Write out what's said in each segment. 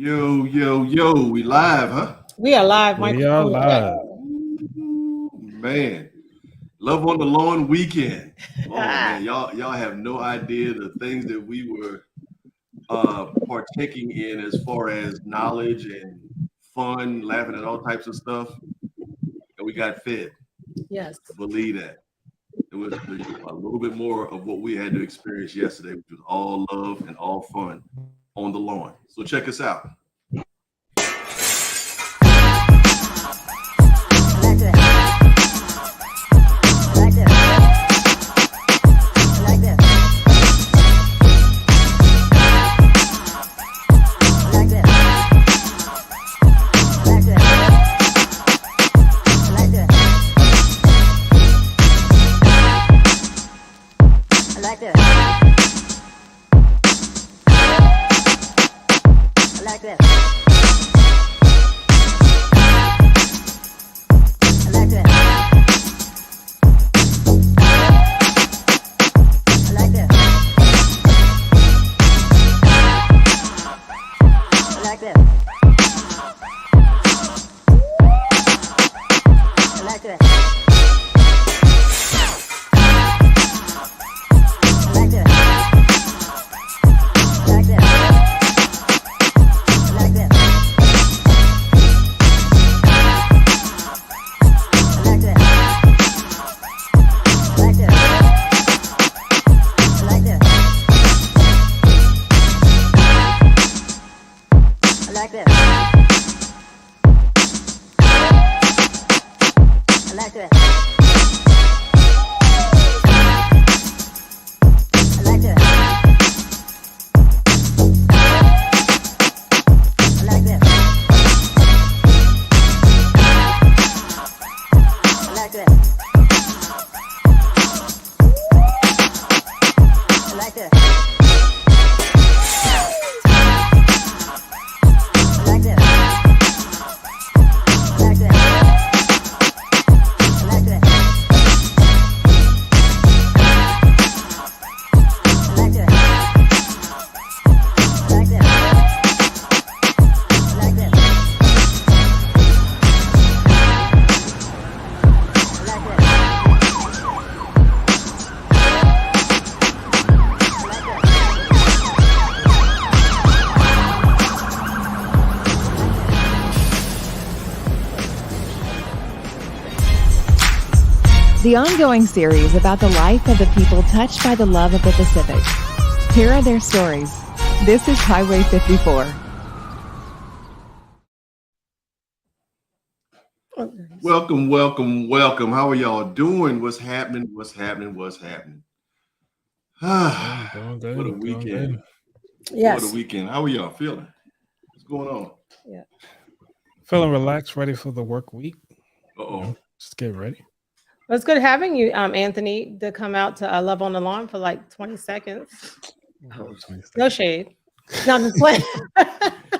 Yo, yo, yo, we live, huh? We are live, We are microphone check. live. Man, Love on the Lawn weekend. Oh man, y'all have no idea the things that we were partaking in as far as knowledge and fun, laughing at all types of stuff. And we got fed. Yes. Believe that. It was a little bit more of what we had to experience yesterday, which was all love and all fun on the lawn. So check us out. The ongoing series about the life of the people touched by the love of the Pacific. Here are their stories. This is Highway 54. Welcome, welcome, welcome. How are y'all doing? What's happening? What's happening? What's happening? Doing good. What a weekend. Yes. What a weekend. How are y'all feeling? What's going on? Yeah. Feeling relaxed, ready for the work week. Uh-oh. Just get ready. Well, it's good having you, Anthony, to come out to Love on the Lawn for like 20 seconds. No shade. No, I'm just playing.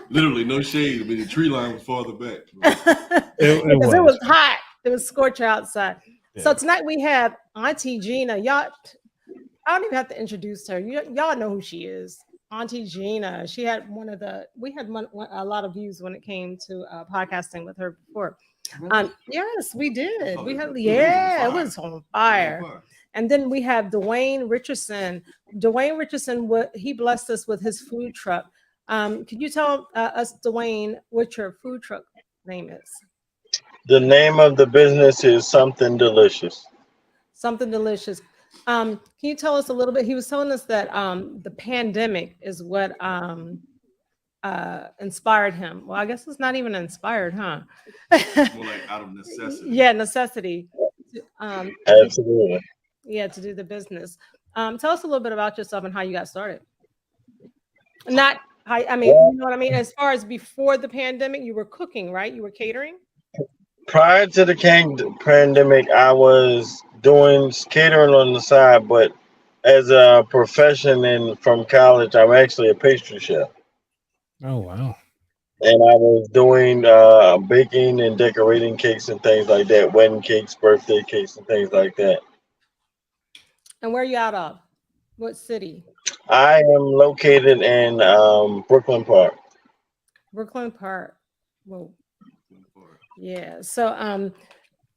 Literally, no shade. I mean, the tree line was farther back. Because it was hot. It was scorcher outside. Yeah. So tonight we have Aunty Gina. Y'all, I don't even have to introduce her. Y'all know who she is. Aunty Gina. She had we had a lot of views when it came to podcasting with her before. Yes, we did. It was on fire. And then we have Dwayne Richardson. Dwayne Richardson, he blessed us with his food truck. Could you tell us, Dwayne, what your food truck name is? The name of the business is Something Delicious. Something Delicious. Can you tell us a little bit? He was telling us that the pandemic is what inspired him. Well, I guess it's not even inspired, huh? More like out of necessity. Yeah, necessity. Absolutely. To do the business. Tell us a little bit about yourself and how you got started. You know what I mean? As far as before the pandemic, you were cooking, right? You were catering? Prior to the pandemic, I was doing catering on the side, but as a profession and from college, I'm actually a pastry chef. Oh, wow. And I was doing baking and decorating cakes and things like that, wedding cakes, birthday cakes, and things like that. And where are you out of? What city? I am located in Brooklyn Park. Brooklyn Park. Whoa. Yeah. So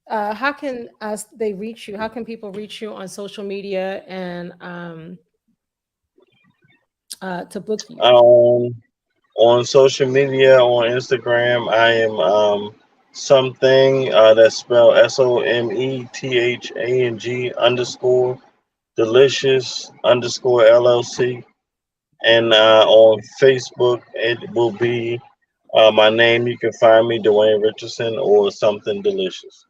how can they reach you? How can people reach you on social media and to book you? On social media, on Instagram, I am something that's spelled SOMETHANG underscore delicious underscore LLC. And on Facebook, it will be my name. You can find me, Dwayne Richardson, or something delicious.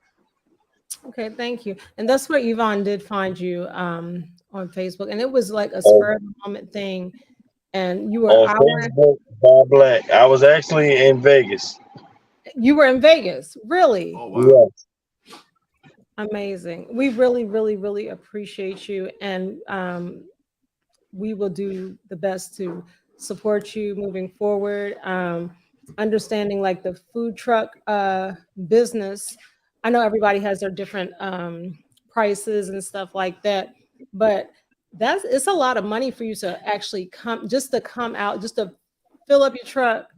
Okay, thank you. And that's where Yvonne did find you on Facebook, and it was like a On, spur of the moment thing. And on Facebook, Bob Black. I was actually in Vegas. you were in Vegas, really Oh wow. Yeah. amazing. We really, really, really appreciate you, and we will do the best to support you moving forward. Understanding like the food truck business, I know everybody has their different prices and stuff like that, but it's a lot of money for you to actually come out, just to fill up your truck,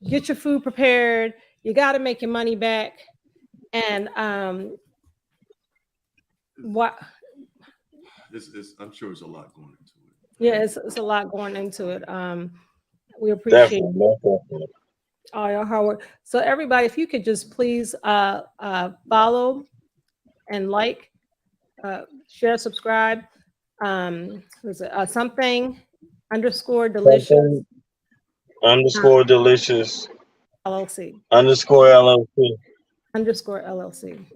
get your food prepared. You got to make your money back, and what? I'm sure there's a lot going into it. Yeah, it's a lot going into it. We appreciate all your hard work. So everybody, if you could just please follow and like, share, subscribe. Was it something underscore delicious Something underscore delicious LLC underscore LLC. underscore LLC.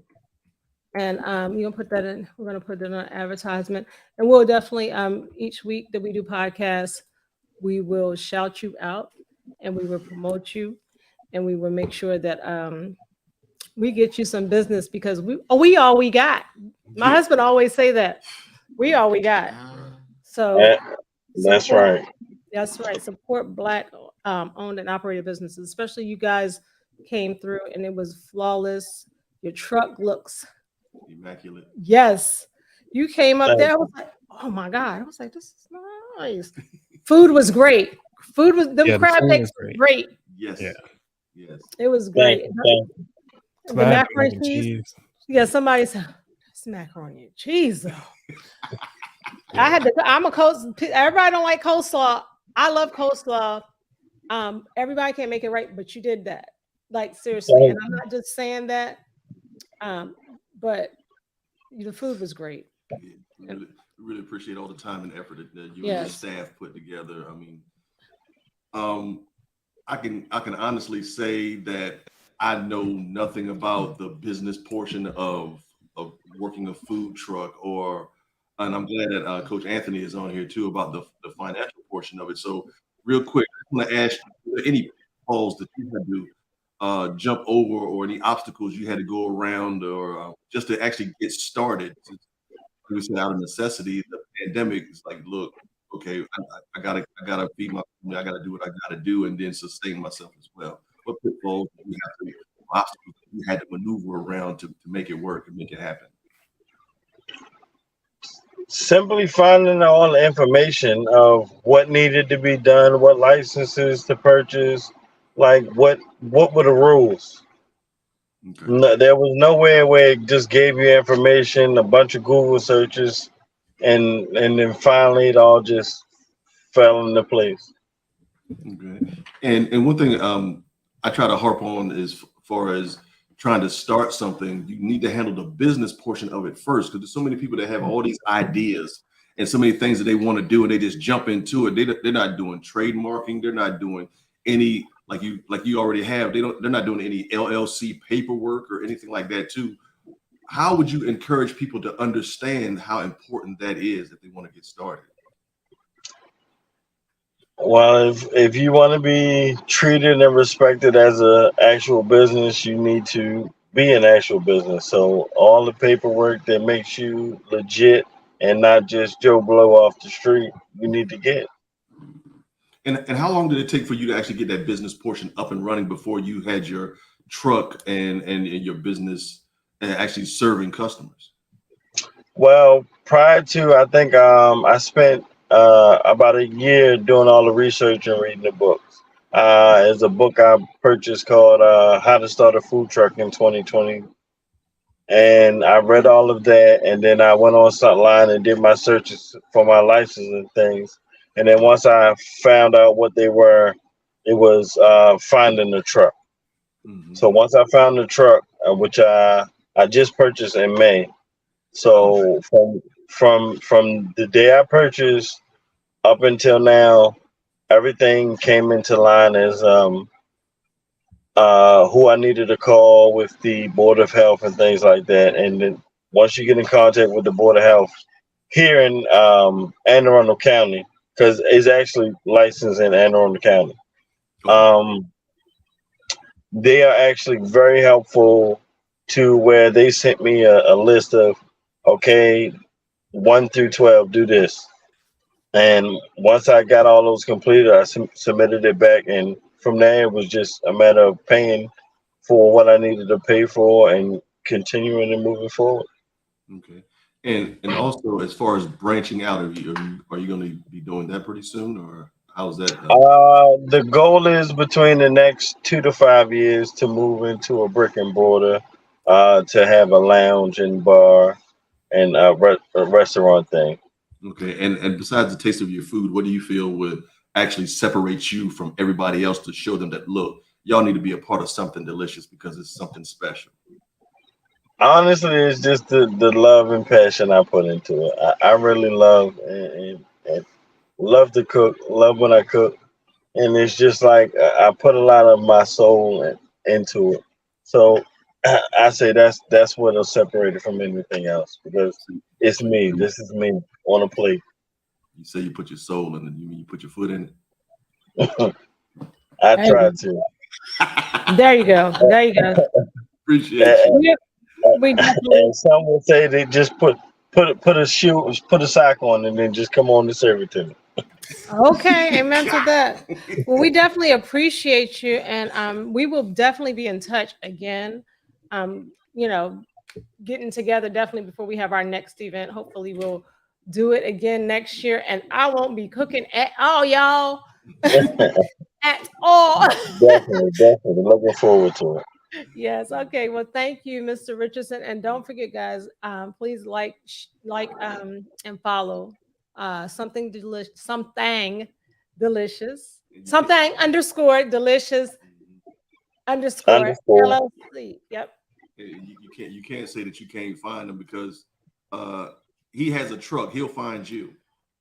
And you're gonna put that in. We're gonna put it on advertisement, and we'll definitely each week that we do podcasts, we will shout you out, and we will promote you, and we will make sure that we get you some business, because we all we got. My husband always say that we all we got. So That's right. That's right. Support Black owned and operated businesses, especially you guys came through and it was flawless. Your truck looks immaculate. Yes. You came up there. I was like, oh my God. I was like, this is nice. Food was great. Them crab cakes were great. Yes. Yeah. Yes. It was great. The macaroni and cheese. Yeah, somebody said, it's macaroni and cheese though. I'm a everybody don't like coleslaw. I love coleslaw. Everybody can't make it right, but you did that. Like seriously. And I'm not just saying that. But the food was great. Yeah, really appreciate all the time and effort that you and your staff put together. I mean, I can honestly say that I know nothing about the business portion of working a food truck, and I'm glad that Coach Anthony is on here too about the financial portion of it. So real quick, I'm going to ask you any pitfalls that you had to jump over, or any obstacles you had to go around, or just to actually get started. We said out of necessity, the pandemic is like, look, okay, I gotta feed my family, I gotta do what I gotta do, and then sustain myself as well. What pitfalls obstacles you had to maneuver around to make it work and make it happen? Simply finding all the information of what needed to be done, what licenses to purchase, like what were the rules. Okay. No, there was nowhere where it just gave you information, a bunch of Google searches, and then finally it all just fell into place. Okay. And one thing I try to harp on as far as trying to start something, you need to handle the business portion of it first, because there's so many people that have all these ideas and so many things that they want to do, and they just jump into it. They're not doing trademarking. They're not doing any like you already have. They're not doing any LLC paperwork or anything like that too. How would you encourage people to understand how important that is if they want to get started? Well, if you want to be treated and respected as an actual business, you need to be an actual business. So all the paperwork that makes you legit and not just Joe Blow off the street, you need to get. And how long did it take for you to actually get that business portion up and running before you had your truck and your business actually serving customers? Well, prior to, I think I spent about a year doing all the research and reading the books. It's a book I purchased called How to Start a Food Truck in 2020. And I read all of that, and then I went online and did my searches for my license and things. And then once I found out what they were, it was finding the truck. Mhm. So once I found the truck, which I just purchased in May. So from the day I purchased up until now, everything came into line as who I needed to call with the Board of Health and things like that. And then once you get in contact with the Board of Health here in Anne Arundel County, because it's actually licensed in Anne Arundel County, Okay. they are actually very helpful to where they sent me a list of, okay, 1 through 12, do this. And once I got all those completed, I submitted it back. And from there, it was just a matter of paying for what I needed to pay for and continuing and moving forward. Okay. And also, as far as branching out, are you going to be doing that pretty soon, or how's that? The goal is between the next 2 to 5 years to move into a brick and mortar, to have a lounge and bar and a restaurant thing. Okay. And besides the taste of your food, what do you feel would actually separate you from everybody else to show them that, look, y'all need to be a part of something delicious because it's something special? Honestly, it's just the love and passion I put into it. I really love and love to cook, love when I cook. And it's just like I put a lot of my soul into it. So I say that's what'll separate it from anything else because it's me. This is me on a plate. You say you put your soul in it. You mean you put your foot in I Hey, try to. it? there you go. There you go. Appreciate you. We, we definitely And some would say they just put a shoe, put a sock on, and then just come on and serve it to me. okay. Amen to that. Well, we definitely appreciate you, and we will definitely be in touch again. You know, getting together definitely before we have our next event. Hopefully, we'll do it again next year, and I won't be cooking at all, y'all. At all. Definitely looking forward to it. Yes. Okay. Well, thank you, Mr. Richardson, and don't forget, guys. Please and follow something delicious, something underscore delicious underscore Underscore. LLC. Yep. You can't say that you can't find him because uh, he has a truck. He'll find you.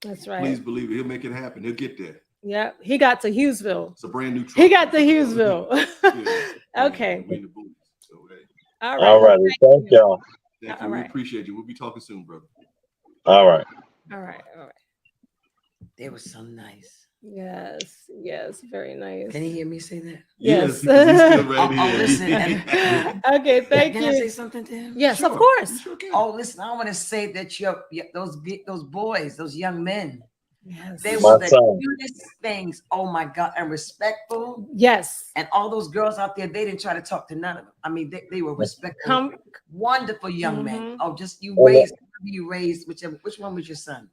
That's Please right. believe it. He'll make it happen. He'll get there. Yep. He got to Hughesville. It's a brand new truck. He got to Hughesville. Yeah, Okay. we in the booth. So hey, All right. All Well, righty. Thank you. y'all. thank you. All We right. appreciate you. We'll be talking soon, brother. All right. All right. All right. They were so nice. Yes. Yes. Very nice. Can you hear me say that? Yes. because he's still right Oh, here. listen, Okay. Thank Can I say you. something to him? Yes, of Sure, course. you sure can. Oh, listen, I want to say that those boys, those young men, Yes. they My were the son. cutest things. Oh my God, and respectful. Yes. And all those girls out there, they didn't try to talk to none of them. I mean, they were respectful, Come. wonderful young men. Mhm. Oh, just And you raised which one was your son?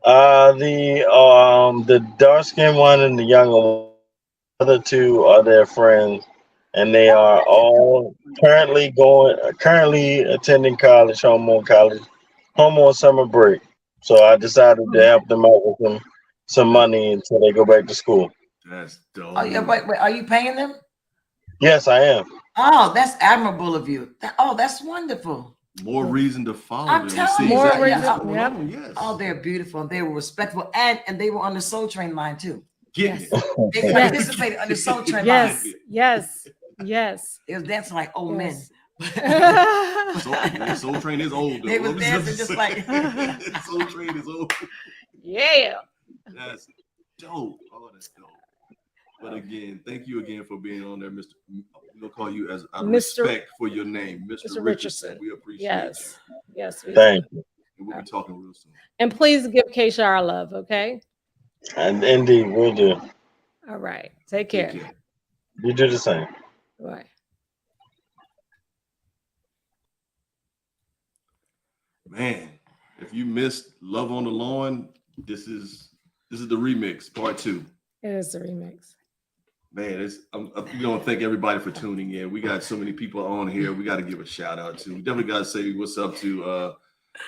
the dark skinned one and the younger one, the other two are their friends, and they are all currently attending college, home on summer break. So I decided to help them out with some money until they go back to school. That's Oh yeah, dope. wait, are you paying them? Yes, I am. Oh, that's admirable of you. That's wonderful. More reason to follow I'm them. telling See you, More exactly reason- what's going yep. on. Yes. Oh, they're beautiful. They were respectful, and they were on the Soul Train line too. Getting Yes. it. They Yes. participated on the Soul Train line. Yes. Yes. Yes. They was dancing like old Yes. men. Soul Train is old. Though. They was dancing just like Soul Train is old. Yeah. That's dope. Oh, that's dope. But again, thank you again for being on there, Mr. We'll call you as out of Mr. respect for your name, Mr. Mr. Richardson. Richardson. We appreciate Yes. Yes. We Thank do. you. you. And we'll be talking real soon. And please give Keisha our love. Okay. And indeed, we'll do. All right. Take Take care. care. You do the same. Bye. Man, if you missed Love on the Lawn, this is the remix, part 2. It is the remix. Man, we don't thank everybody for tuning in. We got so many people on here. We got to give a shout out to. We definitely got to say what's up to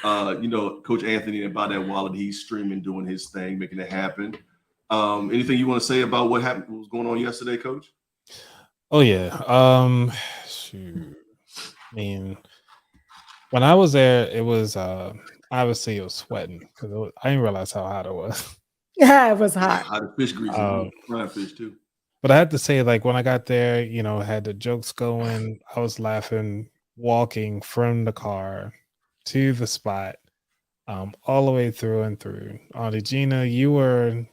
Coach Anthony about that wallet. He's streaming, doing his thing, making it happen. Anything you want to say about what happened? What was going on yesterday, Coach? Oh yeah. Shoot. I mean, when I was there, it was obviously it was sweating because I didn't realize how hot it was. Yeah, it was hot. Hot as fish grease, frying fish too. But I had to say, like when I got there, had the jokes going. I was laughing, walking from the car to the spot, all the way through and through. Aunty Gina, you were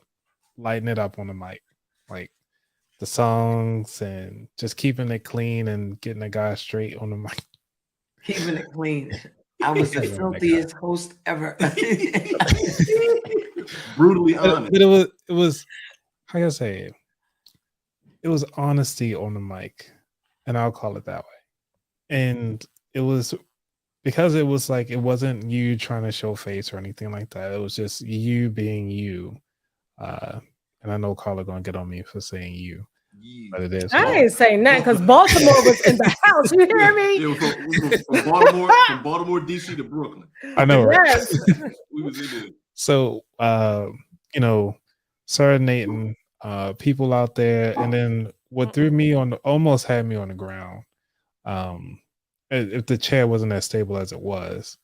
lighting it up on the mic, like the songs and just keeping it clean and getting the guy straight on the mic. Keeping it clean. I was the filthiest host ever. Brutally honest. But it was how can I say it? It was honesty on the mic, and I'll call it that way. And it was because it was like it wasn't you trying to show face or anything like that. It was just you being you. And I know Carla gonna get on me for saying you, but it is. I ain't saying that because Baltimore was in the house. You hear me? From Baltimore, DC to Brooklyn. I know, right? Yes. We was in there. So, serenading people out there, and then what threw me on almost had me on the ground. If the chair wasn't as stable as it was,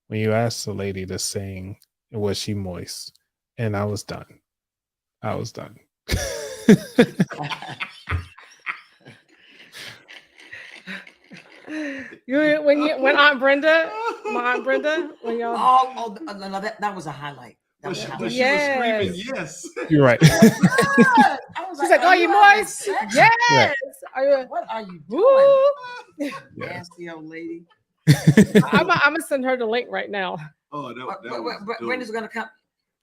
when you asked the lady to sing, was she moist? And I was done. When Aunt Brenda, my Aunt Brenda, when y'all no, that was a highlight. That was a highlight. She was screaming, yes. You're right. I was she's like, "Are you moist?" Yes. Yeah. Are you? What are you doing? Yeah. Nasty old lady. I'm gonna send her the link right now. Oh, that Brenda's gonna come.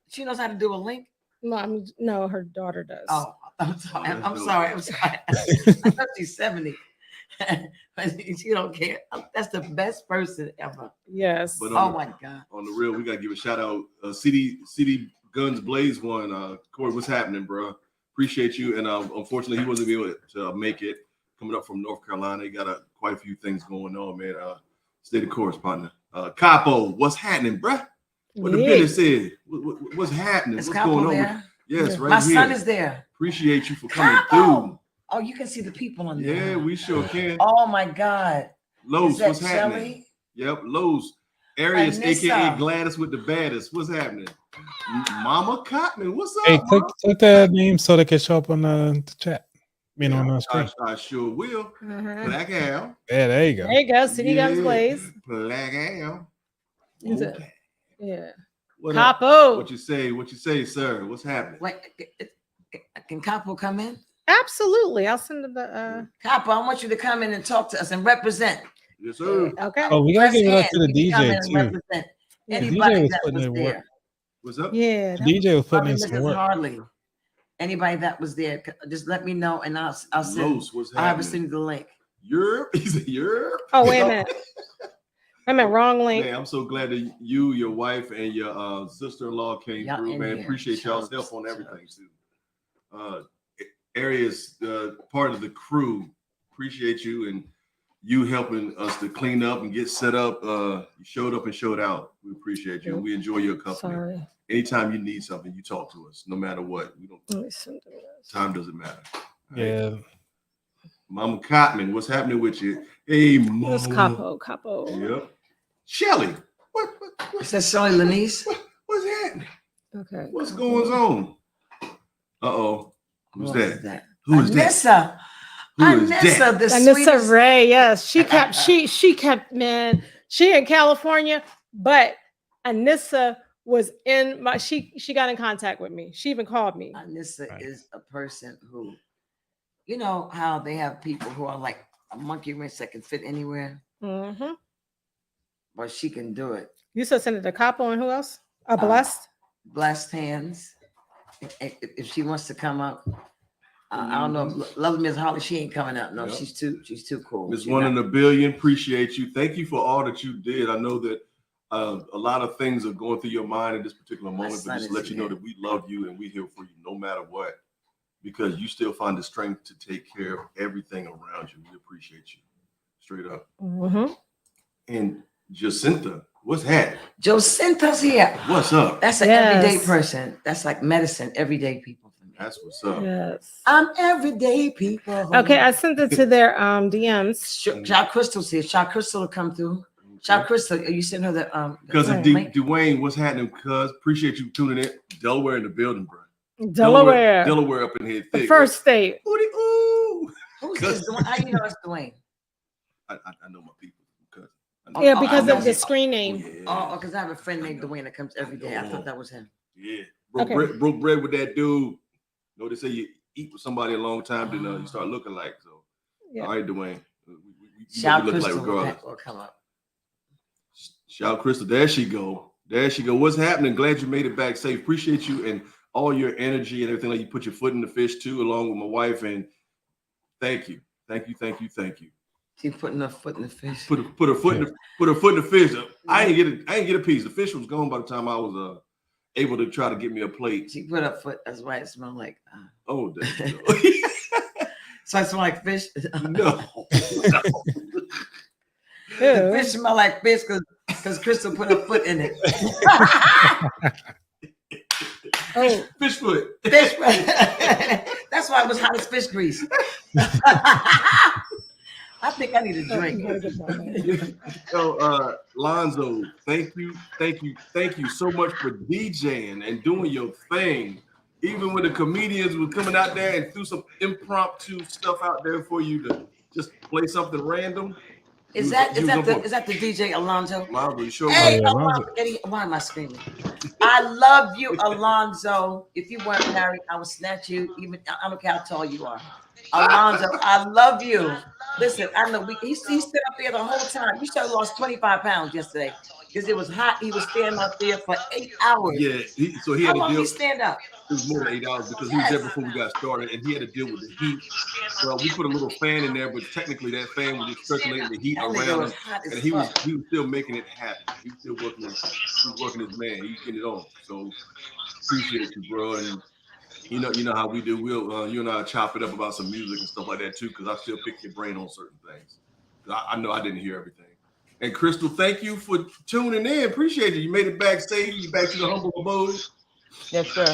She knows how to do a link. No, her daughter does. Oh, I'm sorry. I'm sorry. I thought she's 70. She don't care. That's the best person ever. Yes. But my God. On the real, we gotta give a shout out. CD Guns Blaze one. Corey, what's happening, bro? Appreciate you. And unfortunately, he wasn't able to make it. Coming up from North Carolina, he got quite a few things going on, man. Stay the course, partner. Capo, what's happening, bro? What the business is? What's happening? Is What's Capo going on? there? Yes, right My here. son is there. Appreciate you for coming Capo! through. Oh, you can see the people on there. Yeah, we sure can. Oh my God. Los, Is that what's happening? Shelly? Yep, Los. Arius, Anissa. aka Gladys with the baddest. What's happening? Mama Cotton, what's up? Hey, Mom? click that name so they can show up on the chat. On the screen. I sure will. Black Al. Yeah, there you go. There you go. CD Guns Blaze. Black Al. Okay. Yeah. What Capo. up? What you say, sir? What's happening? Wait, can Capo come in? Absolutely. I'll send them the Capo, I want you to come in and talk to us and represent. Yes, sir. Okay. Oh, we gotta give it up to the Come in DJ and too. represent The anybody DJ was that putting was in there. work. What's up? Yeah. The DJ was putting Probably in some Mrs. work. Harley. Anybody that was there, just let me know and I'll send. Los, what's I'll have happening? send you the link. Europe? He said Europe? Oh, wait a minute. I meant wrong link. Man, I'm so glad that you, your wife, and your sister-in-law came Y'all through, in man. here. Appreciate y'all's Shucks, help on everything, too. Areas, part of the crew, appreciate you and you helping us to clean up and get set up. You showed up and showed out. We appreciate you. We enjoy your company. Sorry. Anytime you need something, you talk to us, no matter what. We don't. Let me send them this. Time doesn't matter. All Yeah. right? Mama Cotman, what's happening with you? Hey, Mama. It's Capo. Yep. Shelly, Is that Shelly Lanice? what's happening? Okay. What's going on? Uh-oh. Who's that? Who Who is that? Anissa. Who is Anissa, that? the Anissa sweetest. Ray, yes. She kept, man, she in California, but Anissa was in my, she got in contact with me. She even called me. Anissa Right. is a person who, you know how they have people who are like a monkey wrench that can fit anywhere, Mm-hmm. but she can do it. You said send it to Capo and who else? Blessed? Blessed hands. If she wants to come up, I don't know. Love Miss Holly, she ain't coming up. No, Yep. she's too cool. Miss She One not- in a Billion, appreciate you. Thank you for all that you did. I know that a lot of things are going through your mind at this particular moment, but son just is let you know here. that we love you and we here for you no matter what. because you still find the strength to take care of everything around you. We appreciate you, straight up. Mm-hmm. And Jacinta, what's happening? Jacinta's here. What's up? That's an everyday person. That's like medicine, everyday people for me. That's what's up. Yes. I'm everyday people. Okay, I sent it to their DMs. Shaw Crystal's here. Shaw Crystal will come through. Shaw Crystal, you sent her the Cousin Dwayne, what's happening? Cuz appreciate you tuning in. Delaware in the building, bro. Delaware up in here. Thick. The first state. Ooh. Who's this? How you know it's Dwayne? I know my people. Yeah, because of the screen name. Oh, because I have a friend named Dwayne that comes every day. I thought that was him. Yeah. Broke bread with that dude. You know, they say you eat with somebody a long time, then you start looking like. So, all right, Dwayne. Shout Crystal will come up. Shout Crystal. There she go. What's happening? Glad you made it back safe. Appreciate you and all your energy and everything. Like you put your foot in the fish too, along with my wife. And thank you. She's putting her foot in the fish. Put her foot in the fish. I ain't get a piece. The fish was gone by the time I was able to try to get me a plate. She put her foot. That's why it smelled like. Oh, there you go. So I smell like fish. No. The fish smell like fish because Crystal put her foot in it. Oh, fish foot. Fish foot. That's why it was hot as fish grease. I think I need a drink. So, Lonzo, thank you so much for DJing and doing your thing. Even when the comedians were coming out there and threw some impromptu stuff out there for you to just play something random. Is that the DJ Alonzo? Alonzo, you sure? Hey, Alonzo. Why am I screaming? I love you, Alonzo. If you weren't married, I would snatch you. Even I don't care how tall you are. Alonzo, I love you. Listen, I know he stood up there the whole time. You should have lost 25 pounds yesterday because it was hot. He was standing up there for 8 hours. Yeah, he had to deal. How long did he stand up? It was more than 8 hours because he was there before we got started, and he had to deal with the heat. Well, we put a little fan in there, but technically that fan was just circulating the heat around him, and he was still making it happen. He was still working his man. He was getting it on. So appreciate you, bro. And you know how we do. We'll you and I chop it up about some music and stuff like that too, because I still pick your brain on certain things. I know I didn't hear everything. And Crystal, thank you for tuning in. Appreciate you. You made it back safe. You back to the humble abode. Yes, sir.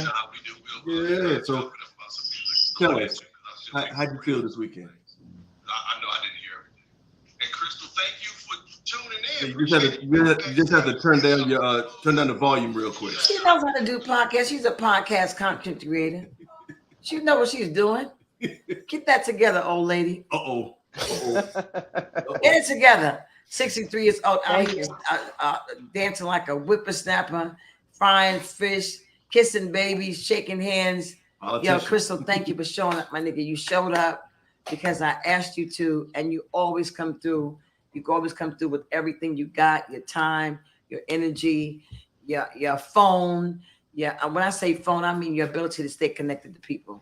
Yeah. So tell us, how'd you feel this weekend? I know I didn't hear everything. And Crystal, thank you for tuning in. You just have to turn down the volume real quick. She knows how to do podcasts. She's a podcast content creator. She knows what she's doing. Get that together, old lady. Uh-oh. Get it together. 63 years old, out here dancing like a whippersnapper, frying fish, kissing babies, shaking hands. Yo, Crystal, thank you for showing up, my nigga. You showed up because I asked you to, and you always come through. You always come through with everything you got, your time, your energy, your phone. Yeah, when I say phone, I mean your ability to stay connected to people.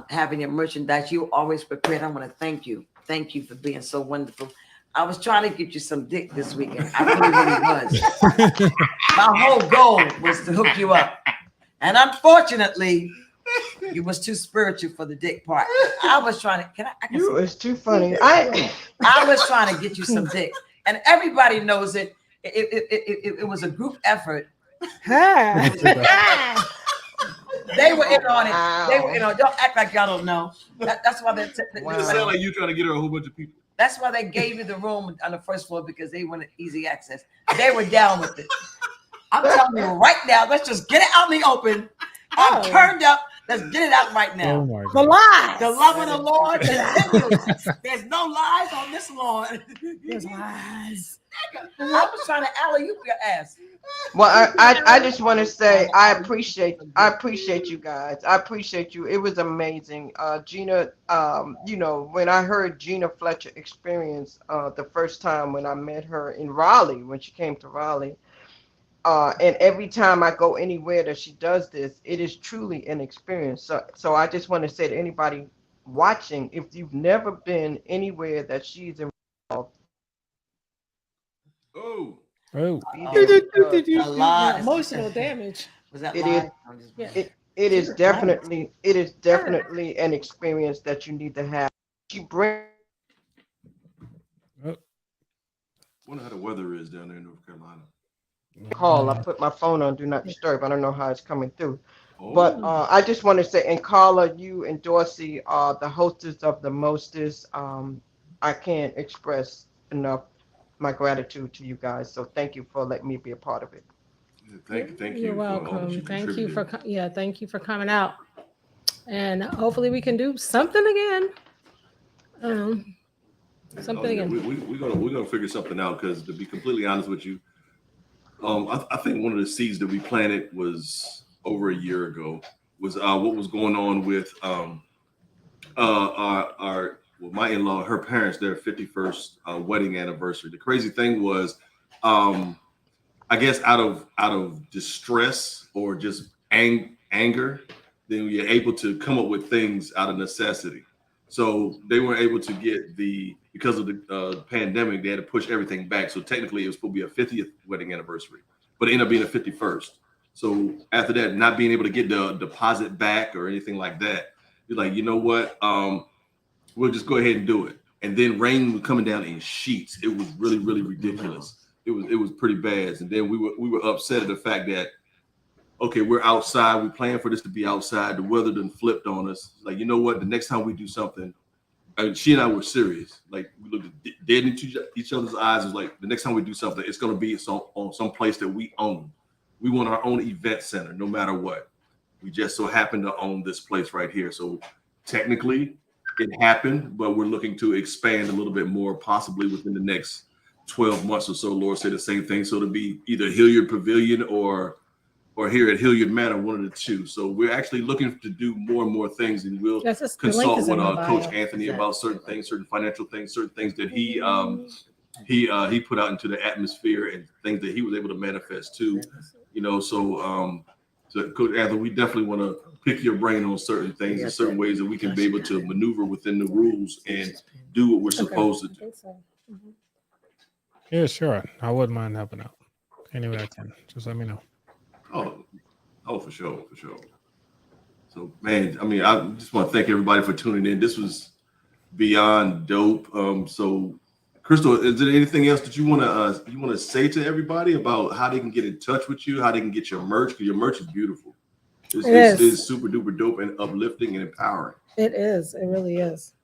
Having your merchandise, you always prepared. I want to thank you. Thank you for being so wonderful. I was trying to get you some dick this weekend. I really was. My whole goal was to hook you up. And unfortunately, you was too spiritual for the dick part. I was trying to, It's too funny. I was trying to get you some dick. And everybody knows it. It was a group effort. They were in on it. They were in on it. Don't act like y'all don't know. That's why It sound like you trying to get her a whole bunch of people. That's why they gave you the room on the first floor, because they wanted easy access. They were down with it. I'm telling you right now, let's just get it out in the open. I'm turned up. Let's get it out right now. Oh my God. The lies. The love of the Lord continues. There's no lies on this lawn. There's lies. I was trying to alley-oop your ass. Well, I just want to say I appreciate you guys. I appreciate you. It was amazing. Gina, when I heard Gina Fletcher experience the first time when I met her in Raleigh, when she came to Raleigh, and every time I go anywhere that she does this, it is truly an experience. So I just want to say to anybody watching, if you've never been anywhere that she's involved, Oh. Oh. A lot. Emotional damage. Was that It live? is. It is definitely an experience that you need to have. She brings. Oh, Wonder how the weather is down there in North Carolina. Call. I put my phone on do not disturb. I don't know how it's coming through. Oh. But I just want to say, and Carla, you and Dorsey are the hostess of the mostest. I can't express enough my gratitude to you guys. So thank you for letting me be a part of it. Thank you. You're welcome. Thank you for thank you for coming out, and hopefully we can do something again. Something again. We're gonna figure something out, because to be completely honest with you, I think one of the seeds that we planted was over a year ago was what was going on with my in-law, her parents, their 51st wedding anniversary. The crazy thing was, I guess out of distress or just anger, then you're able to come up with things out of necessity. So they were able to get because of the pandemic, they had to push everything back. So technically it was supposed to be a 50th wedding anniversary, but it ended up being a 51st. So after that, not being able to get the deposit back or anything like that, you're like, you know what? We'll just go ahead and do it. And then rain was coming down in sheets. It was really, really ridiculous. It was pretty bad. And then we were upset at the fact that, okay, we're outside. We planned for this to be outside. The weather done flipped on us. Like, you know what? The next time we do something, she and I were serious. Like, we looked dead into each other's eyes. It was like, the next time we do something, it's going to be on some place that we own. We want our own event center, no matter what. We just so happen to own this place right here. So technically, it happened, but we're looking to expand a little bit more, possibly within the next 12 months or so. Laura said the same thing. So to be either Hilliard Pavilion or here at Hilliard Manor, one of the two. So we're actually looking to do more and more things, and we'll consult with Coach Anthony about certain things, certain financial things, certain things that he put out into the atmosphere, and things that he was able to manifest too. You know, so Coach Anthony, we definitely want to pick your brain on certain things and certain ways that we can be able to maneuver within the rules and do what we're supposed to do. yeah, sure. I wouldn't mind helping out. Any way I can. Just let me know. Oh, for sure. So, man, I mean, I just want to thank everybody for tuning in. This was beyond dope. So, Crystal, is there anything else that you want to say to everybody about how they can get in touch with you, how they can get your merch? Because your merch is beautiful. It's super duper dope and uplifting and empowering. It is. It really is.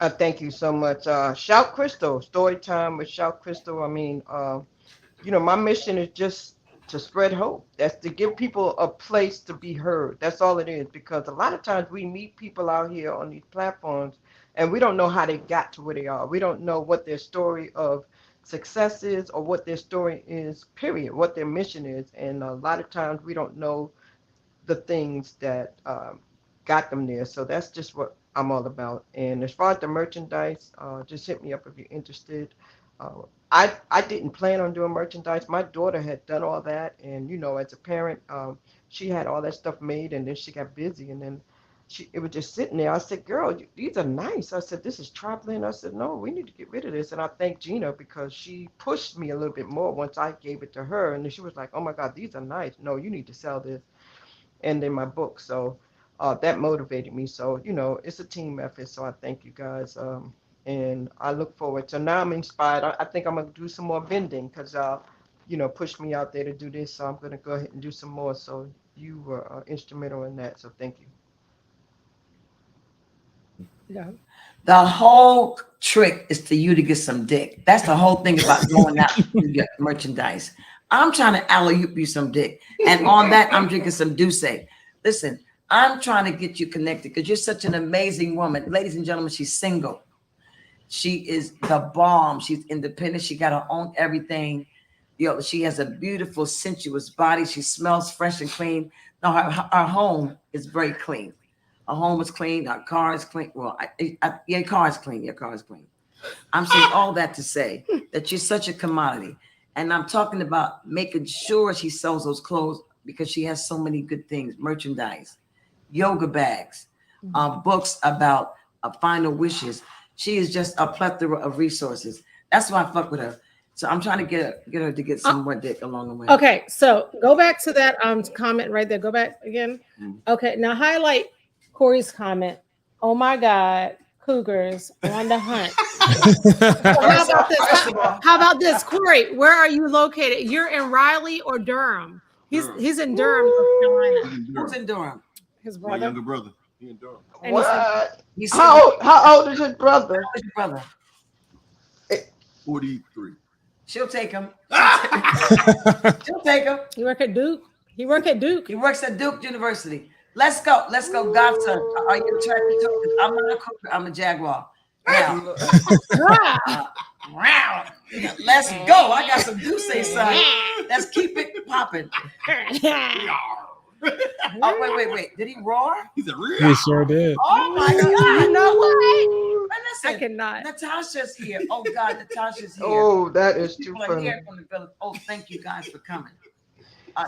Thank you so much. Shout Crystal, story time with Shout Crystal. I mean, my mission is just to spread hope. That's to give people a place to be heard. That's all it is. Because a lot of times we meet people out here on these platforms, and we don't know how they got to where they are. We don't know what their story of success is, or what their story is, period, what their mission is. And a lot of times we don't know the things that got them there. So that's just what I'm all about. And as far as the merchandise, just hit me up if you're interested. I didn't plan on doing merchandise. My daughter had done all that. And, as a parent, she had all that stuff made, and then she got busy, and then it was just sitting there. I said, girl, these are nice. I said, this is traveling. I said, no, we need to get rid of this. And I thank Gina, because she pushed me a little bit more once I gave it to her. And then she was like, oh my God, these are nice. No, you need to sell this. And in my book. So that motivated me. So, it's a team effort. So I thank you guys. And I look forward. So now I'm inspired. I think I'm going to do some more vending, because, pushed me out there to do this. So I'm going to go ahead and do some more. So you were instrumental in that. So thank you. Yeah. The whole trick is for you to get some dick. That's the whole thing about going out to get merchandise. I'm trying to alley-oop you some dick. And on that, I'm drinking some Douce. Listen, I'm trying to get you connected, because you're such an amazing woman. Ladies and gentlemen, she's single. She is the bomb. She's independent. She got her own everything. She has a beautiful, sensuous body. She smells fresh and clean. Now, her home is very clean. Her home is clean. Her car is clean. Well, your car is clean. Your car is clean. I'm saying all that to say that she's such a commodity. And I'm talking about making sure she sells those clothes, because she has so many good things: merchandise, yoga bags, books about final wishes. She is just a plethora of resources. That's why I fuck with her. So I'm trying to get her to get some more dick along the way. Okay, so go back to that comment right there. Go back again. Okay, now highlight Corey's comment. Oh my God, cougars on the hunt. How about this, Corey? Where are you located? You're in Riley or Durham? He's in Durham, North Carolina. Who's in Durham? His My brother. younger brother. He in Durham. What? How old is his brother? How's your brother? 43. She'll take him. She'll take him. He work at Duke. He works at Duke University. Let's go, godson. Are you attracted to it? I'm not a cougar. I'm a jaguar. Now, let's go. I got some Duce, son. Let's keep it popping. Oh, wait. Did he roar? He's a real. He sure did. Oh my God! You know what? Listen, I cannot. Natasha's here. Oh God, Natasha's here. Oh, that is too People are funny. here from the village. Oh, thank you guys for coming.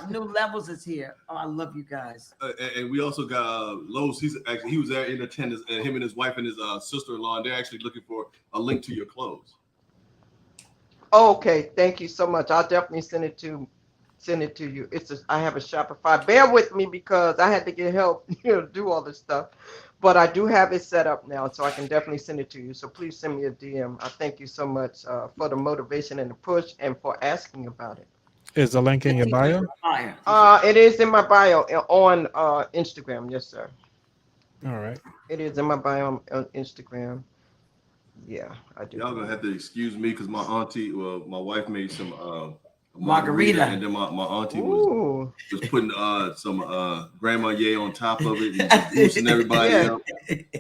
New Levels is here. Oh, I love you guys. And we also got Lowe's. He was there in attendance, and him and his wife and his sister-in-law, and they're actually looking for a link to your clothes. Okay, thank you so much. I'll definitely send it to you. I have a Shopify. Bear with me because I had to get help, do all this stuff. But I do have it set up now, so I can definitely send it to you. So please send me a DM. I thank you so much for the motivation and the push and for asking about it. Is the link in your bio? It is in my bio on Instagram. Yes, sir. All right. It is in my bio on Instagram. Yeah, I do. Y'all gonna have to excuse me because my wife made some margarita, and then my auntie was putting some Grand Marnier on top of it and just boosting everybody up.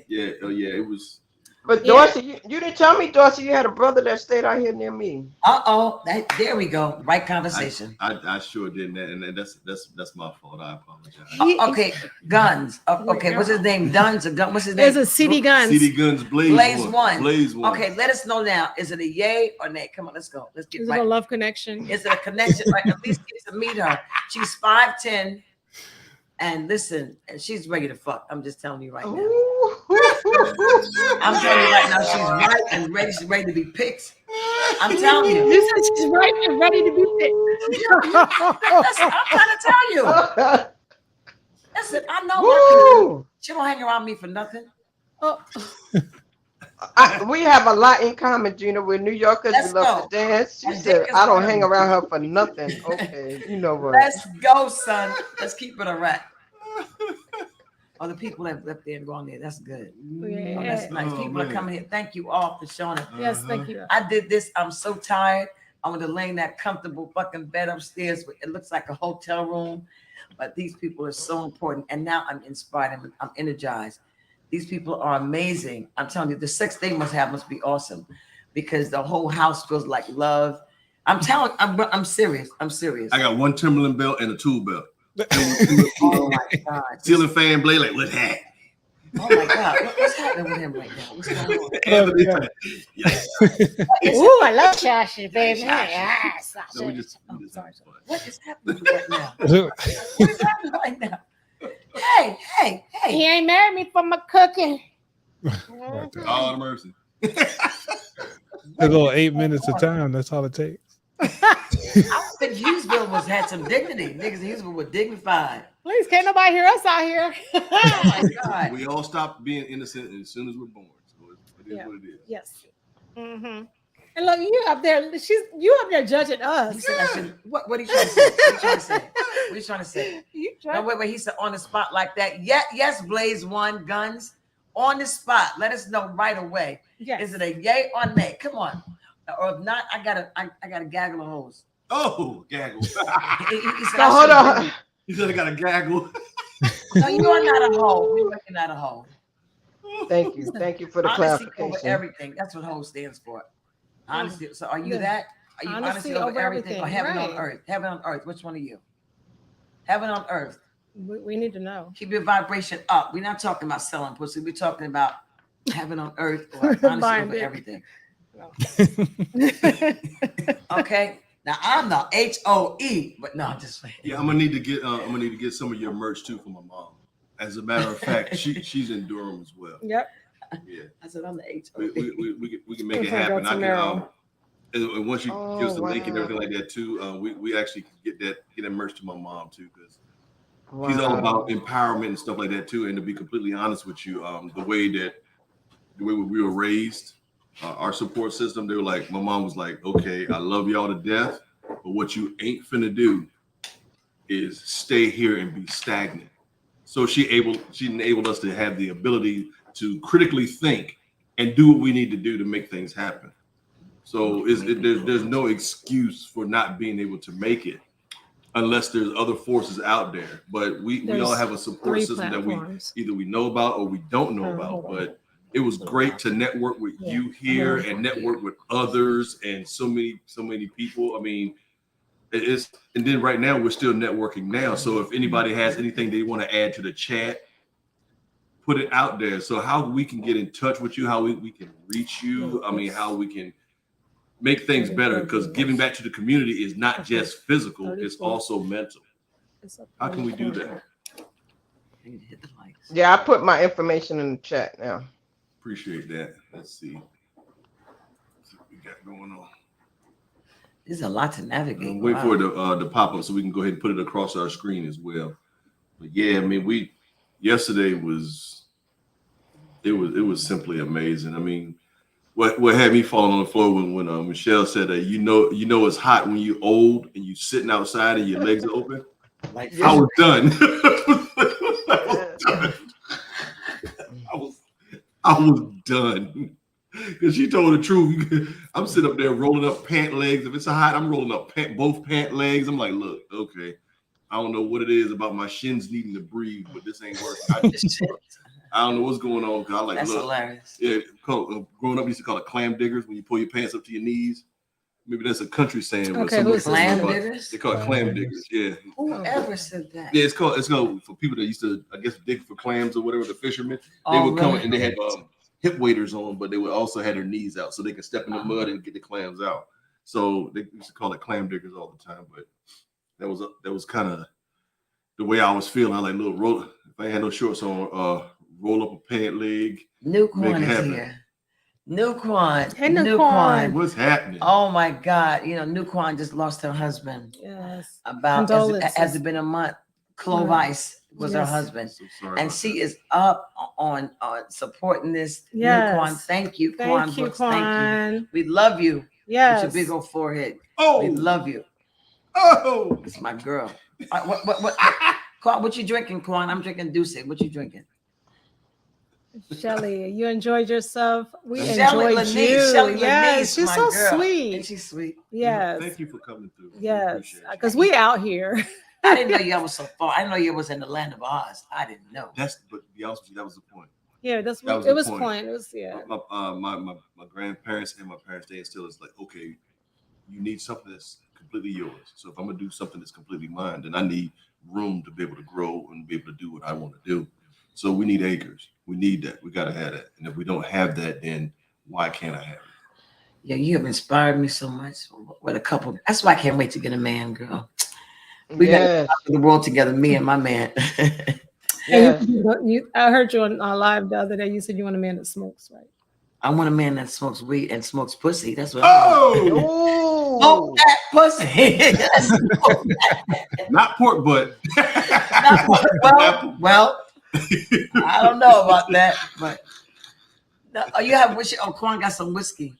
Yeah, it was. But Dorsey, you didn't tell me, Dorsey, you had a brother that stayed out here near me. There we go. Right conversation. I sure didn't, and that's my fault. I apologize. Okay, Guns. Okay, what's his name? Duns or Gun? What's his name? There's a CD Guns. CD Guns Blaze One. Blaze One. Okay, let us know now. Is it a yay or nay? Come on, let's go. Let's get Is right. it a love connection? Is it a connection? Right, at least get to meet her. She's 5'10", and listen, and she's ready to fuck. I'm just telling you right now. I'm telling you right now, she's right and ready. She's ready to be picked. I'm telling you. You said she's right and ready to be picked. I'm trying to tell you. Listen, I know she don't hang around me for nothing. Oh. We have a lot in common, Gina. We're New Yorkers. We love to dance. She said, I don't hang around her for nothing. Okay, you know what? Let's go, son. Let's keep it a wrap. Oh, the people that left there and gone there. That's good. Yeah. Oh, that's nice. People are coming here. Thank you all for showing up. Yes, thank you. I did this. I'm so tired. I want to lay in that comfortable fucking bed upstairs. It looks like a hotel room, but these people are so important. And now I'm inspired. I'm energized. These people are amazing. I'm telling you, the sex they must be awesome because the whole house feels like love. I'm serious. I'm serious. I got one Timberland belt and a tool belt. Oh my God. Ceiling fan blade, like what happened? Oh my God. What's happening with him right now? What's going on? Ooh, I love Shashi, baby. Yes. So we just what is happening right now? What is happening right now? Hey. He ain't married me for my cooking. all the mercy. A little 8 minutes of time. That's all it takes. I think Hughesville had some dignity. Niggas in Hughesville were dignified. Please, can't nobody hear us out here. Oh my God. We all stopped being innocent as soon as we're born. So it is what it is. Yes. Mm-hmm. And look, you up there judging us. What are you trying to say? What are you trying to say? No, wait. He said on the spot like that. Yes, Blaze One Guns on the spot. Let us know right away. Yes. Is it a yay or nay? Come on. Or if not, I got a gaggle of hoes. Oh, gaggle. He said, hold on. He said I got a gaggle. No, you are not a hoe. You're not a hoe. Thank you for the Honesty clarification. over everything. That's what hoe stands for. Honesty. So are you that? Are you honesty over everything or heaven on earth? Heaven on earth. Which one are you? Heaven on earth. We need to know. Keep your vibration up. We're not talking about selling pussy. We're talking about heaven on earth or honesty over everything. Okay. Now I'm the HOE, but no, I'm just saying. Yeah, I'm gonna need to get some of your merch too for my mom. As a matter of fact, she's in Durham as well. Yep. Yeah. I said I'm the HOE. We can make it happen. And once you give us the link and wow. everything like that too, we actually get that merch to my mom too, because she's all about empowerment and stuff like that too. And to be completely honest with you, the way we were raised, our support system, they were like, my mom was like, okay, I love y'all to death, but what you ain't finna do is stay here and be stagnant. So she enabled us to have the ability to critically think and do what we need to do to make things happen. So there's no excuse for not being able to make it unless there's other forces out there. But we all have a support system that we either we know about or we don't know about. But it was great to network with you here and network with others and so many people. I mean, and then right now we're still networking now. So if anybody has anything they want to add to the chat, put it out there. So how we can get in touch with you, how we can reach you. I mean, how we can make things better, because giving back to the community is not just physical, it's also mental. How can we do that? Yeah, I put my information in the chat now. Appreciate that. Let's see what we got going on. There's a lot to navigate. I'm waiting for it to pop up so we can go ahead and put it across our screen as well. But yeah, I mean, yesterday was simply amazing. I mean, what had me falling on the floor when Michelle said that you know it's hot when you're old and you sitting outside and your legs are open. I was done. I was done. Because she told the truth. I'm sitting up there rolling up pant legs. If it's hot, I'm rolling up both pant legs. I'm like, look, okay. I don't know what it is about my shins needing to breathe, but this ain't working. I don't know what's going on. I like, that's look, hilarious. Yeah, growing up, we used to call it clam diggers when you pull your pants up to your knees. Maybe that's a country saying. Okay, who's clam diggers? They call it clam diggers. Yeah. Whoever said that? Yeah, it's called for people that used to, I guess, dig for clams or whatever. The fishermen, they would come and they had hip waders on, but they would also have their knees out so they could step in the mud and get the clams out. So they used to call it clam diggers all the time. But that was kind of the way I was feeling. I like little roll. If I had no shorts on, roll up a pant leg. Nuquan is here. Nuquan. Hey, Nuquan. What's happening? Oh my God. You know, Nuquan just lost her husband. Yes. About has it been a month? Clovis was her husband. So and she is up on supporting this. Yes. Nuquan, thank you. Thank you, Brooks, thank you. Quan. We love you. Yes. With your big old forehead. Oh, we love you. Oh, it's my girl. What you drinking, Quan? I'm drinking Douce. What you drinking? Shelly, you enjoyed yourself. We Shelly enjoyed you. Shelly yes, Lanise, she's so girl. sweet. And she's sweet. Yes. Thank you for coming through. Yes, because we out here. I didn't know y'all was so far. I didn't know you was in the land of Oz. I didn't know. But to be honest with you, that was the point. Yeah, it was point. It was My grandparents and my parents, they instilled us like, okay, you need something that's completely yours. So if I'm gonna do something that's completely mine, then I need room to be able to grow and be able to do what I want to do. So we need acres. We need that. We gotta have that. And if we don't have that, then why can't I have it? Yeah, you have inspired me so much with a couple. That's why I can't wait to get a man, girl. We got the world together, me and my man. Yeah. I heard you on live the other day. You said you want a man that smokes, right? I want a man that smokes weed and smokes pussy. That's what I want. Smoke that pussy. Not pork butt. Well, I don't know about that, but you have whiskey. Oh, Quan got some whiskey.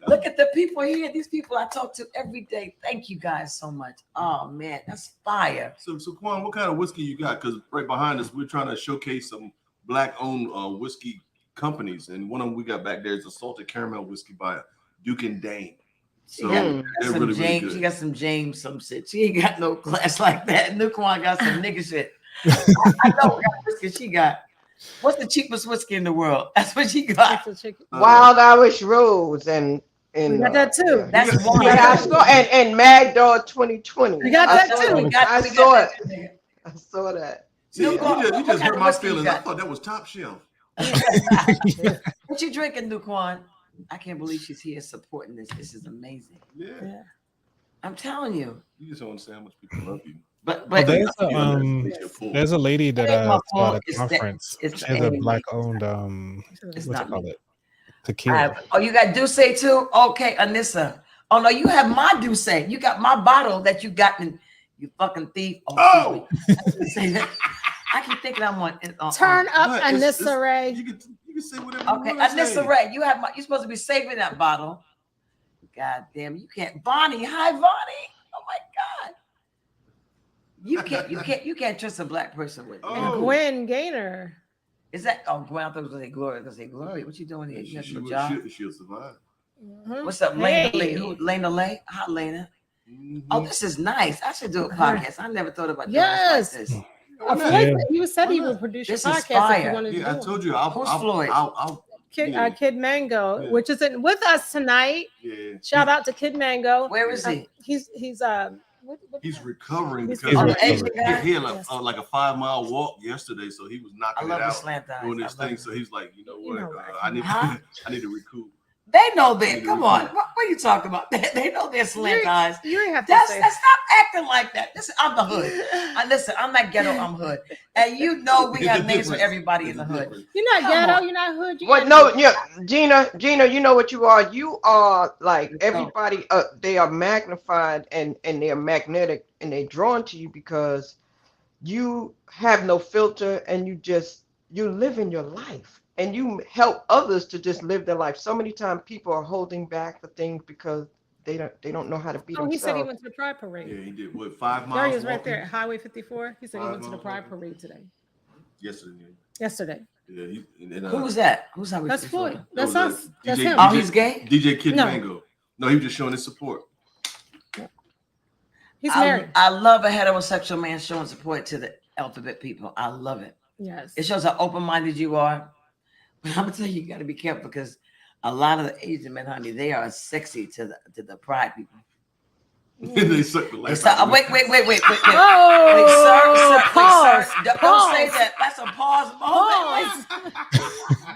Look at the people here. These people I talk to every day. Thank you guys so much. Oh man, that's fire. So Quan, what kind of whiskey you got? Because right behind us, we're trying to showcase some Black-owned whiskey companies, and one of them we got back there is a salted caramel whiskey by Duke and Dane. So they're really good. She got some James, some shit. She ain't got no class like that. Nuquan got some nigga shit. I know what whiskey she got. What's the cheapest whiskey in the world? That's what she got. Wild Irish Rose and we got that too. Yeah. That's one. I saw and Mad Dog 2020. We got that too. I saw it. I saw that. See, you just hurt my feelings. I thought that was top shelf. What you drinking, Nuquan? I can't believe she's here supporting this. This is amazing. Yeah. I'm telling you. You just don't understand how much people love you. But there's a lady that at a conference. She has a Black-owned what's it called? Tequila. You got Douce too? Okay, Anissa. Oh no, you have my Douce. You got my bottle that you got in. You fucking thief. Oh, say that. I keep thinking I'm on. Turn up Anissa Ray. You can say whatever. Okay, Anissa Ray. You have you're supposed to be saving that bottle. God damn, you can't. Bonnie, hi Bonnie. Oh my God. You can't trust a black person with me. And Gwen Gaynor. Is that Gwen? I thought it was gonna say Gloria. I was gonna say Gloria. What you doing here? You have a job? She'll survive. Mm-hmm. What's up, Lena Lee? Who Lena Lay? Hi, Lena. Mm-hmm. Oh, this is nice. I should do a podcast. I never thought about doing this like this. You said he would produce a podcast if you wanted to do I told you. Who's Floyd? Kid Mango, which is with us tonight. Yeah. Shout out to Kid Mango. Where is he? He's recovering because he's he had like a 5-mile walk yesterday, so he was knocking it out doing this thing. So he's like, you know what? I need to recoup. They know that. Come on. What are you talking about? They know they're slant eyes. You ain't have to say. Stop acting like that. Listen, I'm the hood. Listen, I'm not ghetto. I'm hood. And you know we have names for everybody in the hood. You're not ghetto. You're not hood. Well, no, yeah, Gina, you know what you are. You are like everybody. They are magnified and they are magnetic and they're drawn to you because you have no filter and you live in your life. And you help others to just live their life. So many times people are holding back for things because they don't know how to be themselves. He said he went to the Pride Parade. Yeah, he did. What, 5 miles? There he was right there at Highway 54. He said he went to the Pride Parade today. Yesterday. Yeah. Who was that? Who's that? That's Floyd. That's us. That's him. Oh, he's gay? DJ Kid Mango. No, he was just showing his support. He's married. I love a heterosexual man showing support to the alphabet people. I love it. Yes. It shows how open-minded you are. But I'm gonna tell you, you got to be careful because a lot of the Asian men, honey, they are sexy to the pride people. They suck the life. Wait. Oh, Wait, sir, pause. Don't say that. That's a pause moment.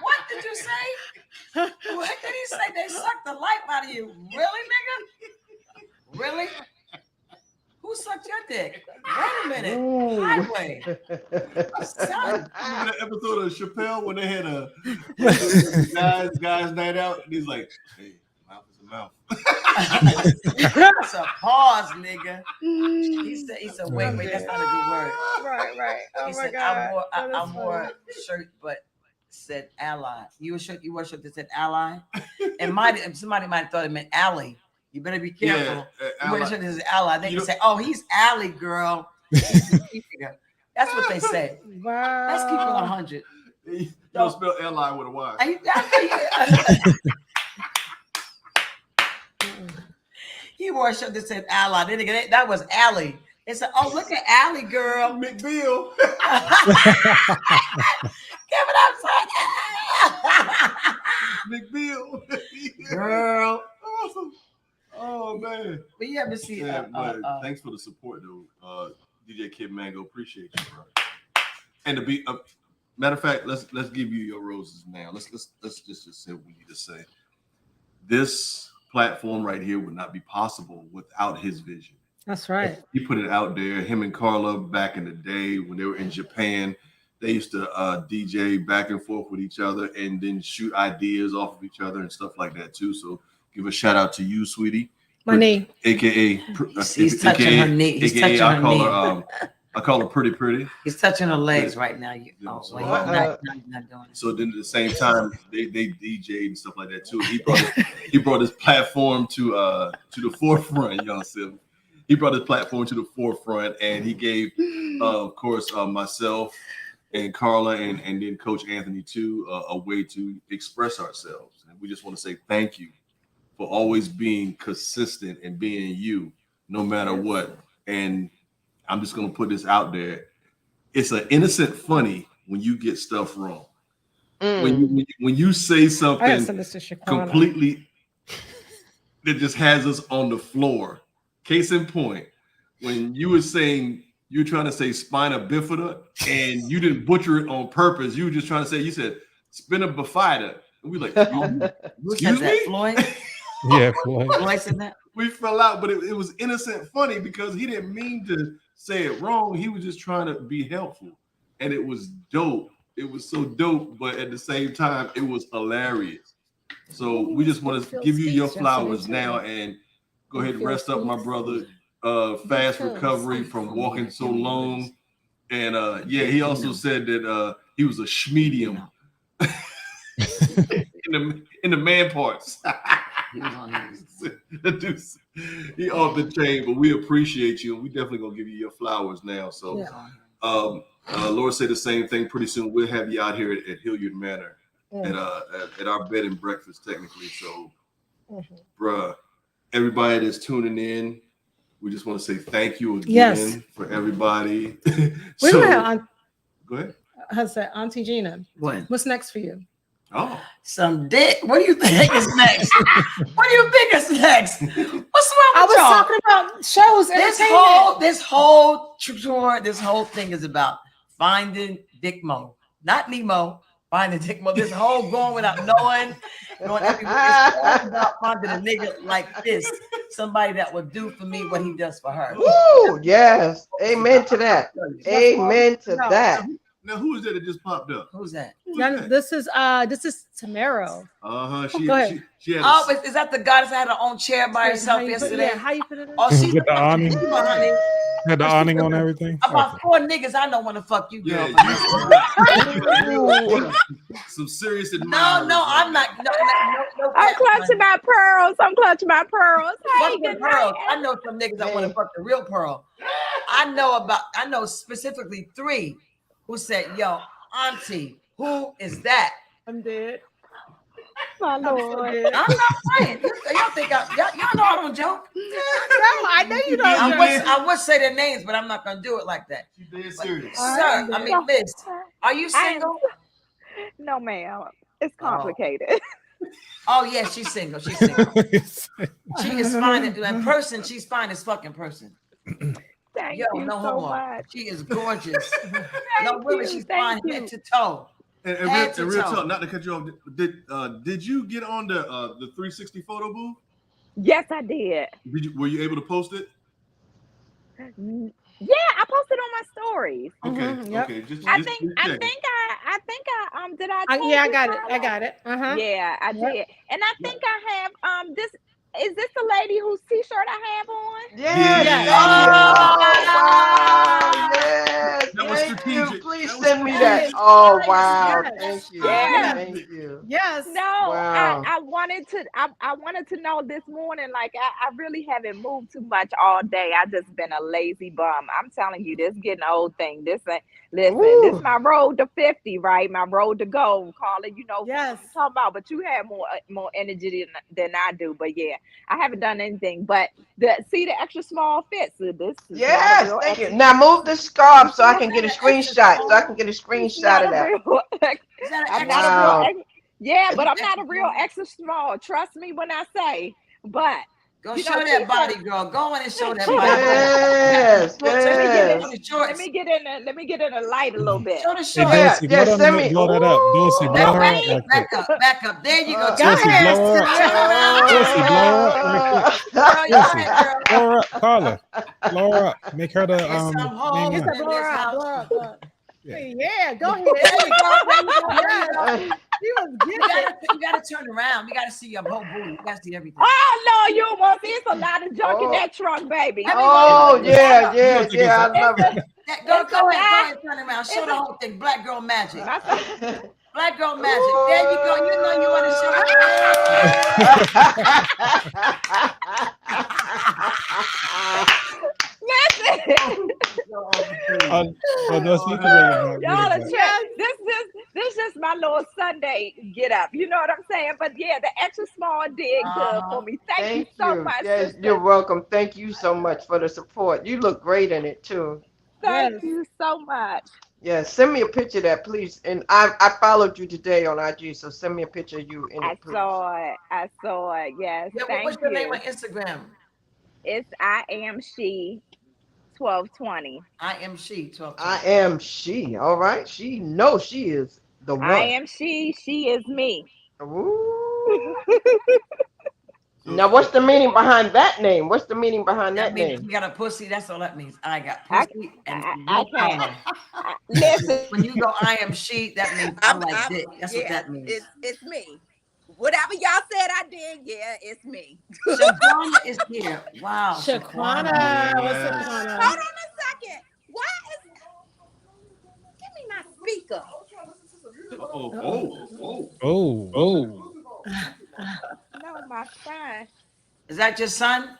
What did you say? What did he say? They sucked the life out of you. Really, nigga? Really? Who sucked your dick? Wait a minute. Highway. Remember that episode of Chappelle when they had a guys night out and he's like, hey, mouth is a mouth. That's a pause, nigga. He said, wait, that's not a good word. Right. Oh he my said, God. I wore a shirt, but said ally. You wore a shirt that said ally? And somebody might have thought it meant alley. You better be careful. You better show this is ally. They can say, "Oh, he's alley girl." That's what they say. Wow. Let's keep it 100. You don't spell L-I with a Y. He wore a shirt that said ally. That was alley. They said, "Oh, look at alley girl, McBeal." Give it up, McBeal. Girl. Awesome. Oh man. But you ever see thanks for the support though. DJ Kid Mango, appreciate you, bro. And to be matter of fact, let's give you your roses now. Let's just say what we need to say. This platform right here would not be possible without his vision. That's right. He put it out there. Him and Carla back in the day when they were in Japan, they used to DJ back and forth with each other and then shoot ideas off of each other and stuff like that too. So give a shout out to you, sweetie. My knee. AKA he's touching her knee. He's touching her knee. I call her pretty. He's touching her legs right now. Not doing it. So then at the same time, they DJ'd and stuff like that too. He brought his platform to the forefront, you know what I'm saying? He brought his platform to the forefront and he gave of course myself and Carla and then Coach Anthony too a way to express ourselves. And we just want to say thank you for always being consistent and being you no matter what. And I'm just going to put this out there. It's an innocent funny when you get stuff wrong. When you say something completely that just has us on the floor. Case in point, when you were saying you were trying to say spina bifida and you didn't butcher it on purpose. You were just trying to say, you said spina bifida. And we like, excuse me? Floyd? Yeah, Floyd. We fell out, but it was innocent funny because he didn't mean to say it wrong. He was just trying to be helpful. And it was dope. It was so dope, but at the same time, it was hilarious. So we just want to give you your flowers now. And Go ahead and rest up, my brother. Fast recovery from walking so long. And yeah, he also said that he was a schmedium in the man parts. He off the chain, but we appreciate you, and we definitely gonna give you your flowers now. So, Laura said the same thing. Pretty soon we'll have you out here at Hilliard Manor at our bed and breakfast, technically. So, bruh, everybody that's tuning in, we just want to say thank you again for everybody. We're gonna have go ahead. I said, Auntie Gina. What's next for you? Oh, some dick. What do you think is next? What do you think is next? What's wrong with I was talking about shows. This whole thing is about finding Dick Mo, not Nemo. Finding Dick Mo. This whole going without knowing, going everywhere. It's all about finding a nigga like this, somebody that will do for me what he does for her. Woo! Yes, amen to that. Amen to that. Now, who is that just popped up? Who's that? This is Tamaro. She had is that the goddess that had her own chair by herself yesterday? How you put it in? Oh, she with the awning. Had the awning on everything. About 4 niggas I don't want to fuck you, girl. Some serious. No, I'm not. No, I'm clutching my pearls. Hey, good pearls. I know some niggas that want to fuck the real pearl. I know specifically 3 who said, "Yo, Auntie, who is that?" I'm dead. My Lord. I'm not playing. Y'all think y'all know I don't joke. No, I know you don't. I would say their names, but I'm not gonna do it like that. She's dead serious. Sir, I mean, Miss, are you single? No, ma'am. It's complicated. Oh yeah, she's single. She is fine in person. She's fine as fucking person. Thank you so much. She is gorgeous. No, really, she's fine head to toe. And real talk, not to cut you off. Did you get on the 360 photo booth? Yes, I did. Were you able to post it? Yeah, I posted on my stories. Okay, yep. Okay. Just I think I did. I got it. Yeah, I did. And I think I have this. Is this the lady whose t-shirt I have on? Yes. Wow. Yes. That was strategic. Please send me that. Oh wow. Thank you. Yes. Thank you. Yes. No, wow. I wanted to know this morning. Like I really haven't moved too much all day. I just been a lazy bum. I'm telling you, this getting old thing. This this my road to 50, right? My road to go. Call it, Yes. Talk about, but you have more energy than I do. But yeah, I haven't done anything. But the extra small fits. Yes, thank you. Now move the scarf so I can get a screenshot. Of that. Yeah, but I'm not a real extra small. Trust me when I say. But go show that body, girl. Go on and show that body. Yes. Let me get in the light a little bit. Show the short. Yes, send me. Blow that up. Dulcie, blow her up. Back up. There you go. Dulcie, blow her up. Blow her up. Carla. Blow her up. Make her the Yeah, go ahead. You gotta turn around. We gotta see your whole booty. You gotta see everything. Oh no, you won't see. It's a lot of junk in that trunk, baby. Oh yeah. I love it. Go ahead, turn around. Show the whole thing. Black girl magic. Black girl magic. There you go. You know you want to show This is my little Sunday get up. You know what I'm saying? But yeah, the extra small did good for me. Thank you so much. Yes, sister. you're welcome. Thank you so much for the support. You look great in it too. Thank you so much. Yeah, send me a picture of that, please. And I followed you today on IG, so send me a picture of you in it, please. I saw it. Yes. Yeah, what's your name on Instagram? It's I am she 1220. I am she 1220. I am she. All right. She knows she is the one. I am she. She is me. Ooh. Now, what's the meaning behind that name? What's the meaning behind that name? You got a pussy. That's all that means. I got pussy Listen. When you go, I am she. That means I'm like dick. That's what that means. It's me. Whatever y'all said I did, yeah, it's me. Shaquana is here. Wow. Shaquana. What's Shaquana? Hold on a second. Why is give me my speaker? Oh. No, my son. Is that your son?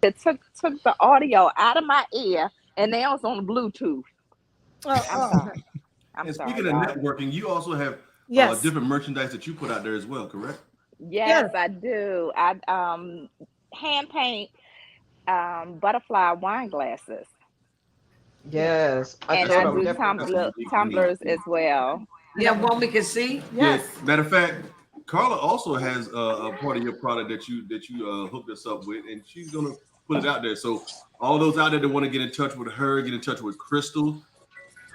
It took the audio out of my ear and now it's on Bluetooth. I'm sorry. And speaking of networking, you also have different merchandise that you put out there as well, correct? Yes, I do. I hand paint butterfly wine glasses. Yes, and I do tumblers as well. Yeah, one we can see. Yes. Yeah. Matter of fact, Carla also has a part of your product that you hooked us up with, and she's gonna put it out there. So all those out there that want to get in touch with her, get in touch with Crystal,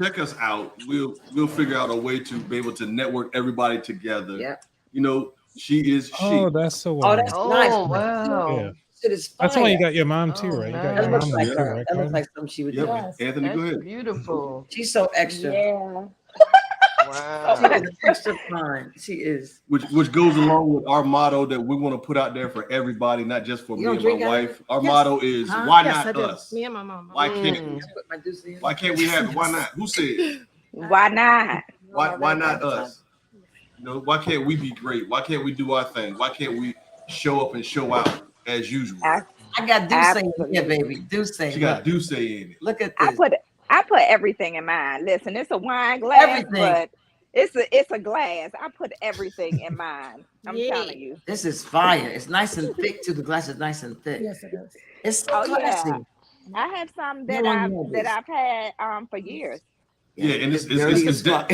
check us out. We'll figure out a way to be able to network everybody together. Yeah. You know, she is she. Oh, that's so wonderful. Oh, that's nice. Wow. Yeah. That's why you got your mom too, right? You got your mom like too, her. right? That looks like something she would do. Yes. Anthony, go ahead. Beautiful. She's so extra. Yeah. Wow. She is extra fine. She is. Which goes along with our motto that we want to put out there for everybody, not just for me and my wife. Our motto is why not us? Me and my mom. Why can't we have it? Why not? Who said? Why not? Why not us? You know, why can't we be great? Why can't we do our thing? Why can't we show up and show out as usual? I got Duce in here, baby. Duce. She got Duce in it. Look at this. I put everything in mine. Listen, it's a wine glass, but it's a glass. I put everything in mine. I'm telling you. This is fire. It's nice and thick too. The glass is nice and thick. Yes, it is. It's so classy. Yeah. I have some that I've had for years. Yeah, and it's dirty. It's dirty.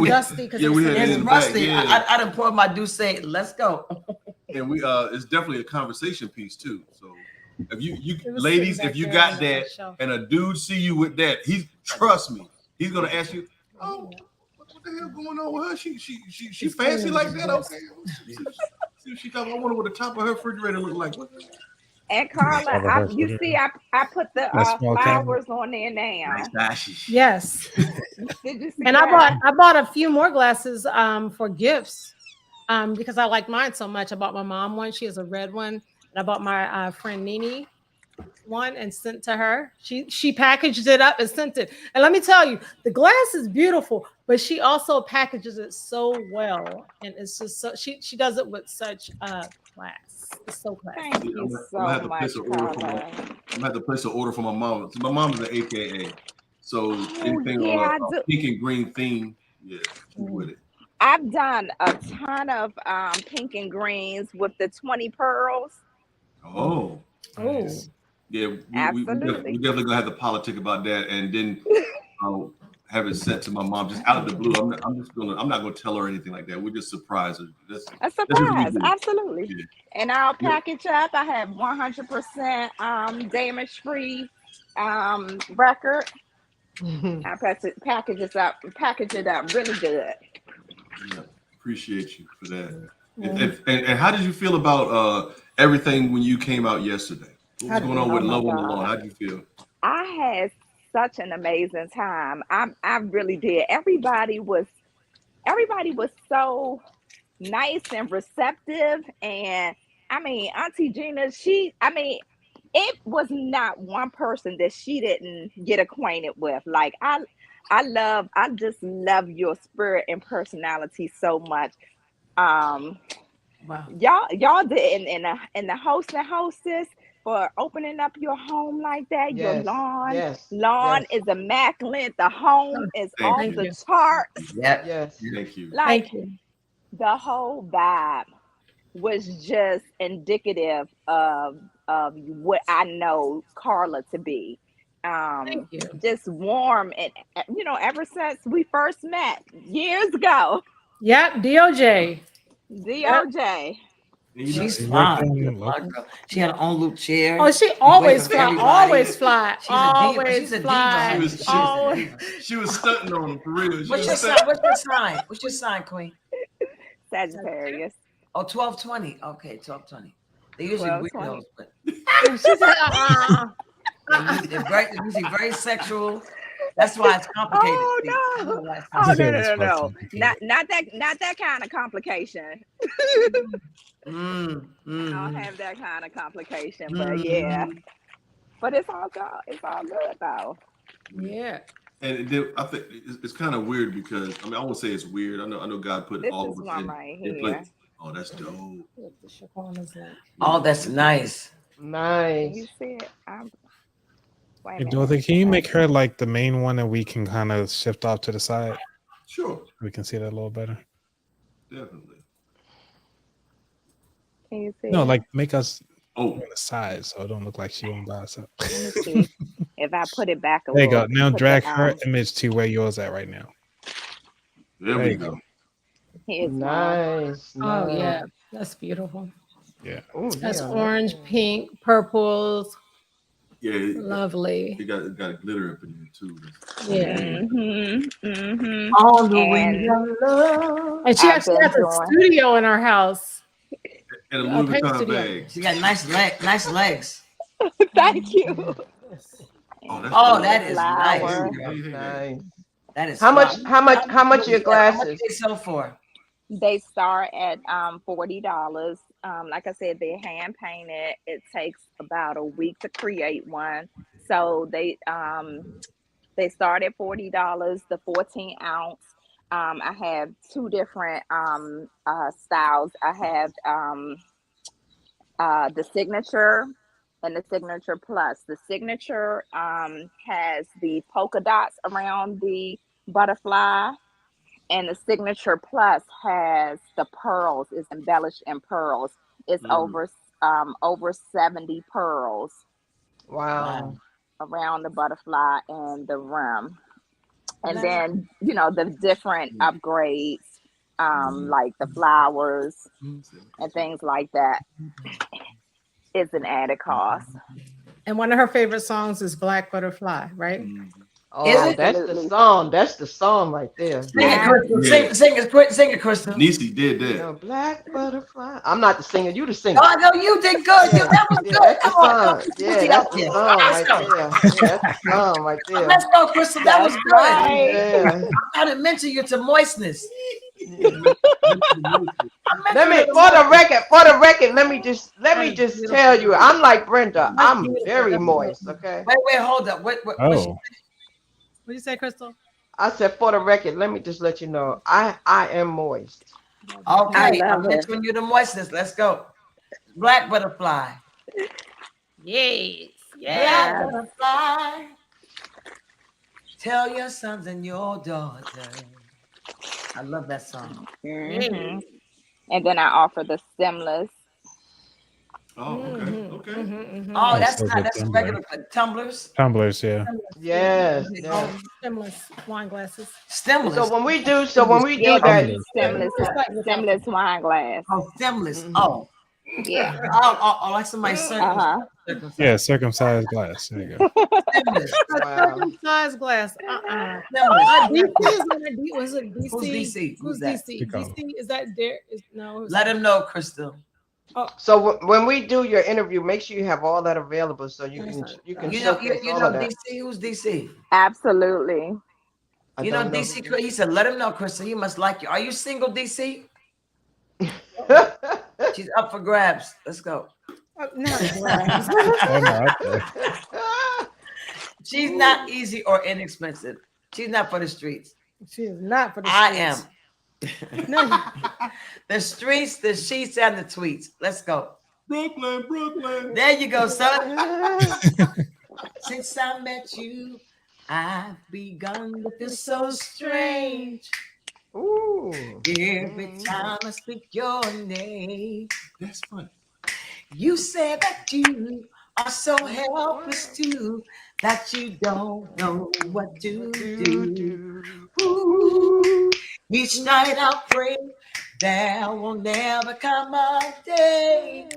Dusty. It's rusty. Yeah. I done poured my Duce. Let's go. And it's definitely a conversation piece too. So if you ladies, if you got that and a dude see you with that, trust me, he's gonna ask you, oh, what the hell going on with her? She fancy like that? Okay. See what she got. I wonder what the top of her refrigerator look like. And Carla, you see, I put the flowers on there now. Yes. Did you see and that? I bought a few more glasses for gifts because I like mine so much. I bought my mom one. She has a red one. And I bought my friend Nene one and sent to her. She packaged it up and sent it. And let me tell you, the glass is beautiful, but she also packages it so well. And it's just so she does it with such class. It's so classy. Thank you so much, Carla. I'm gonna have to place an order for my mom. My mom is an AKA, so anything on a pink and green theme, with it. I've done a ton of pink and greens with the 20 pearls. Oh, nice. Yeah, we definitely gonna have to politic about that, and then have it sent to my mom just out of the blue. I'm not gonna tell her anything like that. We'll just surprise her. A surprise, absolutely. Yeah. And I'll package up. I have 100% damage-free record. I package it up really good. Yeah, appreciate you for that. And how did you feel about everything when you came out yesterday? What was going on with Love on the Lawn? How did you feel? I had such an amazing time. I really did. Everybody was so nice and receptive. And I mean, Aunty Gina, it was not one person that she didn't get acquainted with. Like I just love your spirit and personality so much. Wow. Y'all did in the host and hostess for opening up your home like that. Your lawn is immaculate. The home is off the charts. Yes. Thank you. Thank you. The whole vibe was just indicative of what I know Carla to be. Thank you. Just warm and ever since we first met years ago. Yep, DOJ. She's fine. She had her own little chair. Oh, she always fly. Always fly. She's a diva. She was stunting on him for real. What's your sign? What's your sign, Queen? Sagittarius. Oh, 12/20. Okay, 12/20. They usually weirdos, but She said, they're usually very sexual. That's why it's complicated. Oh See, I know no! why it's Oh complicated. no! Not that kind of complication. I don't have that kind of complication, but yeah. But it's all good. It's all good though. Yeah. And I think it's kind of weird because I won't say it's weird. I know God put This all is of us one in right in here. place. Oh, that's dope. Oh, that's nice. Can Nice. you see it? Wait a Hey, minute. Dorothy, can you make her like the main one and we can kind of shift off to the side? Sure. We can see that a little better. Definitely. Can you see No, it? like make us on the side so it don't look like she on by herself. Let me see. If I put it back a There you little. go. Now put drag the, her image to where yours at right now. There we go. Here's mine. Nice. Oh nice. yeah, that's beautiful. Yeah. Ooh, That's yeah, I like orange, that. pink, purples. Yeah, Lovely. it got glitter up in there too. Yeah. All the way of love. And she I've actually been has a doing- studio in her house. And a Oh, Louis paper Vuitton studio. bag. She got nice legs. Thank you. Oh, that is nice. Flower. Nice. That is How much? fun. How much? How much your How much glasses? they sell for? They start at $40. Like I said, they're hand painted. It takes about a week to create one. So they start at $40, the 14 ounce. I have two different styles. I have the signature and the signature plus. The signature has the polka dots around the butterfly. And the signature plus has the pearls, is embellished in pearls. It's over 70 pearls. Wow. Around the butterfly and the rim. And then, the different upgrades, like the flowers and things like that, is an added cost. And one of her favorite songs is Black Butterfly, right? Oh, Is it? that's the song. That's the song right there. Sing it, Crystal. Sing it, Crystal. Niecy did that. The black butterfly. I'm not the singer. You the singer. Oh, no, you did good. Yeah, That was yeah, good. that's the Come on. song. Yeah, that's the song right there. Yeah, that's the song right there. Let's go, Crystal. That was good. Yeah. I gotta mention you to moistness. Let me, for the record, let me just tell you, I'm like Brenda. I'm very moist. Okay. Wait, hold up. What Oh. What did you say, Crystal? I said, for the record, let me just let you know, I am moist. Okay, I'm mentioning you the moistness. Let's go. Black butterfly. Yes. Black butterfly. Tell your sons and your daughters. I love that song. Mm-hmm. And then I offer the stemless. Oh, okay. Oh, that's So not, good that's tumbler. regular tumblers. Tumblers, yeah. Yes. Stemless wine glasses. Stemless. So when we do that, Stemless wine glass. Oh, stemless. Oh. Yeah. Oh, like somebody circumcised. Yeah, circumcised glass. There you go. Circumcised glass. DC was it DC? Who's DC? Who's that? DC? DC is that there? No. Let him know, Crystal. So when we do your interview, make sure you have all that available so you can showcase all of that. DC? Who's DC? Absolutely. You know DC? He said, "Let him know, Crystal. He must like you." Are you single, DC? She's up for grabs. Let's go. She's not easy or inexpensive. She's not for the streets. She is not for the streets. I am. The streets, the sheets, and the tweets. Let's go. Brooklyn. There you go, son. Since I met you, I've begun to feel so strange. Ooh. Every time I speak your name. That's funny. You said that you are so helpless too, that you don't know what to do. Ooh. Each night I pray there will never come a day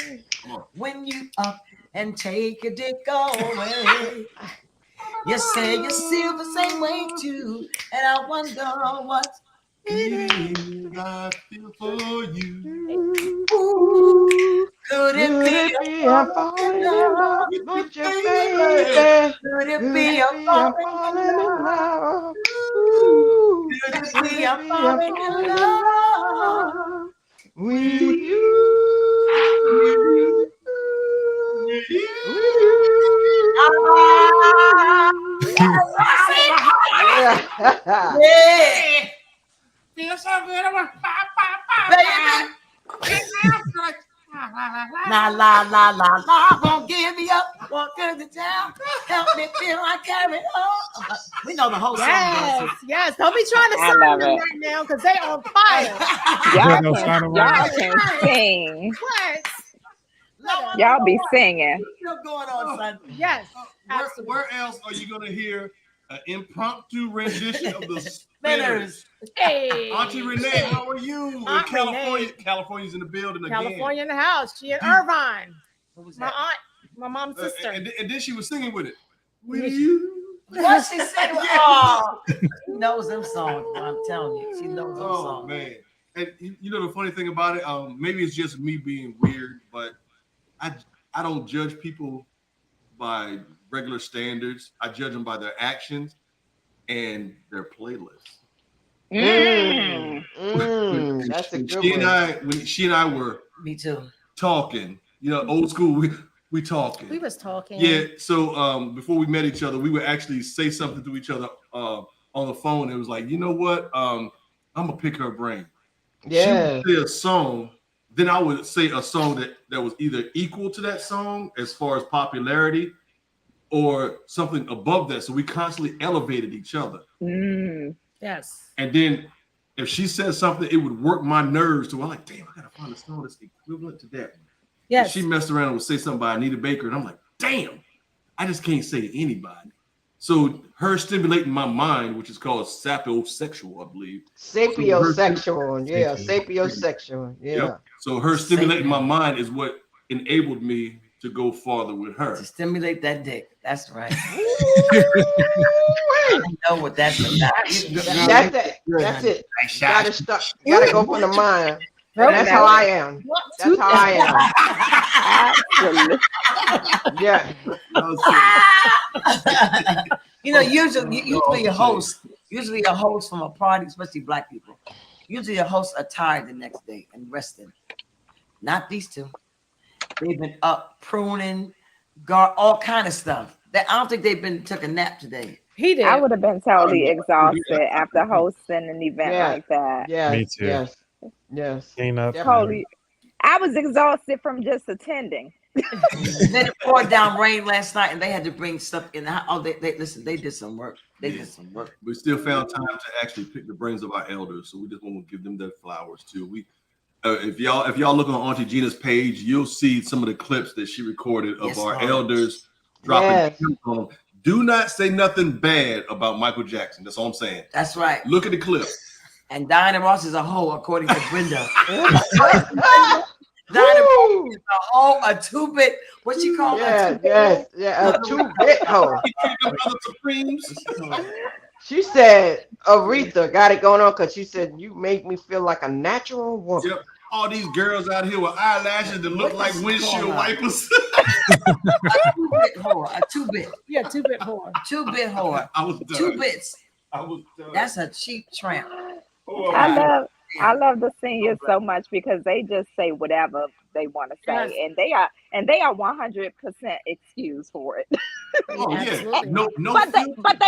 when you up and take a dick away. You say you feel the same way too, and I wonder what it is I feel for you. Ooh, could it be I'm falling in love with you, baby? Could it be I'm falling in love? Baby, I'm falling in love with you. Yeah. Feel so good. La la la la la, won't give you up. Walk to the town, help me feel I carry on. We know the whole song. Yes, yes. Don't be trying to I sign love them it. right now because they on fire. Y'all can sing. What? Y'all be singing. What's going on, son? Yes. Where else are you gonna hear an impromptu rendition of the Spinners? Hey, Auntie Renee, how are you? Aunt California, Renee. California's in the building again. California in the house. She in Irvine. My that? aunt, my mom's sister. And then she was singing with it. What she said? Oh, she knows them songs. I'm telling you, she knows them songs. Oh man! And you know the funny thing about it, maybe it's just me being weird, but I don't judge people by regular standards. I judge them by their actions and their playlists. That's a good When she and I were talking, old school, we talking. We was talking. Yeah. So before we met each other, we would actually say something to each other on the phone. It was like, you know what? I'm gonna pick her brain. Yeah. She would say a song, then I would say a song that was either equal to that song as far as popularity or something above that. So we constantly elevated each other. Yes. And then if she said something, it would work my nerves to I'm like, damn, I gotta find a song that's equivalent to that one. Yes. And she messed around and would say something by Anita Baker, and I'm like, damn, I just can't say anybody. So her stimulating my mind, which is called sapiosexual, I believe. Sapiosexual, yeah, sapiosexual, yeah. Yep. So her stimulating my mind is what enabled me to go farther with her. To stimulate that dick. That's right. I know what that's about. That's it. Gotta start. Gotta go from the mind. That's how I am. That's how I am. Yeah. Usually a host from a party, especially black people. Usually a host are tired the next day and rested. Not these two. They've been up pruning, all kind of stuff. I don't think they've been took a nap today. He did. I would have been totally exhausted after hosting an event like that. Yeah. Me too. Yes. Totally. I was exhausted from just attending. Then it poured down rain last night, and they had to bring stuff in. They did some work. Did some work. We still found time to actually pick the brains of our elders, so we just want to give them their flowers too. If y'all look on Auntie Gina's page, you'll see some of the clips that she recorded of our elders dropping on them. Do not say nothing bad about Michael Jackson. That's all I'm saying. That's right. Look at the clip. And Diana Ross is a hoe, according to Brenda. Diana Ross is a hoe, a 2-bit. What she called a 2-bit hoe. She said Aretha got it going on because she said you make me feel like a natural woman. Yep. All these girls out here with eyelashes that look like windshield wipers. A 2-bit whore. A 2-bit. Yeah, 2-bit whore. 2-bit whore. I was done. 2 bits. I was done. That's a cheap tramp. I love the seniors so much because they just say whatever they want to say, and they are 100% excused for it. Oh yeah, no, but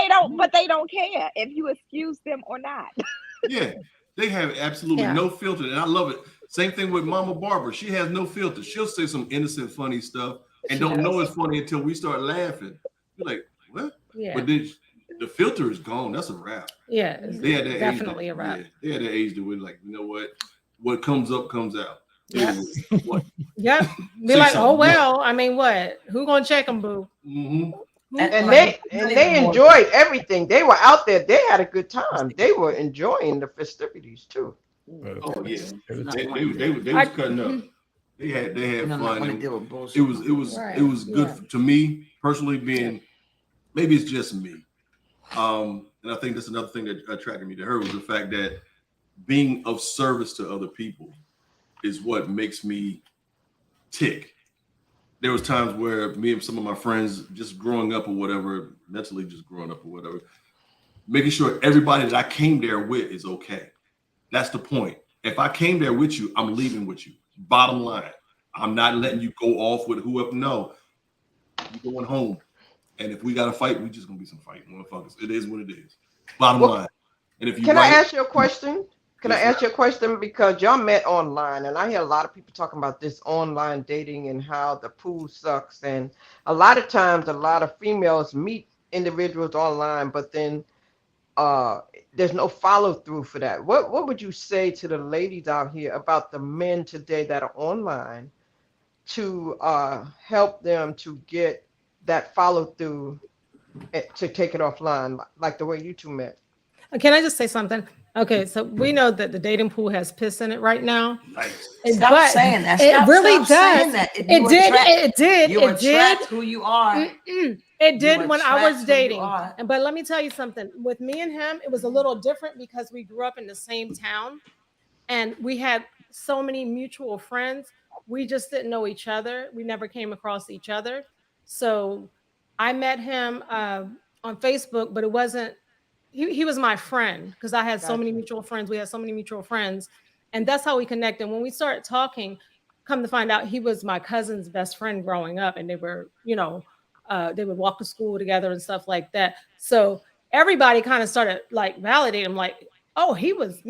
they don't care if you excuse them or not. Yeah, they have absolutely no filter, and I love it. Same thing with Mama Barbara. She has no filter. She'll say some innocent, funny stuff, and don't know it's funny until we start laughing. You're like, what? Yeah. But then the filter is gone. That's a wrap. Yeah, they had that definitely age a wrap. Yeah, they had that age that we're like, you know what comes up comes out. Yeah. Yep. Be like, oh well. I mean, what? Who gonna check them, boo? Mm-hmm. And they enjoyed everything. They were out there. They had a good time. They were enjoying the festivities too. Oh yeah, they was cutting up. They had fun. It was good to me personally. Being maybe it's just me, and I think that's another thing that attracted me to her was the fact that being of service to other people is what makes me tick. There was times where me and some of my friends just growing up or whatever, mentally just growing up or whatever, making sure everybody that I came there with is okay. That's the point. If I came there with you, I'm leaving with you. Bottom line, I'm not letting you go off with whoever. No, you're going home. And if we got to fight, we just gonna be some fighting motherfuckers. It is what it is. Bottom line. And if you I ask you a question? Can I ask you a question? Because y'all met online, and I hear a lot of people talking about this online dating and how the pool sucks. And a lot of times, a lot of females meet individuals online, but then there's no follow through for that. What would you say to the ladies out here about the men today that are online to help them to get that follow through to take it offline, like the way you two met? Can I just say something? Okay, so we know that the dating pool has piss in it right now. Nice. Stop saying that. It really does. It did. You It did. who you are. It did when I was dating. But let me tell you something. With me and him, it was a little different because we grew up in the same town and we had so many mutual friends. We just didn't know each other. We never came across each other. So I met him on Facebook, but it wasn't, he was my friend because I had so many mutual friends. We had so many mutual friends. And that's how we connected. When we started talking, come to find out he was my cousin's best friend growing up. And they were, they would walk to school together and stuff like that. So everybody kind of started like validating him, like, oh, he was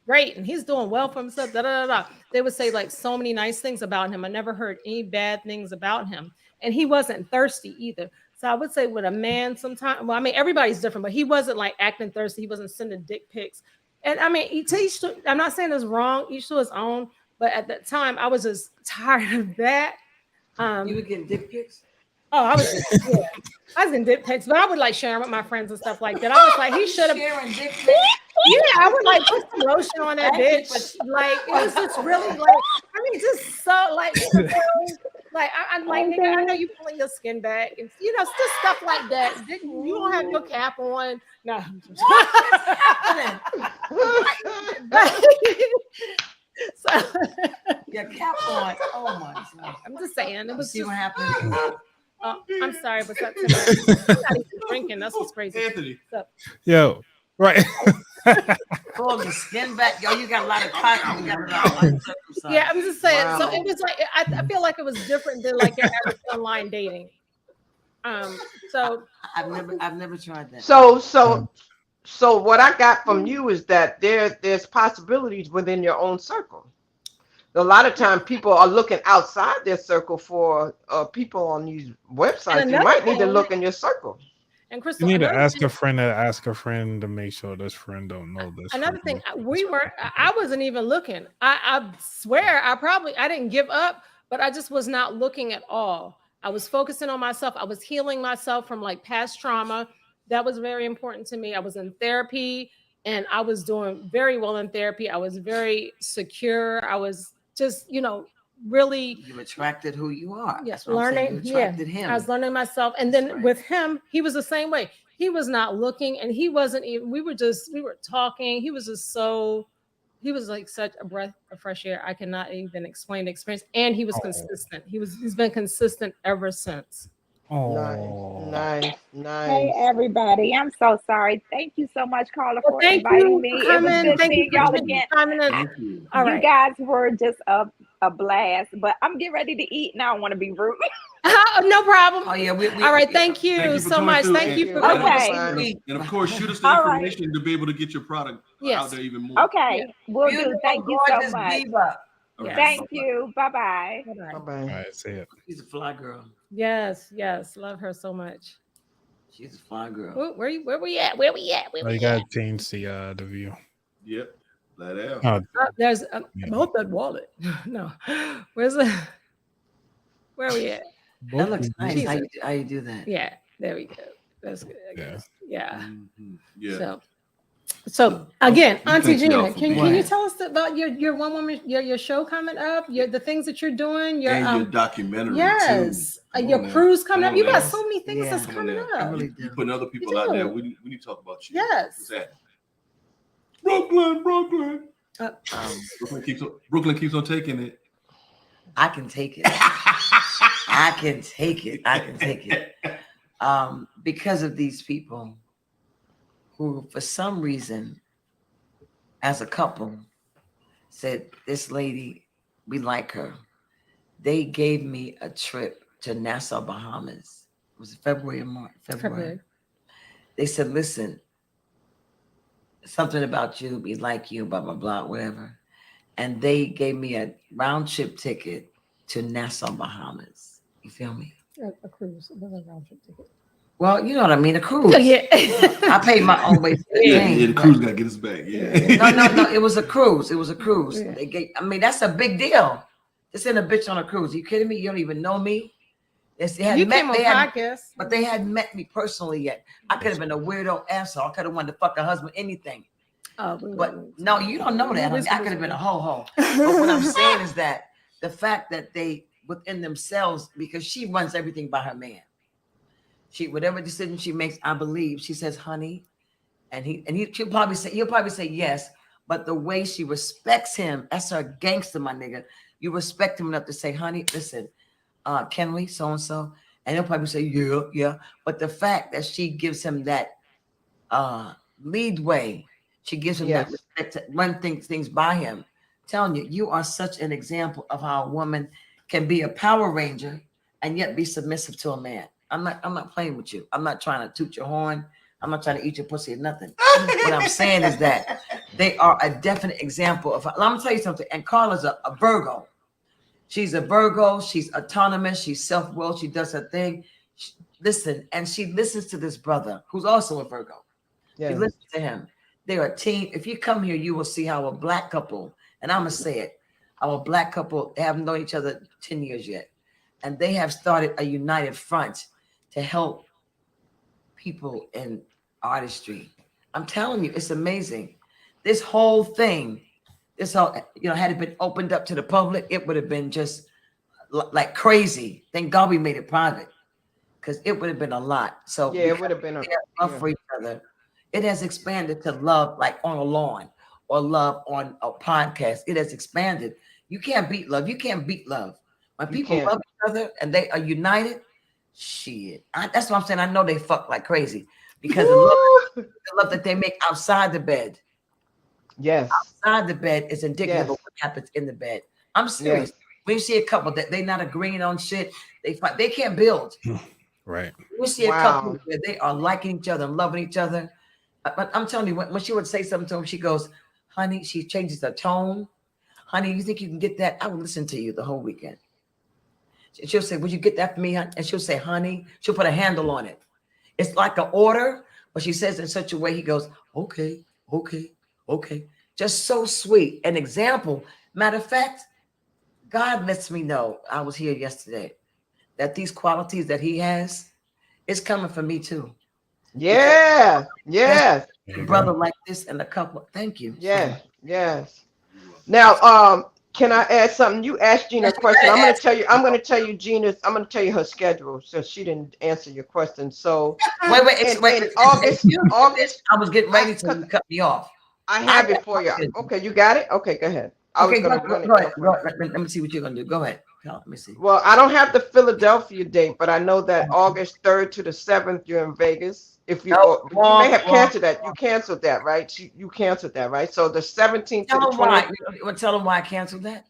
great and he's doing well for himself. They would say like so many nice things about him. I never heard any bad things about him. And he wasn't thirsty either. So I would say with a man sometimes, well, I mean, everybody's different, but he wasn't like acting thirsty. He wasn't sending dick pics. And I mean, I'm not saying it's wrong, each to his own, but at that time I was just tired of that. You were getting dick pics? Oh, I was getting dick pics, but I would like share them with my friends and stuff like that. I was like, he should have sharing dick pics. Yeah, I would like put some lotion on that bitch. Like it was just really like, I mean, just so like, like I'm like, nigga, I know you pulling your skin back, and just stuff like that. You don't have your cap on. No. What's happening? So your cap on. Oh my God. I'm just saying it was. See what happened. I'm sorry, but that's I'm not even drinking. That's what's crazy. Anthony. Yo, right. Pull the skin back. Yo, you got a lot of cotton. You got a lot of yeah, I'm just saying. Wow. So it was like I feel like it was different than like your average online dating. So I've never tried that. So what I got from you is that there's possibilities within your own circle. A lot of times people are looking outside their circle for people on these websites. You might need to look in your circle. And Crystal, you need to ask a friend to make sure this friend don't know this. Another thing, I wasn't even looking. I swear I didn't give up, but I just was not looking at all. I was focusing on myself. I was healing myself from like past trauma. That was very important to me. I was in therapy and I was doing very well in therapy. I was very secure. I was just, really. You attracted who you are. Yes, learning. You attracted him. I was learning myself. And then with him, he was the same way. He was not looking and he wasn't even, we were talking. He was just he was like such a breath of fresh air. I cannot even explain the experience. And he was consistent. He's been consistent ever since. Oh, nice. Hey everybody, I'm so sorry. Thank you so much, Carla, for inviting me. It was good seeing y'all again. You guys were just a blast, but I'm getting ready to eat and I don't want to be rude. No problem. Oh yeah, all right. Thank you so much. Thank you for coming. And of course, shoot us the information to be able to get your product out there even more. Okay, we'll do. Thank you so much. Yes. Thank you. Bye-bye. Bye-bye. All right, see ya. She's a fly girl. Yes, love her so much. She's a fly girl. Where we at? You gotta change the view. Yep, that out. There's about that wallet. No, where are we at? That looks nice. How you do that? Yeah, there we go. That's good. I guess. Yeah. Mm-hmm. Yeah. So again, Aunty Gina, can you tell us about your one woman your show coming up? The things that you're doing, your documentary. Yes, your cruise coming up. You got so many things that's coming up. You putting other people out there. We need to talk about you. Yes. What's that? Brooklyn. Brooklyn keeps on taking it. I can take it. I can take it. Because of these people who, for some reason, as a couple, said, this lady, we like her. They gave me a trip to Nassau, Bahamas. It was February or March? February. They said, listen, something about you, we like you, blah, blah, blah, whatever. And they gave me a round trip ticket to Nassau, Bahamas. You feel me? A cruise. It wasn't a round trip ticket. Well, you know what I mean, a cruise. Yeah. I paid my own way. Yeah, the cruise got to get us back. Yeah. No. It was a cruise. It was a cruise. Yeah. They gave, I mean, that's a big deal. To send a bitch on a cruise. Are you kidding me? You don't even know me. You came on podcast. But they hadn't met me personally yet. I could have been a weirdo asshole. I could have wanted to fuck a husband, anything. But no, you don't know that. I could have been a ho-ho. But what I'm saying is that the fact that they, within themselves, because she runs everything by her man. She, whatever decision she makes, I believe, she says, honey, he'll probably say yes, but the way she respects him, that's her gangster, my nigga. You respect him enough to say, honey, listen, can we, so-and-so? And he'll probably say, yeah. But the fact that she gives him that lead way, she gives him that respect to run things by him. I'm telling you, you are such an example of how a woman can be a Power Ranger and yet be submissive to a man. I'm not playing with you. I'm not trying to toot your horn. I'm not trying to eat your pussy or nothing. What I'm saying is that they are a definite example of. I'm gonna tell you something. And Carla's a Virgo. She's a Virgo. She's autonomous. She's self-willed. She does her thing. She listens to this brother who's also a Virgo. Yeah. She listens to him. They're a team. If you come here, you will see how a black couple, and I'm gonna say it, our black couple, they haven't known each other 10 years yet, and they have started a united front to help people in artistry. I'm telling you, it's amazing. This whole thing, had it been opened up to the public, it would have been just like crazy. Thank God we made it private, because it would have been a lot. So yeah, it would have been a love for each other. It has expanded to love like on a lawn or love on a podcast. It has expanded. You can't beat love. You can't beat love. When people love each other and they are united, shit. That's what I'm saying. I know they fuck like crazy because the love that they make outside the bed. Yes. Outside the bed is indicative of what happens in the bed. I'm serious. When you see a couple that they're not agreeing on shit, they fight. They can't build. Right. We see a couple where they are liking each other and loving each other. But I'm telling you, when she would say something to him, she goes, honey, she changes her tone. Honey, you think you can get that? I would listen to you the whole weekend. She'll say, would you get that for me? And she'll say, honey, she'll put a handle on it. It's like an order, but she says it in such a way, he goes, okay. Just so sweet. An example. Matter of fact, God lets me know, I was here yesterday, that these qualities that he has is coming for me too. Yeah. Yes. A brother like this and a couple. Thank you. Yes. Now, can I add something? You asked Gina a question. I'm going to tell you her schedule, so she didn't answer your question. So wait. August. I was getting ready to cut me off. I have it for you. Okay, you got it? Okay, go ahead. Go ahead. Let me see what you're going to do. Go ahead. Let me see. Well, I don't have the Philadelphia date, but I know that August 3rd to the 7th, you're in Vegas. If you, you may have canceled that. You canceled that, right? You canceled that, right? So the 17th to the 20th. Tell them why I canceled that.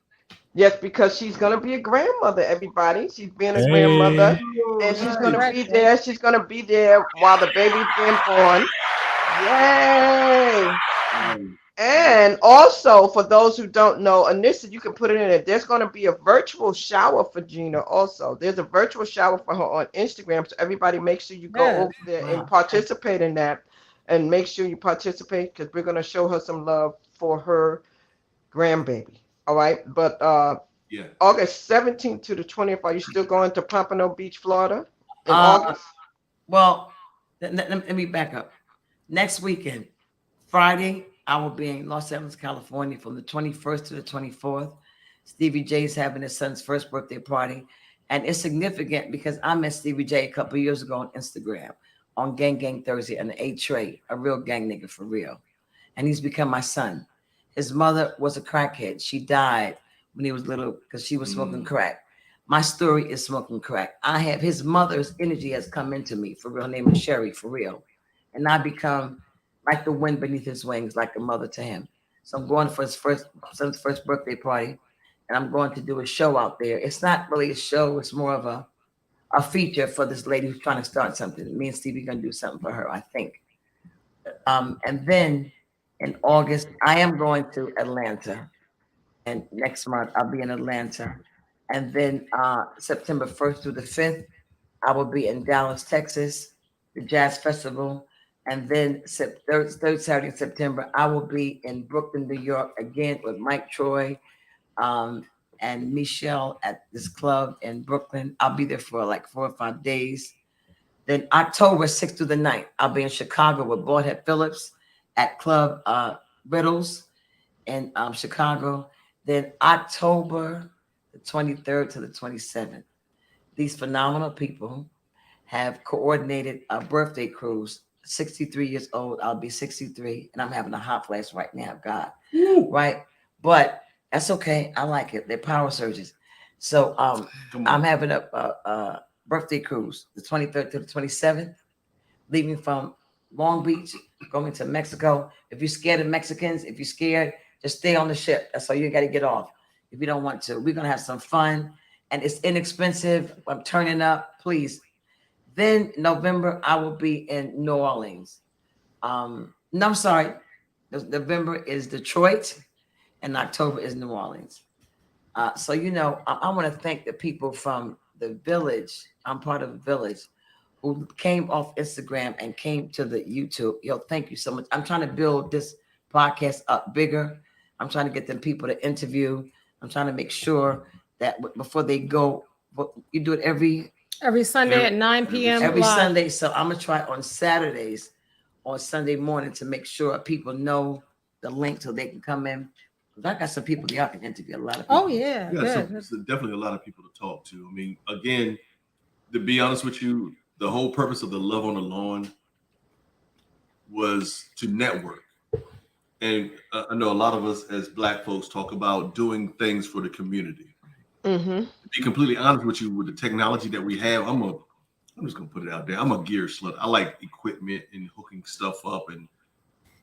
Yes, because she's going to be a grandmother, everybody. She's being a grandmother, and she's going to be there. She's going to be there while the baby's being born. Yay! And also, for those who don't know, Anissa, you can put it in there. There's going to be a virtual shower for Gina also. There's a virtual shower for her on Instagram. So everybody make sure you go over there and participate in that. And make sure you participate because we're going to show her some love for her grandbaby. All right. But August 17th to the 20th, are you still going to Pompano Beach, Florida in August? Well, let me back up. Next weekend, Friday, I will be in Los Angeles, California from the 21st to the 24th. Stevie J is having his son's first birthday party. And it's significant because I met Stevie J a couple of years ago on Instagram on Gang Thursday and the A-Tray, a real gang nigga for real. And he's become my son. His mother was a crackhead. She died when he was little because she was smoking crack. My story is smoking crack. His mother's energy has come into me for real. Her name is Sherry, for real. And I become like the wind beneath his wings, like a mother to him. So I'm going for his son's first birthday party, and I'm going to do a show out there. It's not really a show; it's more of a feature for this lady who's trying to start something. Me and Stevie gonna do something for her, I think. And then in August, I am going to Atlanta, and next month I'll be in Atlanta, and then September 1st through the 5th, I will be in Dallas, Texas, the Jazz Festival. And then third Saturday in September, I will be in Brooklyn, New York, again with Mike Troy and Michelle at this club in Brooklyn. I'll be there for like 4 or 5 days. Then October 6th through the 9th, I'll be in Chicago with Baldhead Phillips at Club Riddles in Chicago. Then October the 23rd to the 27th, these phenomenal people have coordinated a birthday cruise. 63 years old, I'll be 63, and I'm having a hot flash right now, God. Right? But that's okay. I like it. They're power surges. So I'm having a birthday cruise, the 23rd to the 27th, leaving from Long Beach, going to Mexico. If you're scared of Mexicans, if you're scared, just stay on the ship. That's all you got to get off. If you don't want to, we're going to have some fun, and it's inexpensive. I'm turning up, please. Then November, I will be in New Orleans. No, I'm sorry. November is Detroit, and October is New Orleans. So, you know, I want to thank the people from the village. I'm part of the village who came off Instagram and came to the YouTube. Yo, thank you so much. I'm trying to build this podcast up bigger. I'm trying to get them people to interview. I'm trying to make sure that before they go, you do it every Sunday at 9 p.m. Every live. Sunday. So I'm gonna try on Saturdays or Sunday morning to make sure people know the link so they can come in. Because I got some people y'all can interview. A lot of people. Oh yeah, so definitely a lot of people to talk to. I mean, again, to be honest with you, the whole purpose of the Love on the Lawn was to network. And I know a lot of us as Black folks talk about doing things for the community. Mm-hmm. To be completely honest with you, with the technology that we have, I'm just gonna put it out there. I'm a gear slut. I like equipment and hooking stuff up. And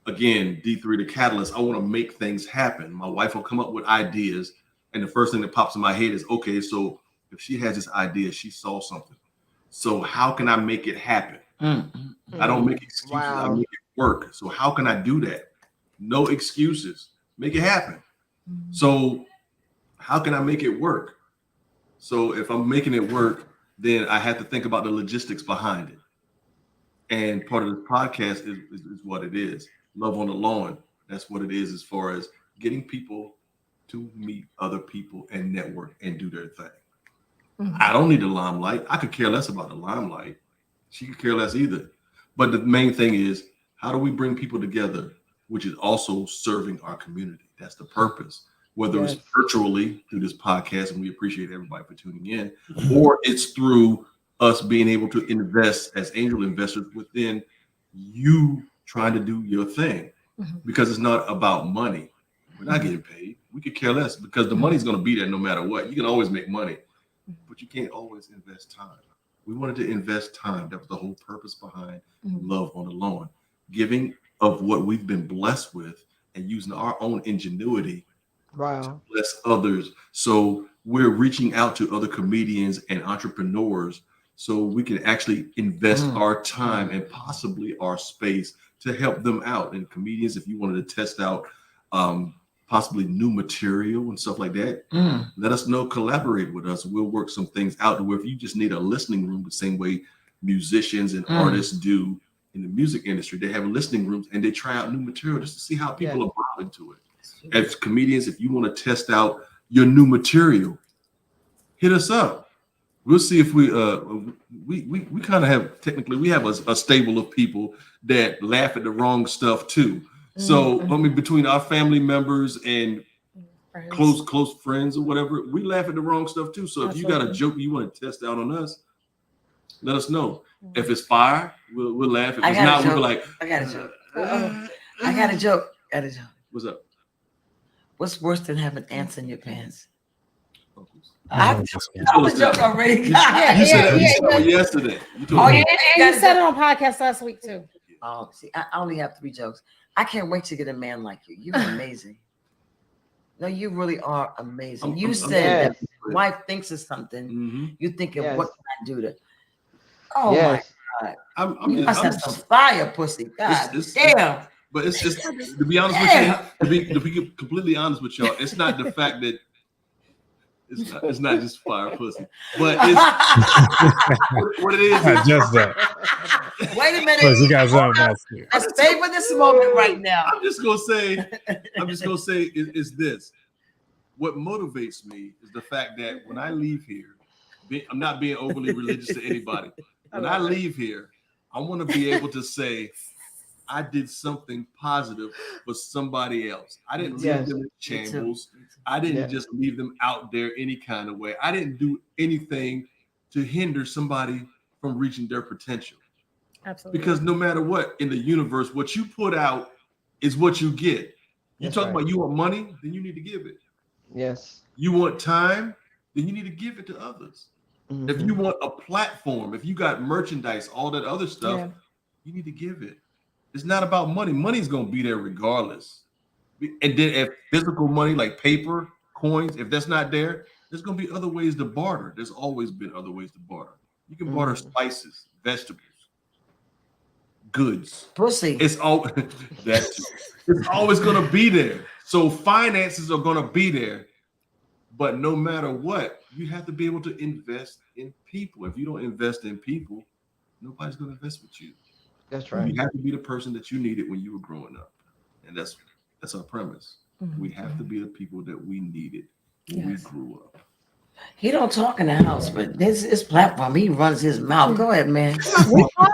again, D3 the catalyst. I want to make things happen. My wife will come up with ideas, and the first thing that pops in my head is, okay, so if she has this idea, she saw something. So how can I make it happen? Mm-hmm. I don't make excuses. Wow. I make it work. So how can I do that? No excuses. Make it happen. Mm-hmm. So how can I make it work? So if I'm making it work, then I have to think about the logistics behind it. And part of this podcast is what it is. Love on the Lawn. That's what it is as far as getting people to meet other people and network and do their thing. Mm-hmm. I don't need the limelight. I could care less about the limelight. She could care less either. But the main thing is, how do we bring people together, which is also serving our community? That's the purpose. Whether it's virtually through this podcast, and we appreciate everybody for tuning in, or it's through us being able to invest as angel investors within you trying to do your thing. Mm-hmm. Because it's not about money. We're not getting paid. We could care less because the money's going to be there no matter what. You can always make money, but you can't always invest time. We wanted to invest time. That was the whole purpose behind Love on the Lawn. Giving of what we've been blessed with and using our own ingenuity to bless others. So we're reaching out to other comedians and entrepreneurs so we can actually invest our time and possibly our space to help them out. And comedians, if you wanted to test out possibly new material and stuff like that, let us know, collaborate with us. We'll work some things out to where if you just need a listening room, the same way musicians and artists do in the music industry, they have listening rooms and they try out new material just to see how people are brought into it. As comedians, if you want to test out your new material, hit us up. We'll see if we kind of have, technically, we have a stable of people that laugh at the wrong stuff too. So, I mean, between our family members and close friends or whatever, we laugh at the wrong stuff too. So if you got a joke you want to test out on us, let us know. If it's fire, we'll laugh. If it's not, we'll be like, I got a joke. I got a joke. What's up? What's worse than having ants in your pants? I told the joke already. You said that yesterday. You said it on podcast last week too. Oh, see, I only have 3 jokes. I can't wait to get a man like you. You're amazing. No, you really are amazing. You said that wife thinks of something. You think of what can I do to? Oh my God! You must have some fire, pussy. God damn. But it's just to be honest with you, to be completely honest with y'all, it's not the fact that it's not just fire pussy, but it's what it is. Not just that. Wait a minute. Plus, you got something else here. Let's stay for this moment right now. I'm just gonna say is this. What motivates me is the fact that when I leave here, I'm not being overly religious to anybody. When I leave here, I want to be able to say I did something positive for somebody else. I didn't leave them in shambles. I didn't just leave them out there any kind of way. I didn't do anything to hinder somebody from reaching their potential. Absolutely. Because no matter what in the universe, what you put out is what you get. You talk about you want money, then you need to give it. Yes. You want time, then you need to give it to others. If you want a platform, if you got merchandise, all that other stuff, you need to give it. It's not about money. Money's going to be there regardless. And then if physical money like paper, coins, if that's not there, there's going to be other ways to barter. There's always been other ways to barter. You can barter spices, vegetables, goods. Pussy. It's all it's always going to be there. So finances are going to be there. But no matter what, you have to be able to invest in people. If you don't invest in people, nobody's going to invest with you. That's right. You have to be the person that you needed when you were growing up. And that's our premise. We have to be the people that we needed when we grew up. He don't talk in the house, but this platform, he runs his mouth. Go ahead, man. We talk.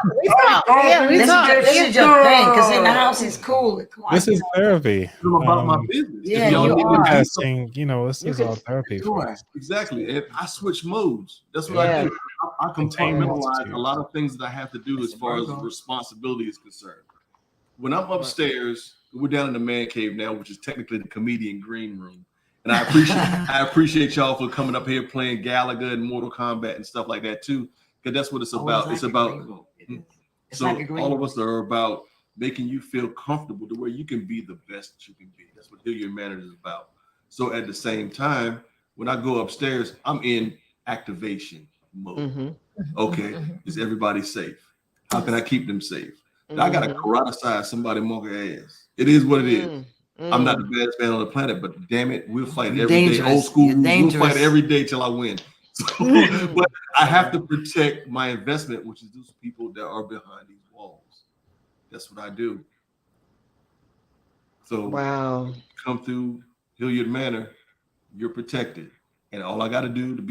This is your thing, because in the house he's cool. This is therapy. It's about my business. Yeah, you are. This is all therapy for us. Exactly. And I switch modes. That's what I do. I compartmentalize a lot of things that I have to do as far as responsibility is concerned. When I'm upstairs, we're down in the man cave now, which is technically the comedian green room. And I appreciate y'all for coming up here playing Galaga and Mortal Kombat and stuff like that too, because that's what it's about. It's about all of us are about making you feel comfortable to where you can be the best that you can be. That's what Hilliard Manor is about. So at the same time, when I go upstairs, I'm in activation mode. Okay, is everybody safe? How can I keep them safe? I got to karate-size somebody monkey ass. It is what it is. I'm not the baddest man on the planet, but damn it, we'll fight every day. Old school, we'll fight every day till I win. So, but I have to protect my investment, which is those people that are behind these walls. That's what I do. So come through Hilliard Manor, you're protected, and all I got to do to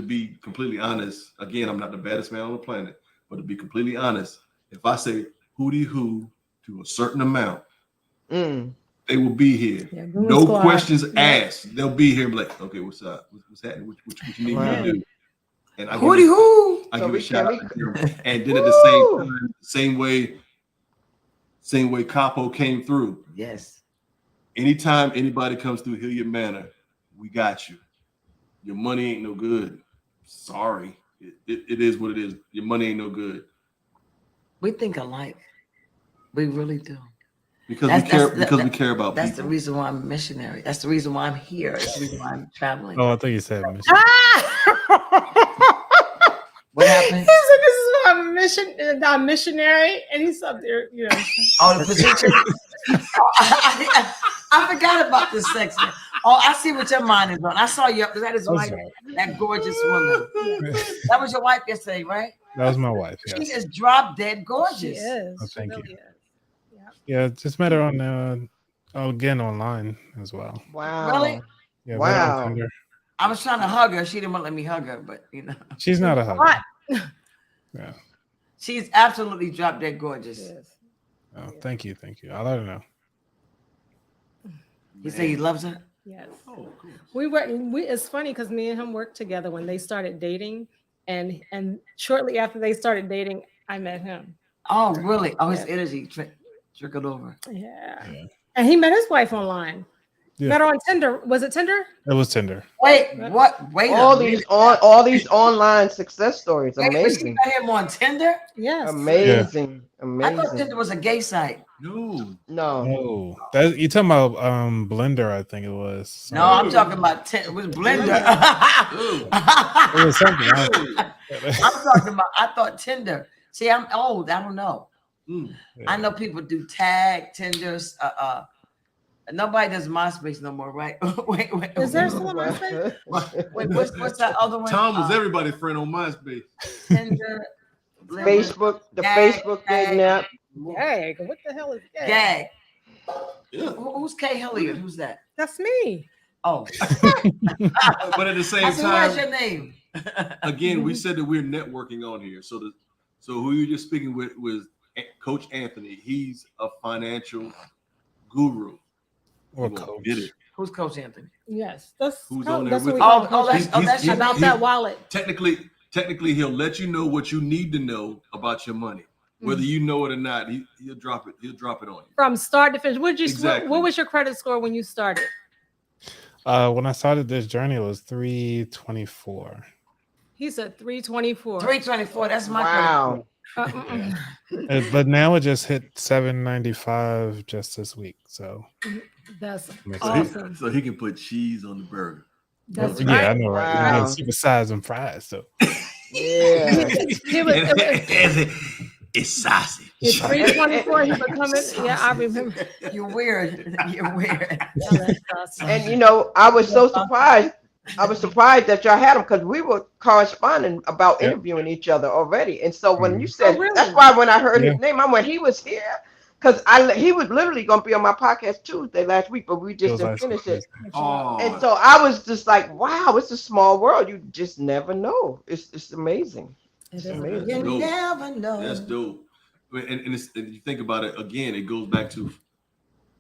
be completely honest. Again, I'm not the baddest man on the planet, but to be completely honest, if I say hootie hoo to a certain amount, they will be here. No questions asked. They'll be here. Like, okay, what's up? What's happening? What you need me to do? And I give a shout out to them. And then at the same time, same way Capo came through. Yes. Anytime anybody comes through Hilliard Manor, we got you. Your money ain't no good. Sorry. It is what it is. Your money ain't no good. We think alike. We really do. Because we care about that's people. The reason why I'm a missionary. That's the reason why I'm here. That's the reason why I'm traveling. Oh, I thought you said missionary. What happened? He said, "This is why I'm a missionary," and he's up there, you know. Oh, the position. I forgot about this section. Oh, I see what your mind is on. I saw you. That is wife, that gorgeous woman. That was your wife yesterday, right? That was my wife. Yes. She is drop dead gorgeous. She is. Oh, thank you. Yeah, just met her on again online as well. Wow. Really? Yeah, wow. I was trying to hug her. She didn't want to let me hug her, but you know. She's not a hugger. Yeah. She's absolutely drop dead gorgeous. Yes. Oh, thank you. I'll let her know. He said he loves her? Yes. Oh, cool. It's funny because me and him worked together when they started dating, and shortly after they started dating, I met him. Oh, really? Oh, his energy trickled over. Yeah. And he met his wife online. Yeah. Met her on Tinder. Was it Tinder? It was Tinder. Wait, what? Wait all a these minute. all these online success stories. Wait, but she Amazing. met him on Tinder? Yes. Amazing. I thought Amazing. Tinder was a gay site. No. No, that you talking about Blender? I think it was. No, I'm talking about it was Blender. It was something else. I'm talking about. I thought Tinder. See, I'm old. I don't know. I know people do tag Tinders. Nobody does MySpace no more, right? wait. Is there still a MySpace? Wait, what's that other one? Tom was everybody's friend on MySpace. Tinder, Facebook, the Facebook dating app. Gag. What the hell is gag? Gag. Yeah. Who's Kay Hilliard? Who's that? That's me. Oh. But at the same What's time, your name? again, we said that we're networking on here. So who you're just speaking with was Coach Anthony. He's a financial guru. Or coach. Get it? Who's Coach Anthony? Yes, that's Who's on there that's with what we you? call that's about that wallet. Technically, he'll let you know what you need to know about your money, whether you know it or not. He'll drop it. He'll drop it on you From start to finish. Exactly. What was your credit score when you started? When I started this journey, it was 324. He said 324. 324. That's my Wow. But now it just hit 795 just this week. So that's makes awesome. so he can put cheese on the burger. That's yeah, right. I know, right? Wow. Supersize and fries. So Yeah. It's saucy. It's 324. He becoming. Yeah, I remember. You're weird. You're weird. And you know, I was so surprised. I was surprised that y'all had him because we were corresponding about interviewing each other already. And so when you said, that's why when I heard his name, I went, he was here. Because he was literally going to be on my podcast Tuesday last week, but we just didn't finish it. Oh. And so I was just like, wow, it's a small world. You just never know. It's amazing. It is amazing. You never know. That's dope. And you think about it again, it goes back to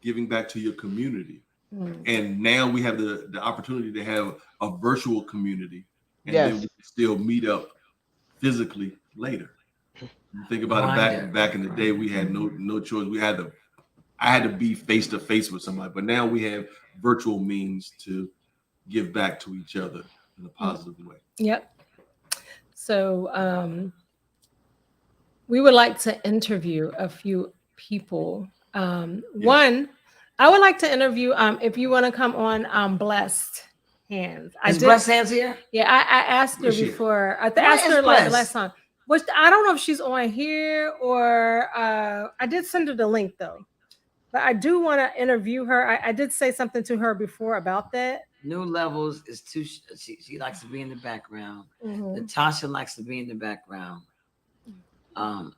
giving back to your community. And now we have the opportunity to have a virtual community, and then we can still meet up physically later. You think about it, back in the day, we had no choice. I had to be face to face with somebody, but now we have virtual means to give back to each other in a positive way. Yep. So we would like to interview a few people. One, I would like to interview, if you want to come on, Blessed Hands. Is Blessed Hands here? Yeah, I asked her before. I asked her like the last time. Which I don't know if she's on here or I did send her the link though. But I do want to interview her. I did say something to her before about that. New Levels is too. She likes to be in the background. Natasha likes to be in the background. All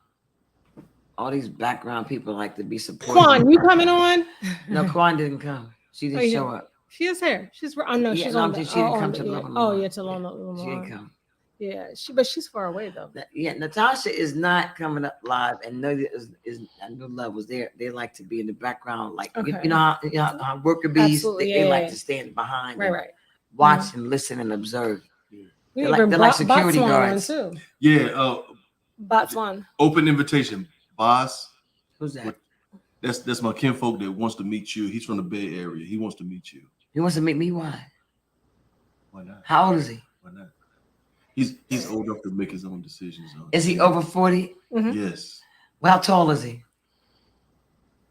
these background people like to be supported. Quan, you coming on? No, Quan didn't come. She didn't show up. She is here. She's no, she's on. She didn't come to to She didn't come. Yeah, but she's far away though. Yeah, Natasha is not coming up live, and no, is New Levels. They like to be in the background, like you know how worker bees. They like to stand behind, watch and listen and observe. They're like security guards too. Yeah, Botswana. Open invitation, boss. Who's that? That's my kinfolk that wants to meet you. He's from the Bay Area. He wants to meet you. He wants to meet me. Why? Why not? How old is he? Why not? He's old enough to make his own decisions. Is he over 40? Yes. Well, how tall is he?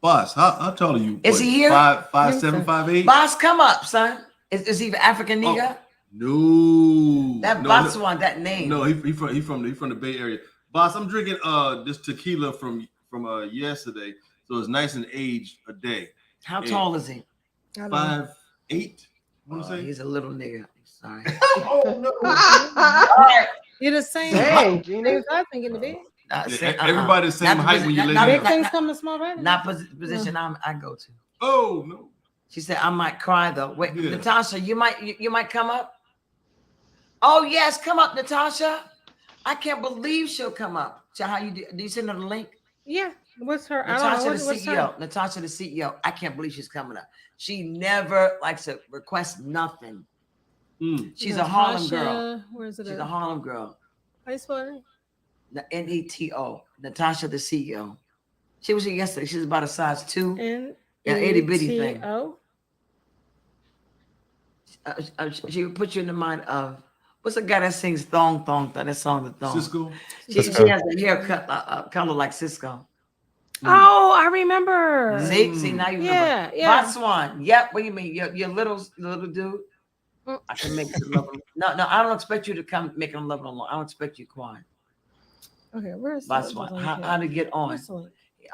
Boss, how tall are you? Is he here? 5'7", 5'8"? Boss, come up, son. Is he an African nigga? No. That Botswana, that name. No, he from the Bay Area. Boss, I'm drinking this tequila from yesterday, so it's nice and aged a day. How tall is he? 5'8". I want to say he's a little nigga. Sorry. Oh no! All right. You're the same. Dang, Gina. I think in the bed. Everybody's the same height when you lay down. Big things come to small baby. Not position I go to. Oh no! She said I might cry though. Wait, Natasha, you might come up. Oh yes, come up, Natasha. I can't believe she'll come up. So how you do? Do you send her the link? Yeah. What's her? Natasha, the CEO. Natasha, the CEO. I can't believe she's coming up. She never likes to request nothing. She's a Harlem girl. Where is it? She's a Harlem girl. How you spell it? NETO. Natasha, the CEO. She was here yesterday. She's about a size 2. N. Yeah, itty bitty thing. she would put you in the mind of what's the guy that sings Thong Thong? That song, the Thong. Cisco. She has a haircut color like Cisco. Oh, I remember. See, now you remember. Yeah. Botswan. Yep. What do you mean? Your little dude. I can make you love him. No, I don't expect you to come make him love him alone. I don't expect you, Quan. Okay, where's Botswan? How to get on?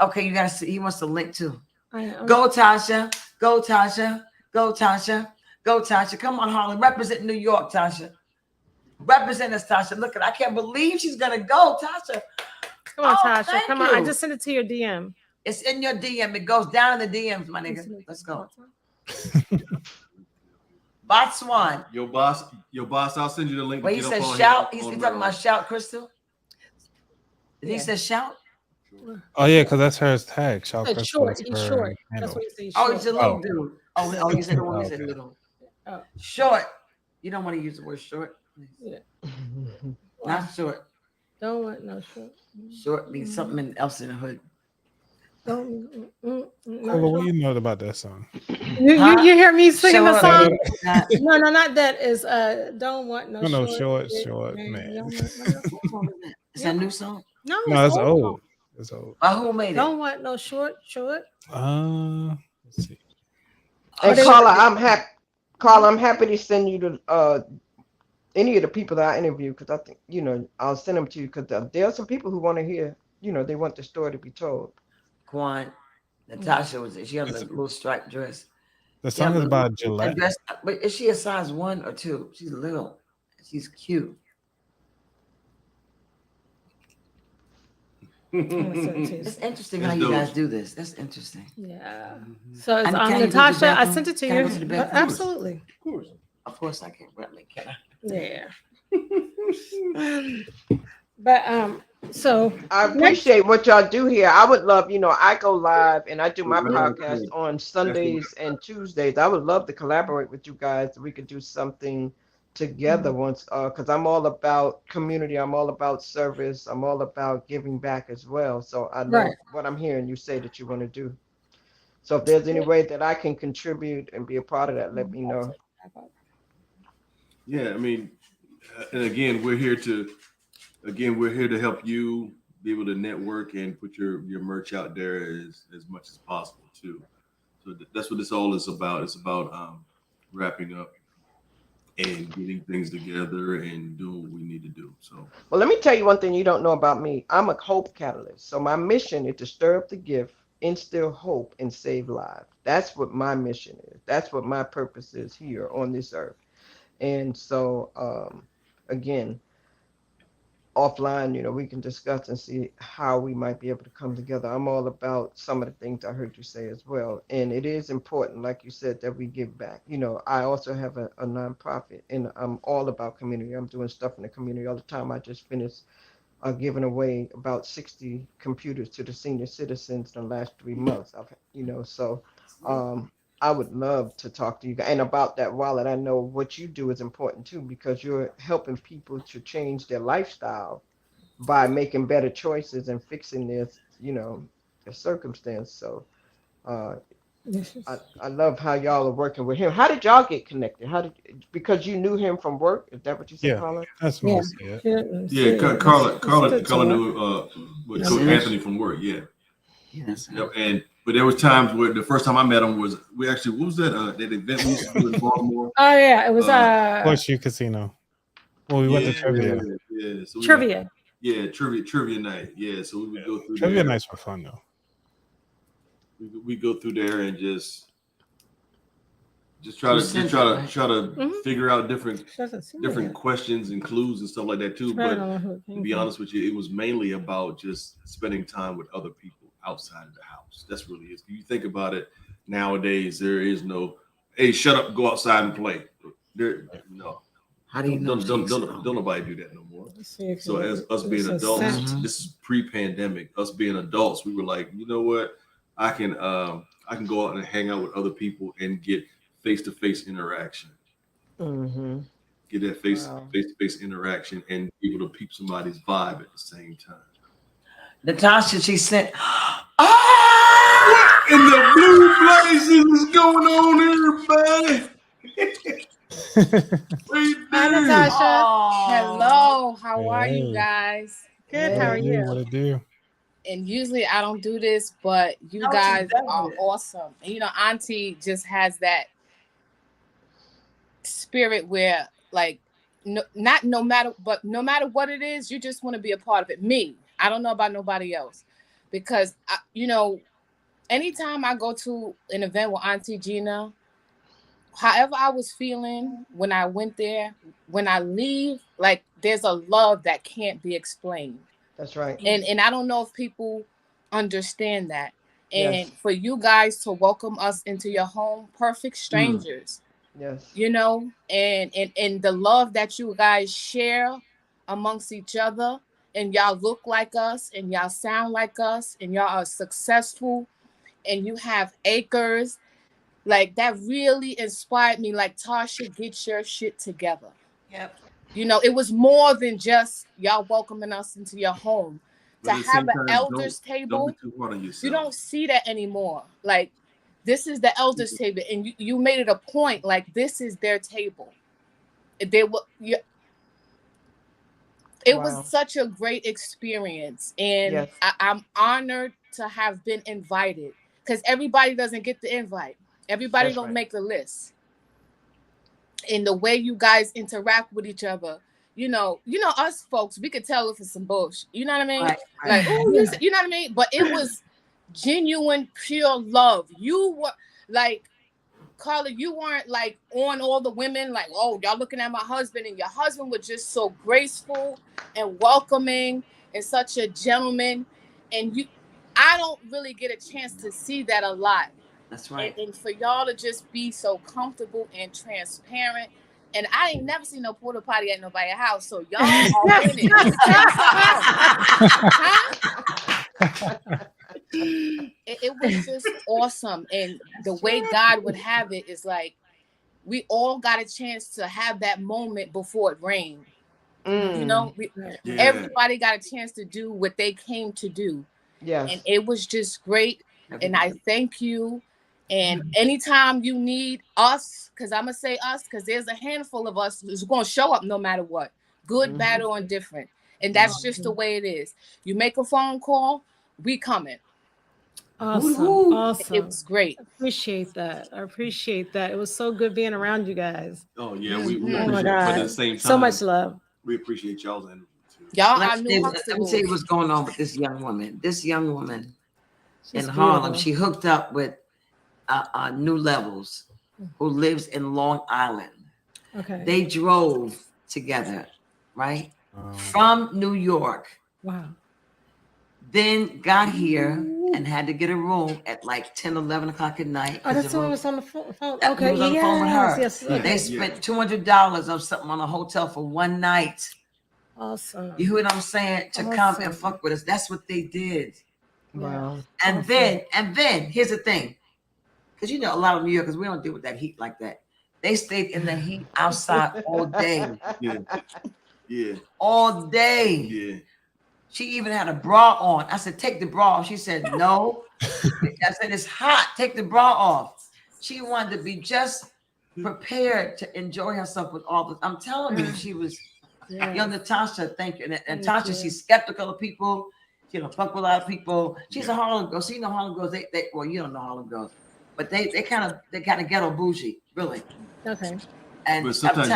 Okay, you gotta see. He wants to link too. Go Tasha. Go Tasha. Go Tasha. Go Tasha. Come on, Harlem. Represent New York, Tasha. Represent us, Tasha. Look, I can't believe she's gonna go, Tasha. Come on, Tasha. Come on. I just sent it to your DM. It's in your DM. It goes down in the DMs, my nigga. Let's go. Botswan. Your boss. I'll send you the link. When he says shout, he's talking about shout, Crystal. Did he say shout? Oh yeah, because that's her tag. Shout Crystal. Short. He's short. That's what he says. Oh, he's a little dude. Oh, you said the one you said little. Short. You don't want to use the word short. Yeah. Not short. Don't want no short. Short means something else in the hood. What do you know about that song? You hear me singing the song? No, not that. Is don't want no short man. Is that a new song? No, it's old. It's old. Who made it? Don't want no short. Let's see. And Carla, I'm happy to send you to any of the people that I interview, because I think I'll send them to you, because there are some people who want to hear. They want the story to be told. Quan, Natasha was it? She had a little striped dress. The song is about Gillette. But is she a size 1 or 2? She's little. She's cute. It's interesting how you guys do this. That's interesting. Yeah. So it's Natasha. I sent it to you. Absolutely. Of course I can. Can I? Yeah. But so I appreciate what y'all do here. I would love, I go live and I do my podcast on Sundays and Tuesdays. I would love to collaborate with you guys. We could do something together once, because I'm all about community. I'm all about service. I'm all about giving back as well. So I know what I'm hearing you say that you want to do. So if there's any way that I can contribute and be a part of that, let me know. Yeah, I mean, and again, we're here to help you be able to network and put your merch out there as much as possible too. So that's what this all is about. It's about wrapping up and getting things together and doing what we need to do. So, well, let me tell you one thing you don't know about me. I'm a hope catalyst. So my mission is to stir up the gift, instill hope, and save lives. That's what my mission is. That's what my purpose is here on this earth. And so, again, offline, we can discuss and see how we might be able to come together. I'm all about some of the things I heard you say as well. And it is important, like you said, that we give back. I also have a nonprofit, and I'm all about community. I'm doing stuff in the community all the time. I just finished giving away about 60 computers to the senior citizens in the last 3 months. I would love to talk to you guys. And about that wallet, I know what you do is important too, because you're helping people to change their lifestyle by making better choices and fixing their circumstance. So I love how y'all are working with him. How did y'all get connected? Because you knew him from work? Is that what you said, Carla? That's mostly it. Yeah, Carla knew Coach Anthony from work. Yeah. Yes. Yep. But there was times where the first time I met him what was that? That event we used to do in Baltimore? Oh yeah, it was Horseshoe Casino. Well, we went to trivia. Yeah. So trivia. Trivia night. Yeah. So we would go through trivia nights were fun though. We go through there and just try to figure out different questions and clues and stuff like that too. But to be honest with you, it was mainly about just spending time with other people outside of the house. That's really it. If you think about it, nowadays there is no, hey, shut up, go outside and play. No. How do you know? Don't nobody do that no more. So as us being adults, this is pre-pandemic. Us being adults, we were like, you know what? I can go out and hang out with other people and get face-to-face interaction. Mm-hmm. Get that face-to-face interaction and be able to peep somebody's vibe at the same time. Natasha, she sent. What in the blue blazes is going on here, buddy? Hi, Natasha. Hello, how are you Hey. guys? Good. What How it are do? you? What it do? And usually I don't do this, but you No, she guys does are it. awesome. And you know, Auntie just has that spirit where, like, no matter what it is, you just want to be a part of it. Me, I don't know about nobody else, because you know, anytime I go to an event with Auntie Gina, however I was feeling when I went there, when I leave, like, there's a love that can't be explained. That's right. And I don't know if people understand that. And Yes. for you guys to welcome us into your home, perfect strangers, Yes. you know, and the love that you guys share amongst each other, and y'all look like us, and y'all sound like us, and y'all are successful, and you have acres, like, that really inspired me. Like, Tasha, get your shit together. Yep. You know, it was more than just y'all welcoming us into your home. But To at the have same an time, elders don't table, be too hard on yourself. you don't see that anymore. Like, this is the elders table, and you made it a point. Like, this is their table. They were. It was such a great experience, and Yes. I'm honored to have been invited, because everybody doesn't get the invite. Everybody That's don't right. make the list. And the way you guys interact with each other, you know, us folks, we could tell if it's some bullshit. You know what I mean? Right. Like, oh, you know what I mean? But it was genuine, pure love. You were like, Carla, you weren't like on all the women, like, oh, y'all looking at my husband, and your husband was just so graceful and welcoming and such a gentleman. And I don't really get a chance to see that a lot. That's right. And for y'all to just be so comfortable and transparent. And I ain't never seen no porta potty at nobody's house, so y'all are winning. It was just awesome. And the way God would have it is like, we all got a chance to have that moment before it rained. You know, everybody got a chance to do what they came to do. Yes. And it was just great. And I thank you. And anytime you need us, because I'm going to say us, because there's a handful of us who's going to show up no matter what, good, bad, or indifferent. And that's just the way it is. You make a phone call, we coming. Awesome. Awesome. It was great. I appreciate that. It was so good being around you guys. Oh yeah, we Oh appreciate my it. But God. at the same time, So much love. We appreciate y'all's energy too. Y'all Let are new me tell you what's going on with this young woman. This young woman in Harlem, she hooked up with New Levels, who lives in Long Island. Okay. They drove together, right? From New York. Wow. Then got here and had to get a room at like 10, 11 o'clock at night. Oh, that's someone was on the phone. Okay, was on the phone with her. Yes. Okay. They spent $200 on something on a hotel for one night. Awesome. You hear what I'm saying? To come and fuck with us. That's what they did. Wow. And then here's the thing. Because you know, a lot of New Yorkers, we don't deal with that heat like that. They stayed in the heat outside all day. Yeah. All day. Yeah. She even had a bra on. I said, take the bra off. She said, no. I said, it's hot. Take the bra off. She wanted to be just prepared to enjoy herself with all this. I'm telling you, she was young Natasha. Thank you. And Natasha, she's skeptical of people. She don't fuck with a lot of people. She's a Harlem girl. So you know Harlem girls, they well, you don't know Harlem girls, but they kind of ghetto bougie, really. Okay. And but sometimes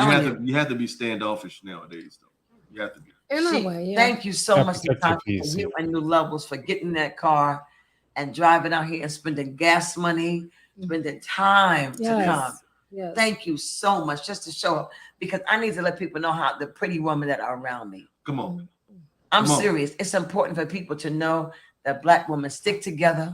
you have to be standoffish nowadays, though. You have to be. Thank you so much, Natasha, for you and New Levels for getting in that car and driving out here and spending gas money, spending time to come. Yes. Thank you so much, just to show up, because I need to let people know how the pretty women that are around me. Come on. I'm serious. It's important for people to know that Black women stick together,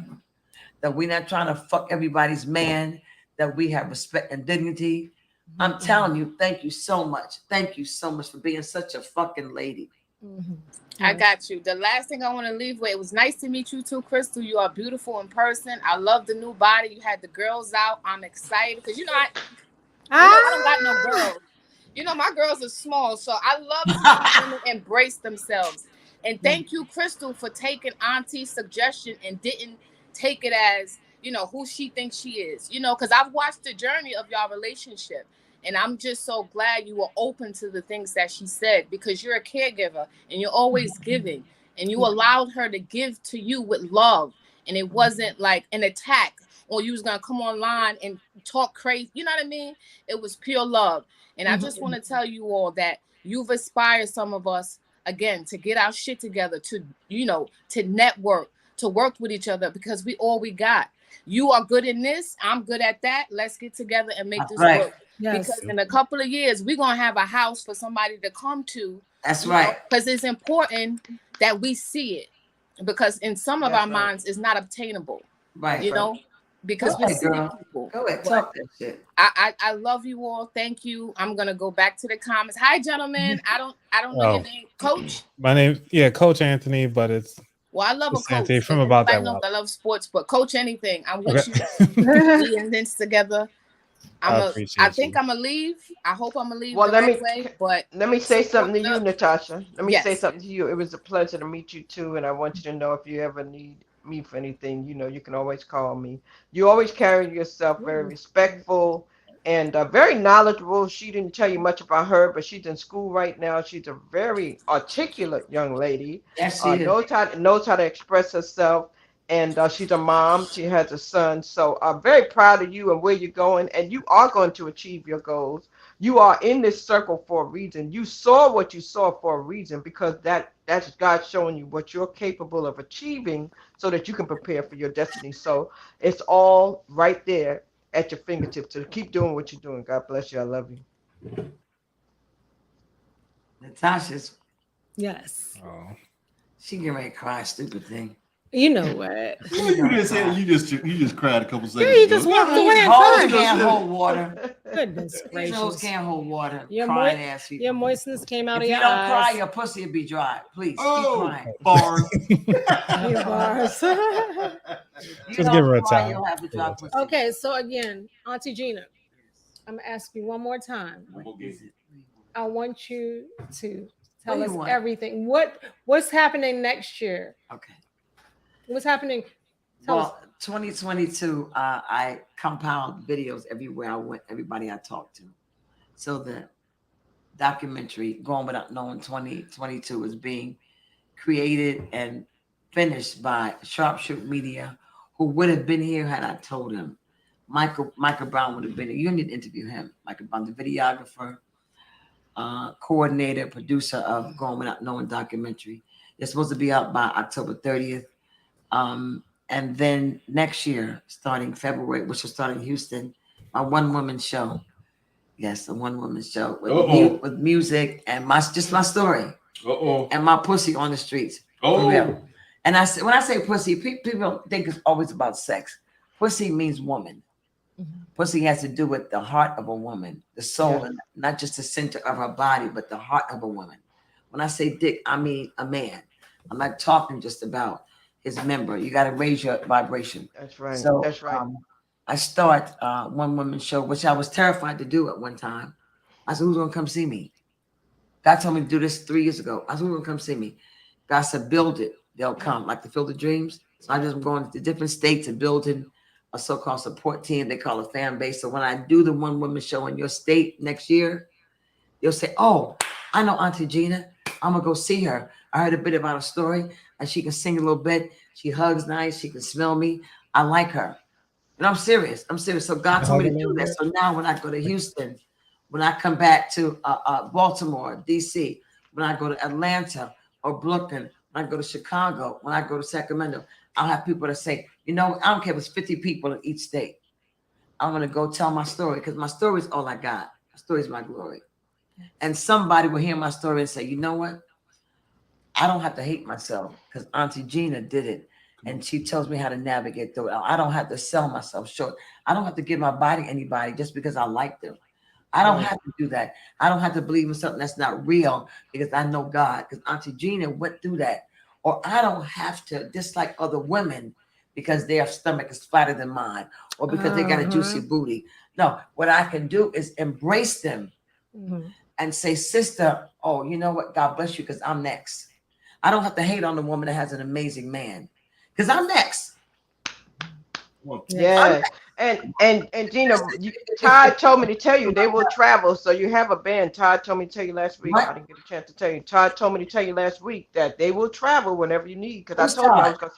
that we're not trying to fuck everybody's man, that we have respect and dignity. I'm telling you, thank you so much. Thank you so much for being such a fucking lady. I got you. The last thing I want to leave with, it was nice to meet you too, Crystal. You are beautiful in person. I love the new body. You had the girls out. I'm excited because I don't got no girls. You know, my girls are small, so I love seeing women embrace themselves. And thank you, Crystal, for taking Auntie's suggestion and didn't take it as, who she thinks she is. Because I've watched the journey of y'all relationship. And I'm just so glad you were open to the things that she said, because you're a caregiver and you're always giving, and you allowed her to give to you with love. And it wasn't like an attack, or you was going to come online and talk crazy. You know what I mean? It was pure love. And I just want to tell you all that you've inspired some of us, again, to get our shit together, to, you know, to network, to work with each other, because we all we got. You are good in this. I'm good at that. Let's get together and make this work. Yes. Because in a couple of years, we're going to have a house for somebody to come to. That's right. Because it's important that we see it. Because in some of our minds, it's not obtainable. Right. You know? Because we're city people. Go ahead, talk that shit. I love you all. Thank you. I'm gonna go back to the comments. Hi, gentlemen. I don't know your name, Coach. My name, Coach Anthony, but it's well, I love a coach. Anthony from About That Wallet. I love sports, but Coach anything. I'm with you. We in this together. I think I'm gonna leave. I hope I'm gonna leave. Well, let me say something to you, Natasha. Let me say something to you. It was a pleasure to meet you too, and I want you to know if you ever need me for anything, you know, you can always call me. You always carry yourself very respectful and very knowledgeable. She didn't tell you much about her, but she's in school right now. She's a very articulate young lady. Yes, she knows how to express herself, and she's a mom. She has a son. So I'm very proud of you and where you're going, and you are going to achieve your goals. You are in this circle for a reason. You saw what you saw for a reason, because that's God showing you what you're capable of achieving so that you can prepare for your destiny. So it's all right there at your fingertips. So keep doing what you're doing. God bless you. I love you. Natasha's. Yes. Oh. She getting ready to cry, stupid thing. You know what? You just cried a couple seconds ago. You just walked away and cried. Can't hold water. Goodness gracious. These hoes can't hold water. Your moistness came out of your eyes. If you don't cry, your pussy will be dry. Please keep crying. Bars. Bars. Just give her a time. You'll have to dry pussy. Okay, so again, Auntie Gina, I'm gonna ask you one more time. What is it? I want you to tell us everything. What's happening next year? Okay. What's happening? Tell us. 2022, I compiled videos everywhere I went, everybody I talked to. So the documentary, Going Without Knowing 2022, is being created and finished by Sharpshoot Media, who would have been here had I told him. Michael Brown would have been here. You need to interview him. Michael Brown, the videographer, coordinator, producer of Going Without Knowing documentary. It's supposed to be out by October 30th. And then next year, starting February, which will start in Houston, my one-woman show. Yes, a one-woman show with music and my story. And my pussy on the streets. And I say, when I say pussy, people think it's always about sex. Pussy means woman. Pussy has to do with the heart of a woman, the soul, and not just the center of her body, but the heart of a woman. When I say dick, I mean a man. I'm not talking just about his member. You got to raise your vibration. That's right. So that's right. I start one woman show, which I was terrified to do at one time. I said, who's going to come see me? God told me to do this 3 years ago. I said, who's going to come see me? God said, build it. They'll come, like the Field of Dreams. So I just going to different states and building a so-called support team. They call it fan base. So when I do the one woman show in your state next year, you'll say, oh, I know Aunty Gina. I'm going to go see her. I heard a bit about her story, and she can sing a little bit. She hugs nice. She can smell me. I like her. And I'm serious. So God told me to do that. So now when I go to Houston, when I come back to Baltimore, D.C., when I go to Atlanta or Brooklyn, when I go to Chicago, when I go to Sacramento, I'll have people that say, you know, I don't care if it's 50 people in each state. I'm going to go tell my story because my story is all I got. My story is my glory. And somebody will hear my story and say, you know what? I don't have to hate myself because Aunty Gina did it. And she tells me how to navigate through it. I don't have to sell myself short. I don't have to give my body to anybody just because I like them. I don't have to do that. I don't have to believe in something that's not real because I know God. Because Aunty Gina went through that. Or I don't have to dislike other women because their stomach is fatter than mine or because they got a juicy booty. No, what I can do is embrace them and say, sister, oh, you know what? God bless you because I'm next. I don't have to hate on the woman that has an amazing man because I'm next. Yeah. And Gina, Todd told me to tell you they will travel. So you have a band. Todd told me to tell you last week. What? I didn't get a chance to tell you. Todd told me to tell you last week that they will travel whenever you need. Because I told him I was going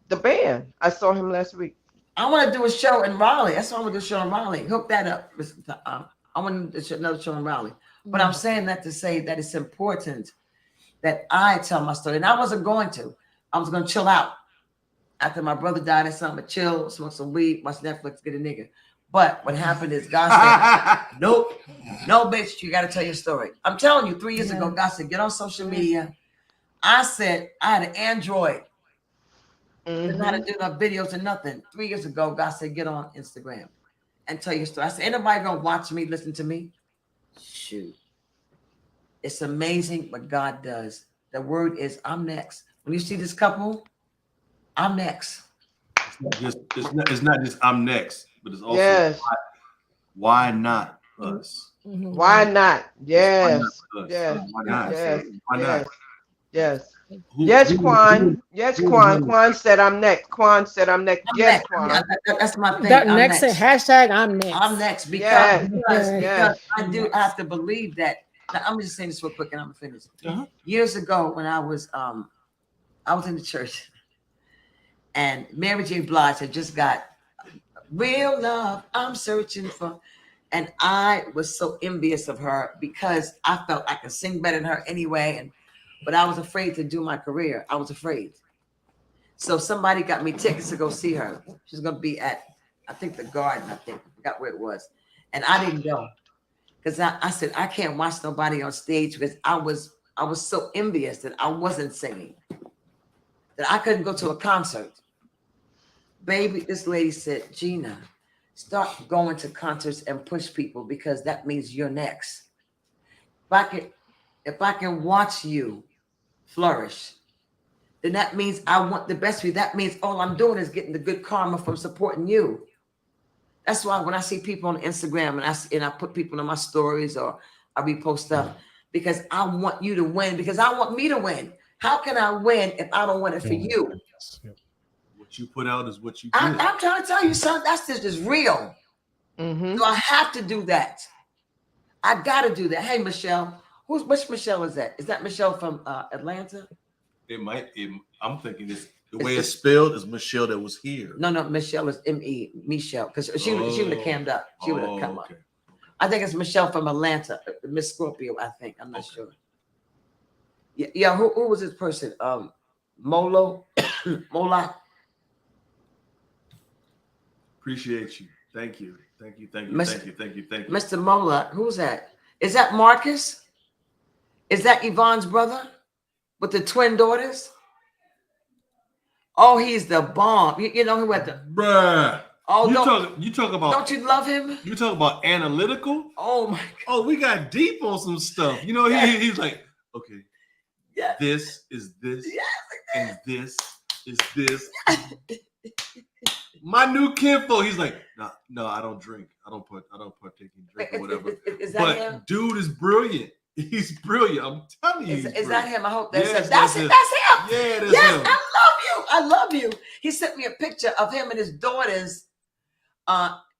the band. I saw him last week. I want to do a show in Raleigh. That's why I want to do a show in Raleigh. Hook that up. I want to do another show in Raleigh. But I'm saying that to say that it's important that I tell my story. And I wasn't going to. I was going to chill out. After my brother died, I said, I'm going to chill, smoke some weed, watch Netflix, get a nigga. But what happened is God said, nope, no, bitch, you got to tell your story. I'm telling you, 3 years ago, God said, get on social media. I said, I had an Android. Didn't know how to do no videos or nothing. 3 years ago, God said, get on Instagram and tell your story. I said, ain't nobody going to watch me, listen to me? Shoot. It's amazing what God does. The word is, I'm next. When you see this couple, I'm next. It's not just I'm next, but it's also why not us? Why not? Yes. Yes. Why not? Yes. Why not? Yes. Yes, Quan. Yes, Quan. Quan said I'm next. Quan said I'm next. Yes, Quan. That's my thing. That next hashtag I'm next. I'm next because I have to believe that. Now, I'm just saying this real quick and I'm gonna finish. Years ago, when I was in the church, and Mary J. Blige had just got Real Love I'm Searching For. And I was so envious of her because I felt I could sing better than her anyway. But I was afraid to do my career. I was afraid. So somebody got me tickets to go see her. She's going to be at, I think, the Garden, I forgot where it was. And I didn't go because I said, I can't watch nobody on stage because I was so envious that I wasn't singing, that I couldn't go to a concert. Baby, this lady said, Gina, start going to concerts and push people because that means you're next. If I can watch you flourish, then that means I want the best for you. That means all I'm doing is getting the good karma from supporting you. That's why when I see people on Instagram and I put people in my stories or I repost stuff, because I want you to win, because I want me to win. How can I win if I don't want it for you? What you put out is what you get. I'm trying to tell you, son, that's just real. So I have to do that. I got to do that. Hey, Michelle. Which Michelle is that? Is that Michelle from Atlanta? It might. I'm thinking the way it's spelled is Michelle that was here. No, Michelle is M-E, Michelle, because she would have cammed up. She would have come up. I think it's Michelle from Atlanta, Miss Scorpio, I think. I'm not sure. Yeah, who was this person? Mola? Appreciate you. Thank you. Mr. Mola, who's that? Is that Marcus? Is that Yvonne's brother with the twin daughters? Oh, he's the bomb. You know who had the bruh. Oh, you talk about. Don't you love him? You talk about analytical. Oh my God. Oh, we got deep on some stuff. You know, he's like, okay, this is this, and this is this. My new kinfolk, he's like, no, I don't drink. I don't partake in drink or whatever. Is that him? Dude is brilliant. He's brilliant. I'm telling you. Is that him? I hope that's him. That's him. Yeah, that's him. I love you. He sent me a picture of him and his daughters.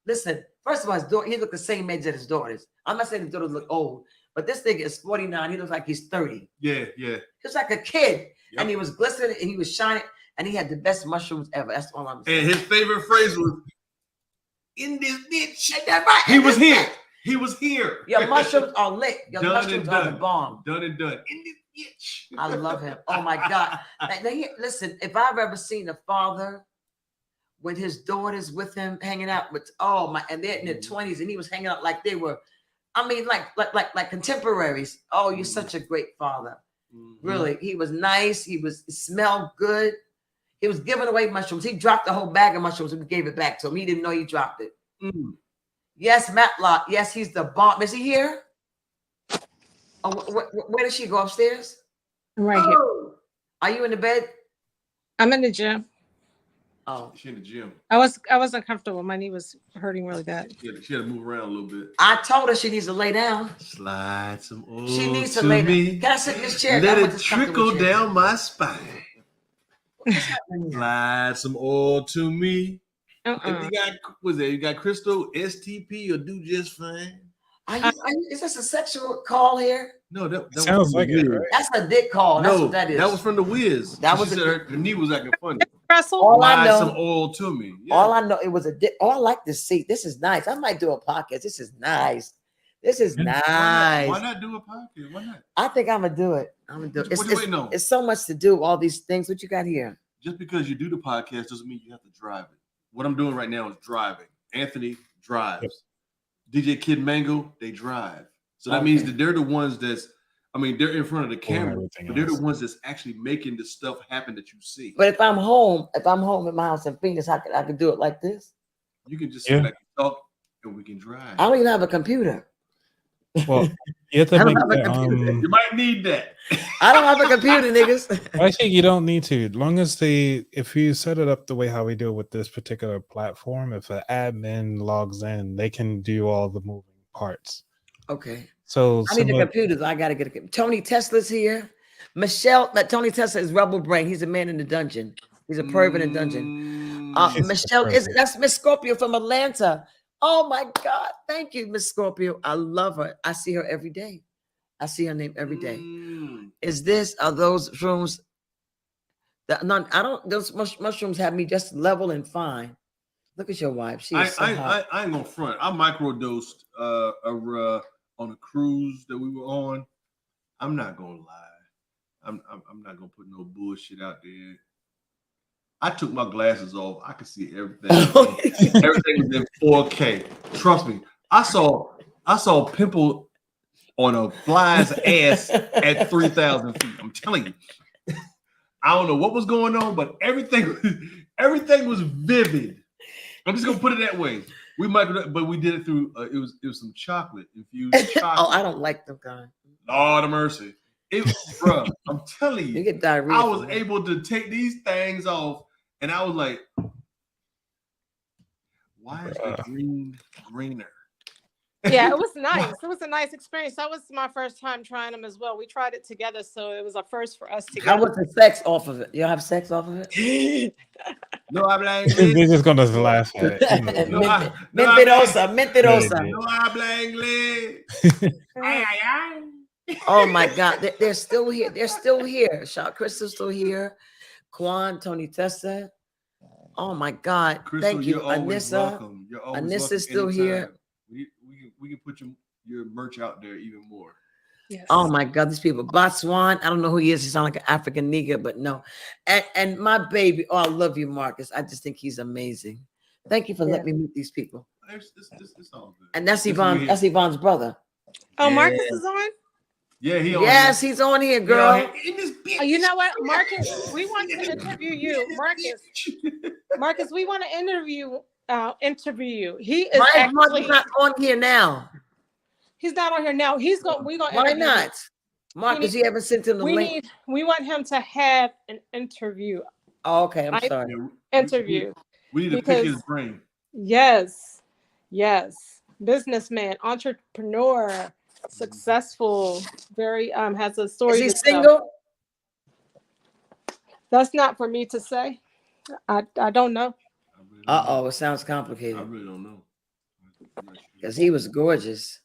Listen, first of all, he looked the same age as his daughters. I'm not saying his daughters look old, but this thing is 49. He looks like he's 30. Yeah. He was like a kid, and he was glistening and he was shining, and he had the best mushrooms ever. That's all I'm saying. And his favorite phrase was, "In this bitch." Right. He was here. He was here. Your mushrooms are lit. Your mushrooms are the bomb. Done and done. In this bitch. I love him. Oh my God. Listen, if I've ever seen a father with his daughters with him hanging out with and they're in their 20s and he was hanging out like they were, I mean, like contemporaries. Oh, you're such a great father. Really. He was nice. He smelled good. He was giving away mushrooms. He dropped the whole bag of mushrooms and we gave it back to him. He didn't know he dropped it. Yes, Matlock. Yes, he's the bomb. Is he here? Oh, where did she go? Upstairs? Right here. Are you in the bed? I'm in the gym. Oh, she in the gym. I was uncomfortable. My knee was hurting really bad. She had to move around a little bit. I told her she needs to lay down. Slide some oil. She needs to lay down. Can I sit in this chair? Let it trickle down my spine. Slide some oil to me. If you got, you got Crystal, STP, or do just fine. Is this a sexual call here? No, that sounds like it. Right? That's a dick call. That's what that is. That was from the Wiz. That was her knee was acting funny. All I know, some oil to me. Yeah. All I know, it was a dick. Oh, I like this seat. This is nice. I might do a podcast. This is nice. This is nice. Why not do a podcast? Why not? I think I'm gonna do it. What you waiting on? It's so much to do. All these things. What you got here? Just because you do the podcast doesn't mean you have to drive it. What I'm doing right now is driving. Anthony drives. Yep. DJ Kid Mango, they drive. So that means that they're the ones they're in front of the camera, but they're the ones that's actually making the stuff happen that you see. But if I'm home at my house in Phoenix, I could do it like this. You can just sit back and talk, and we can drive. I don't even have a computer. Well, you have to make you might need that. I don't have a computer, niggas. Actually, you don't need to. As long as if you set it up the way how we do it with this particular platform, if an admin logs in, they can do all the moving parts. Okay. So I need the computers. I gotta get a computer. Tony Tesla's here. Tony Tesla is Rebel Brain. He's a man in the dungeon. He's a pervert in the dungeon. Michelle that's Miss Scorpio from Atlanta. Oh my God. Thank you, Miss Scorpio. I love her. I see her every day. I see her name every day. Are those shrooms? Those mushrooms have me just level and fine. Look at your wife. She is so hot. I ain't gonna front. I microdosed on a cruise that we were on. I'm not gonna lie. I'm not gonna put no bullshit out there. I took my glasses off. I could see everything. Everything was in 4K. Trust me. I saw a pimple on a fly's ass at 3,000 feet. I'm telling you. I don't know what was going on, but everything was vivid. I'm just gonna put it that way. But we did it through. It was some chocolate infused chocolate. Oh, I don't like them kind. Lord of mercy. Bro, I'm telling you, you get diarrhea. I was able to take these things off, and I was like, "Why is the green greener?" Yeah, it was nice. It was a nice experience. That was my first time trying them as well. We tried it together, so it was a first for us together. How was the sex off of it? You have sex off of it? No, I'm They're just gonna laugh at it. Mentirosa. No, I'm Oh my God, they're still here. They're still here. Shot Crystal's still here. Quan, Tony Tessa. Oh my God, Crystal, thank you, Anissa. Anissa's still here. We can put your merch out there even more. Yes. Oh my God, these people. Botswan, I don't know who he is. He sounds like an African nigga, but no. And my baby, I love you, Marcus. I just think he's amazing. Thank you for letting me meet these people. It's all good. And that's Yvonne. That's Yvonne's brother. Oh, Marcus is on? Yeah, Yes, he's on here, girl. You know what, Marcus? We want to interview you, Marcus, we want to interview you. He is actually not on here now. He's not on here now. We're gonna. Why not, Marcus? You haven't sent him the link. We want him to have an interview. Oh, okay, I'm sorry. Interview. We need to pick his brain. Yes, businessman, entrepreneur, successful. Very has a story. Is he single? That's not for me to say. I don't know. It sounds complicated. I really don't know. Because he was gorgeous.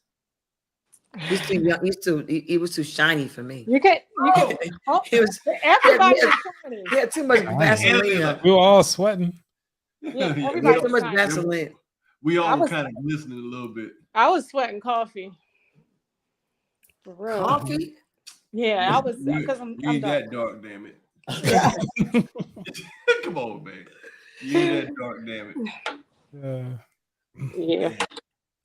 He's too young. He was too shiny for me. You can. Everybody was shiny. He had too much Vaseline. We were all sweating. Yeah, everybody too much Vaseline. We all kind of listening a little bit. I was sweating coffee. For real. Coffee? Yeah, I was because I'm that dark, damn it. Come on, man. You ain't that dark, damn it. Yeah.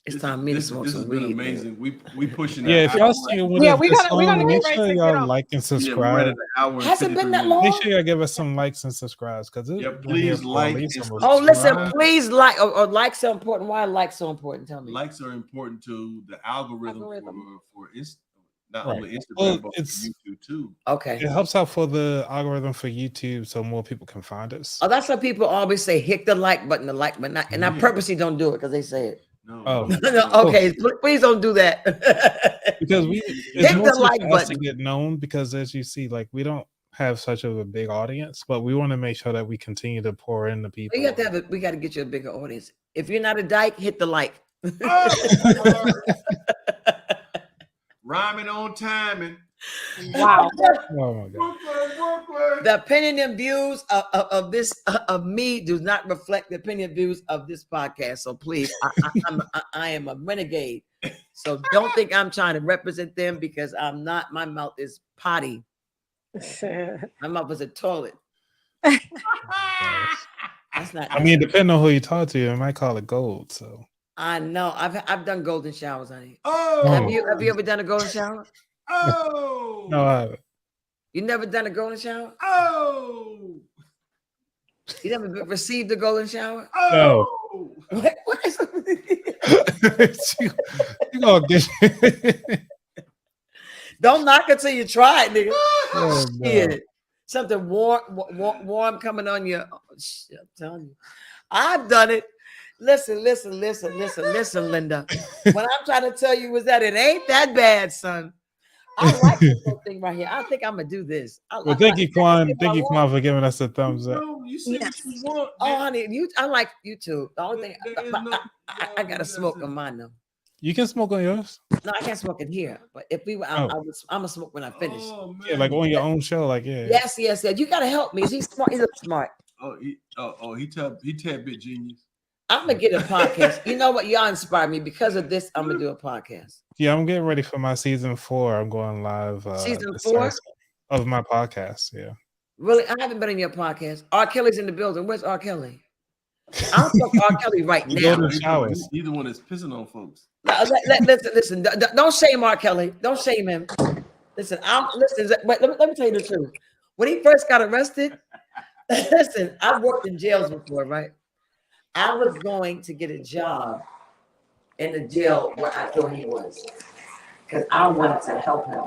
It's time me to smoke some weed. Amazing. We pushing. Yeah, if y'all see we're gonna make sure y'all like and subscribe. Hasn't been that long. Make sure y'all give us some likes and subscribes because please like. Listen, please like or likes are important. Why are likes so important? Tell me. Likes are important to the algorithm. For not only Instagram but for YouTube too. Okay, it helps out for the algorithm for YouTube so more people can find us. Oh, that's why people always say hit the like button, but not, and I purposely don't do it because they say it. No. Okay, please don't do that. Because we hit the like button to get known because as you see, like we don't have such of a big audience, but we want to make sure that we continue to pour into people. We got to have it. We got to get you a bigger audience. If you're not a dyke, hit the like. Rhyming on timing. Wow. Oh my God. The opinion and views of this of me do not reflect the opinion and views of this podcast. So please, I am a renegade. So don't think I'm trying to represent them because I'm not. My mouth is potty. My mouth is a toilet. That's not. I mean, depending on who you talk to, you might call it gold. So I know. I've done golden showers, honey. Oh, Have you ever done a golden shower? Oh, no, I haven't. You never done a golden shower? Oh, You never received a golden shower? No. What is you gonna get Don't knock it till you try it, nigga. Oh, no. Shit. Something warm coming on you. Oh, shit, I'm telling you. I've done it. Listen, Linda. What I'm trying to tell you is that it ain't that bad, son. I like this whole thing right here. I think I'm gonna do this. Well, thank you, Quan. Thank you, Quan, for giving us a thumbs up. no, you said what you want. Oh, honey, I like you too. The only thing There is I gotta smoke on mine though. You can smoke on yours. No, I can't smoke in here. But if we were, I'm gonna smoke when I finish. Oh, man. Yeah, like on your own show. Like, yeah. Yes. You gotta help me. He's smart. He's smart. He tad bit genius. I'm gonna get a podcast. You know what? Y'all inspired me. Because of this, I'm gonna do a podcast. Yeah, I'm getting ready for my season 4. I'm going live. Season this 4 Thursday of my podcast. Yeah. Really? I haven't been in your podcast. R. Kelly's in the building. Where's R. Kelly? I'll fuck R. Kelly right now. He's the one that's pissing on folks. Listen. Don't shame R. Kelly. Don't shame him. Listen. Wait, let me tell you the truth. When he first got arrested, listen. I've worked in jails before, right? I was going to get a job in the jail where I thought he was, because I wanted to help him.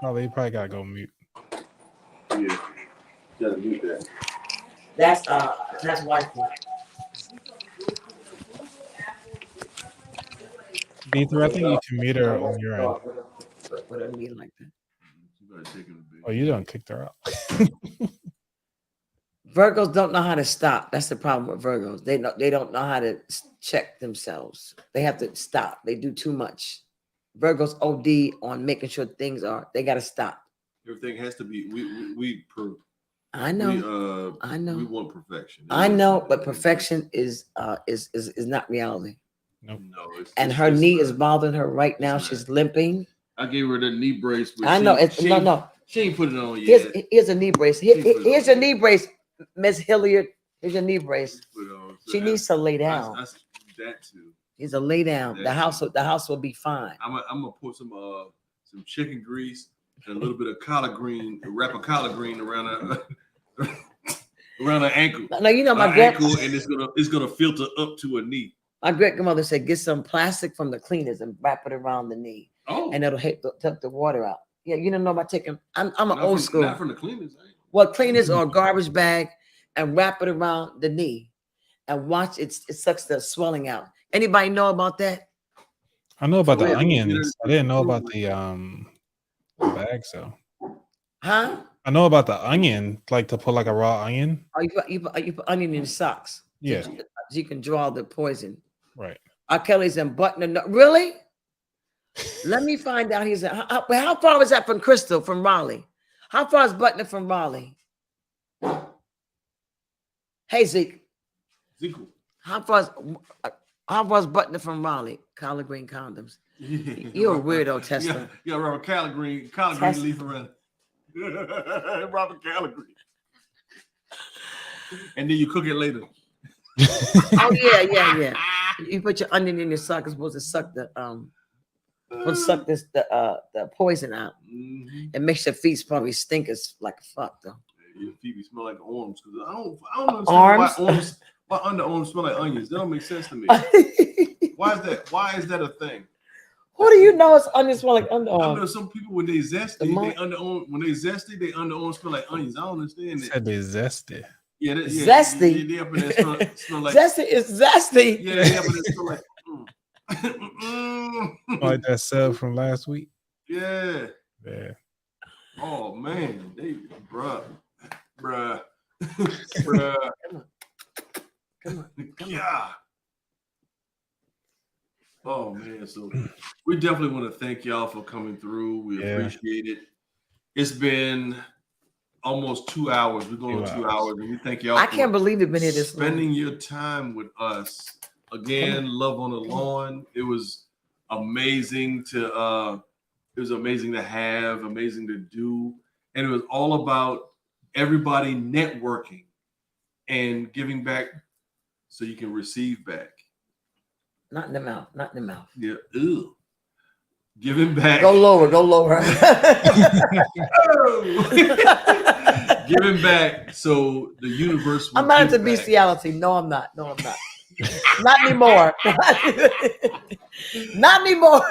Oh, you probably gotta go mute. Yeah, gotta mute that. That's wifey. B3, I think you can mute her on your end. What I mean like that. Oh, you done kicked her out. Virgos don't know how to stop. That's the problem with Virgos. They don't know how to check themselves. They have to stop. They do too much. Virgos OD on making sure things are. They got to stop. Everything has to be. I know. I know. We want perfection. I know, but perfection is not reality. Nope. No. And her knee is bothering her right now. She's limping. I gave her the knee brace. I know. No. She ain't put it on yet. Here's a knee brace. Here's your knee brace. Miss Hilliard, here's your knee brace. She needs to lay down. That too. Needs to lay down. The house will be fine. I'm gonna put some chicken grease and a little bit of collard green, wrap a collard green around her ankle. No, you know my ankle, and it's gonna filter up to a knee. My great grandmother said, get some plastic from the cleaners and wrap it around the knee. Oh, and it'll take the water out. Yeah, you don't know about taking. I'm an old school. Not from the cleaners. Well, cleaners or a garbage bag and wrap it around the knee and watch it sucks the swelling out. Anybody know about that? I know about the onions. I didn't know about the bags though. Huh? I know about the onion, like to put like a raw onion. Oh, you put onion in socks. Yeah. So you can draw the poison. Right. R. Kelly's in button. Really? Let me find out. How far is that from Crystal, from Raleigh? How far is Butner from Raleigh? Hey, Zeke. How far is Butner from Raleigh? Collard green condoms. You're a weirdo, Tesla. You got Robert collard green leaf around. Robert collard green. And then you cook it later. Oh yeah. You put your onion in your sock. It's supposed to suck the poison out. Mm-hmm. It makes your feet probably stink as like fuck though. Your feet smell like arms because I don't understand why underarms smell like onions. That don't make sense to me. Why is that? Why is that a thing? What do you know? It's onions smell like underarms. I know some people when they zesty, they underarms smell like onions. I don't understand that. Said they zesty. Yeah, zesty. They up in there smell like zesty is zesty. Yeah, they up in there smell like. Like that sub from last week. Yeah. Oh man, bruh. Come on. Yeah. Oh man, so we definitely want to thank y'all for coming through. We appreciate it. It's been almost 2 hours. We're going on 2 hours, and we thank y'all. I can't believe it's been here this long. Spending your time with us again. Love on the Lawn. It was amazing to have, amazing to do, and it was all about everybody networking and giving back so you can receive back. Not in the mouth. Not in the mouth. Yeah. Ew. Giving back. Go lower. Giving back so the universe will I'm not into give back. bestiality. No, I'm not. Not anymore. Not anymore.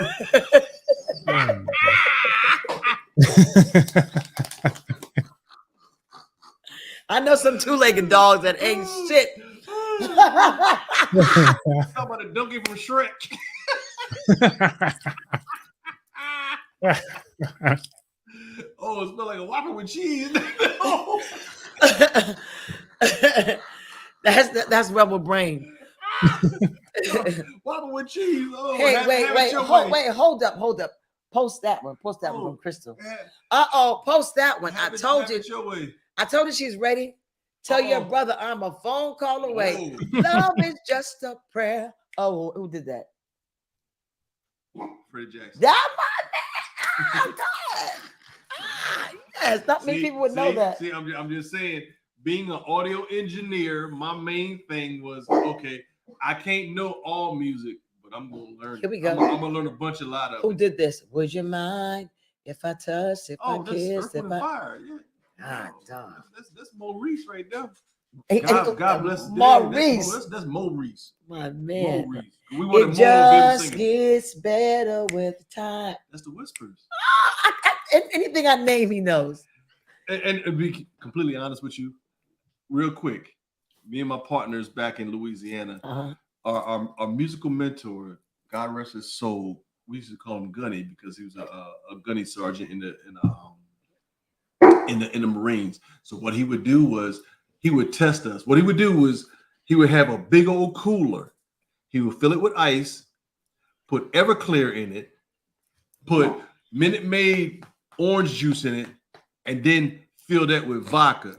I know some two-legged dogs that ain't shit. How about a donkey from Shrek? Oh, it smells like a Whopper with cheese. That's Rebel Brain. Whopper with cheese. Oh, hey, wait, hold up. Post that one from Crystal. Post that one. I told you she's ready. Tell your brother I'm a phone call away. Love is just a prayer. Oh, who did that? Freddie Jackson. That my man. Yes, not many people would know that. See, I'm just saying, being an audio engineer, my main thing was, okay, I can't know all music, but I'm gonna learn. Here we go. I'm gonna learn a lot of Who did this? Would you mind if I touched, if I kissed, if I fire? Yeah. That's Maurice right there. God bless Maurice. That's Maurice. My man. Maurice. It just gets better with time. That's the Whispers. Anything I name, he knows. And to be completely honest with you, real quick, me and my partners back in Louisiana, our musical mentor, God rest his soul, we used to call him Gunny because he was a gunny sergeant in the Marines. So what he would do was he would test us. What he would do was he would have a big old cooler. He would fill it with ice, put Everclear in it, put Minute Maid orange juice in it, and then fill that with vodka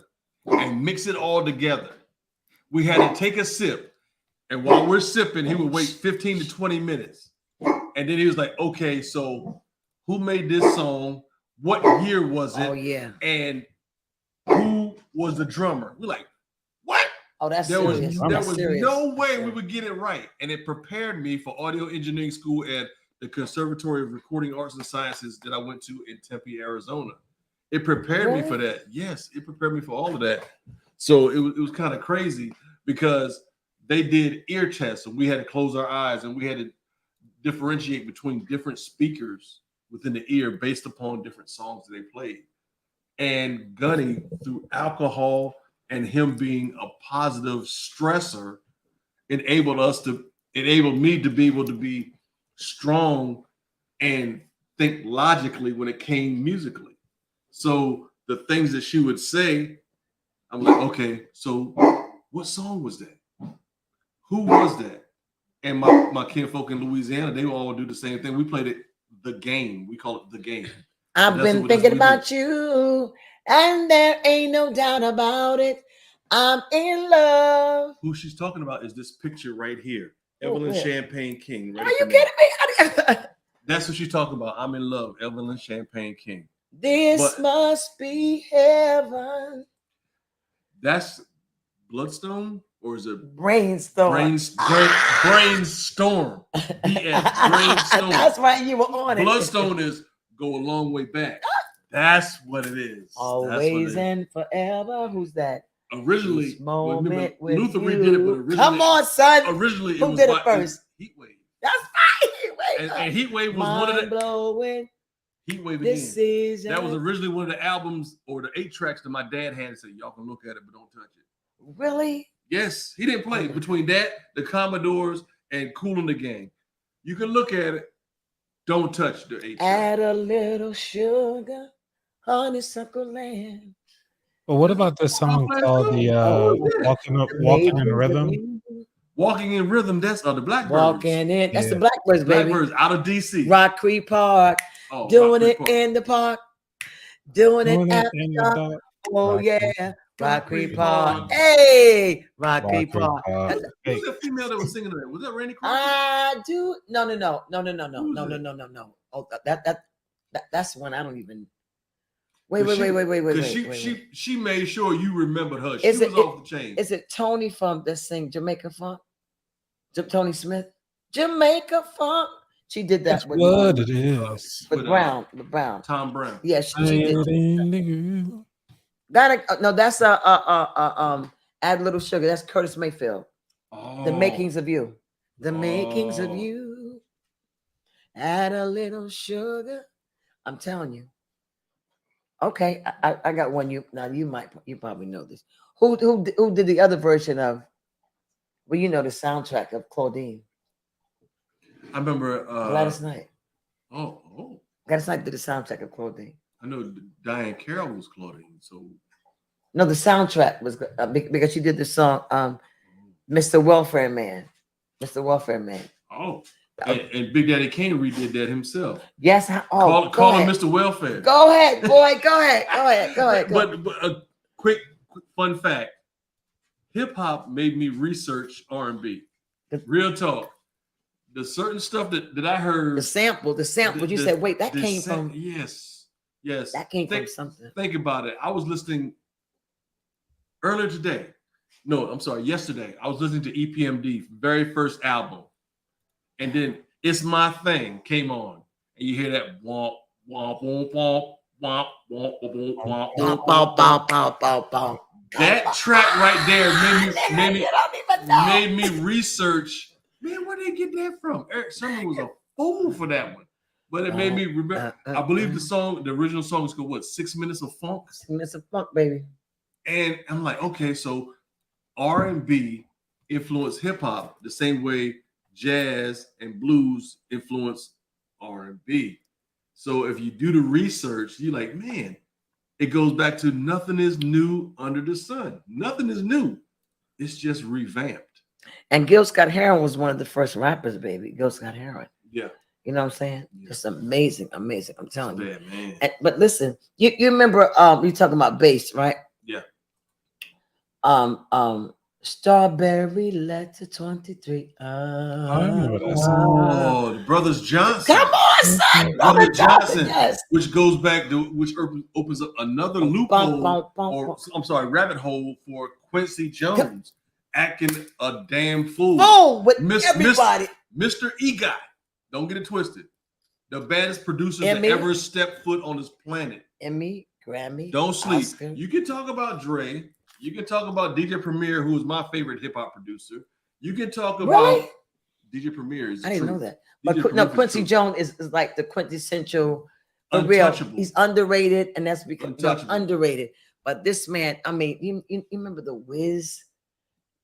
and mix it all together. We had to take a sip, and while we're sipping, he would wait 15 to 20 minutes. And then he was like, okay, so who made this song? What year was it? Oh, yeah. And who was the drummer? We're like, what? Oh, that's there serious. There was no way we would get it right. And it prepared me for audio engineering school at the Conservatory of Recording Arts and Sciences that I went to in Tempe, Arizona. It prepared me for that. Yes, it prepared me for all of that. So it was kind of crazy because they did ear tests and we had to close our eyes and we had to differentiate between different speakers within the ear based upon different songs that they played. And Gunny, through alcohol and him being a positive stressor, enabled me to be able to be strong and think logically when it came musically. So the things that she would say, I'm like, okay, so what song was that? Who was that? And my kinfolk in Louisiana, they all do the same thing. We played it the game. We call it the game. I've been thinking about you, and there ain't no doubt about it. I'm in love. Who she's talking about is this picture right here. Evelyn Champagne King. Are you kidding me? That's what she's talking about. I'm in love. Evelyn Champagne King. This must be heaven. That's Bloodstone, or is it Brainstorm? Brainstorm. Brainstorm. That's right. You were on it. Bloodstone is go a long way back. That's what it is. Always and forever. Who's that? Originally, moment with Luther you. redid it, but originally, come on, son. Originally, who did it first? Heatwave. That's right. Heatwave. And Heatwave was one of the blowing. Heatwave again. That was originally one of the albums or the 8 tracks that my dad had and said, y'all can look at it, but don't touch it. Really? Yes, he didn't play between that, the Commodores, and Kool and the Gang. You can look at it. Don't touch the 8 track. Add a little sugar. honeysuckle land. But what about this song called the Walking in Rhythm? Walking in Rhythm, that's the Blackbirds. Walking in, that's the Blackbirds, baby. Blackbirds out of DC. Rock Creek Park. Doing it in the park. Doing it at the dark. Oh, yeah. Rock Creek Park. Hey, Rock Creek Park. Who's that female that was singing that? Was that Randy Crawford? No. Oh, that's one I don't even. Wait. Because she made sure you remembered her. She was off the chain. Is it Tony from that sing Jamaica Funk? Tony Smith? Jamaica Funk. She did that with what it is. With Brown. Tom Brown. Yeah, she did. No, that's Add a Little Sugar. That's Curtis Mayfield. Oh. The Makings of You. The Makings of You. Add a little sugar. I'm telling you. Okay, I got one. You probably know this. Who did the other version of? Well, you know the soundtrack of Claudine. I remember Gladys Knight. Oh. Gladys Knight did the soundtrack of Claudine. I know Diane Carroll was Claudine. So no, the soundtrack was because she did the song Mr. Welfare Man. Mr. Welfare Man. Oh. And Big Daddy Kane redid that himself. Yes. Call him Mr. Welfare. Go ahead, boy. Go ahead. But a quick fun fact: hip hop made me research R&B. Real talk. The certain stuff that I heard. The sample. You said, wait, that came from. Yes. That came from something. Think about it. I was listening earlier today. No, I'm sorry. Yesterday, I was listening to EPMD's very first album. And then It's My Thing came on. And you hear that womp, womp, womp, womp, womp, womp, womp, womp, womp. That track right there made me research. Man, where did they get that from? Eric Summer was a fool for that one. But it made me remember. I believe the original song is called 6 Minutes of Funk? 6 Minutes of Funk, baby. And I'm like, okay, so R&B influenced hip hop the same way jazz and blues influence R&B. So if you do the research, you're like, man, it goes back to nothing is new under the sun. Nothing is new. It's just revamped. And Gil Scott-Heron was one of the first rappers, baby. Gil Scott-Heron. Yeah. You know what I'm saying? Yeah. It's amazing. I'm telling you. Bad, man. But listen, you remember you talking about bass, right? Yeah. Strawberry Letter 23. I remember that song. The Brothers Johnson. Come on, son. Brother Johnson, yes. Which goes back to which opens up another loophole, rabbit hole for Quincy Jones acting a damn fool. With everybody. Mr. EGOT. Don't get it twisted. The baddest producer that ever stepped foot on this planet. Emmy, Grammy. Don't sleep. Oscar. You can talk about Dre. You can talk about DJ Premier, who is my favorite hip hop producer. You can talk about DJ Premier. I didn't know that. But no, Quincy Jones is like the quintessential, for real. He's underrated, and that's become underrated. But this man, I mean, you remember The Wiz?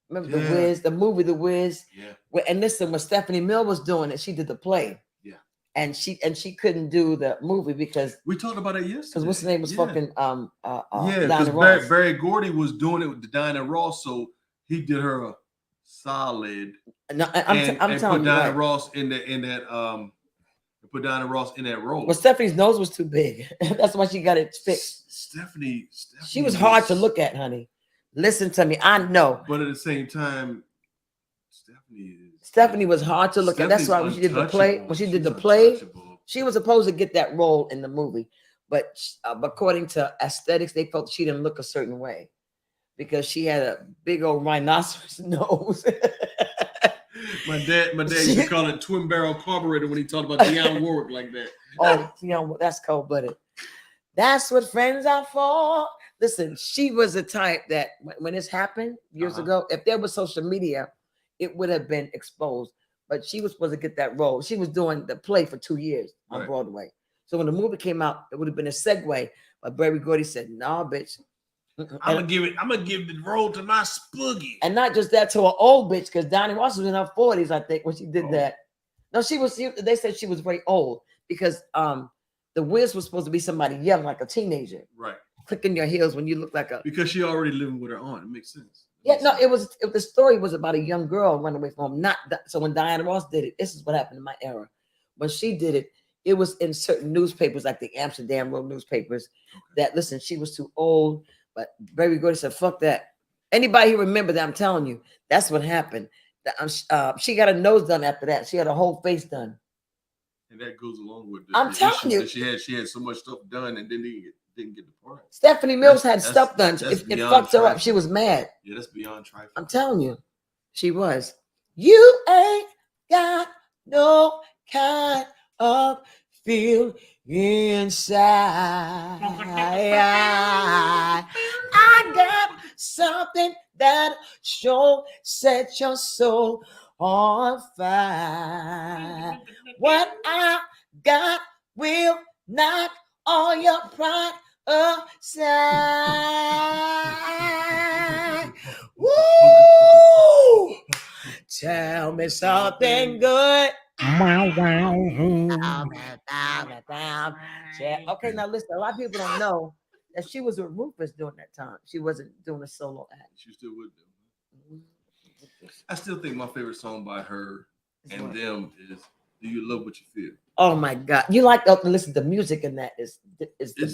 Remember The Wiz, the movie The Wiz? Yeah. And listen, when Stephanie Mill was doing it, she did the play. Yeah. And she couldn't do the movie because we talked about it yesterday. Because what's the name was fucking because Barry Gordy was doing it with Diana Ross, so he did her a solid. No, I'm telling you, Diana Ross in that put Diana Ross in that role. Well, Stephanie's nose was too big. That's why she got it fixed. Stephanie she was hard to look at, honey. Listen to me, I know. But at the same time, Stephanie was hard to look at. That's why when she did the play, she was supposed to get that role in the movie. But according to aesthetics, they felt she didn't look a certain way because she had a big old rhinoceros nose. My dad used to call it twin barrel carburetor when he talked about Dionne Warwick like that. Oh, that's cold-blooded. That's what friends are for. Listen, she was the type that when this happened years ago, if there was social media, it would have been exposed. But she was supposed to get that role. She was doing the play for 2 years on Broadway. So when the movie came out, it would have been a segue. But Barry Gordy said, "No, bitch. I'm gonna give the role to my spoogie." And not just that, to an old bitch, because Donnie Ross was in her 40s, I think, when she did that. No, they said she was very old because The Wiz was supposed to be somebody young, like a teenager. Right. Clicking your heels when you look like a. Because she already living with her aunt. It makes sense. Yeah, no, it was. The story was about a young girl running away from home. So when Diana Ross did it, this is what happened in my era. When she did it, it was in certain newspapers, like the Amsterdam Road newspapers. That listen, she was too old. But Baby Gordy said, "Fuck that." Anybody who remember that, I'm telling you, that's what happened. She got a nose done after that. She had a whole face done. And that goes along with I'm telling you, she had so much stuff done and didn't get the part. Stephanie Mills had stuff done. It fucked her up. She was mad. Yeah, that's beyond trifling. I'm telling you, she was. You ain't got no kind of feel inside. I got something that sure set your soul on fire. What I got will knock all your pride aside. Woo! Tell me something good. Okay, now listen, a lot of people don't know that she was with Rufus during that time. She wasn't doing a solo act. She still would do. I still think my favorite song by her and them is "Do You Love What You Feel?" Oh my God, you like to listen to music, and that is the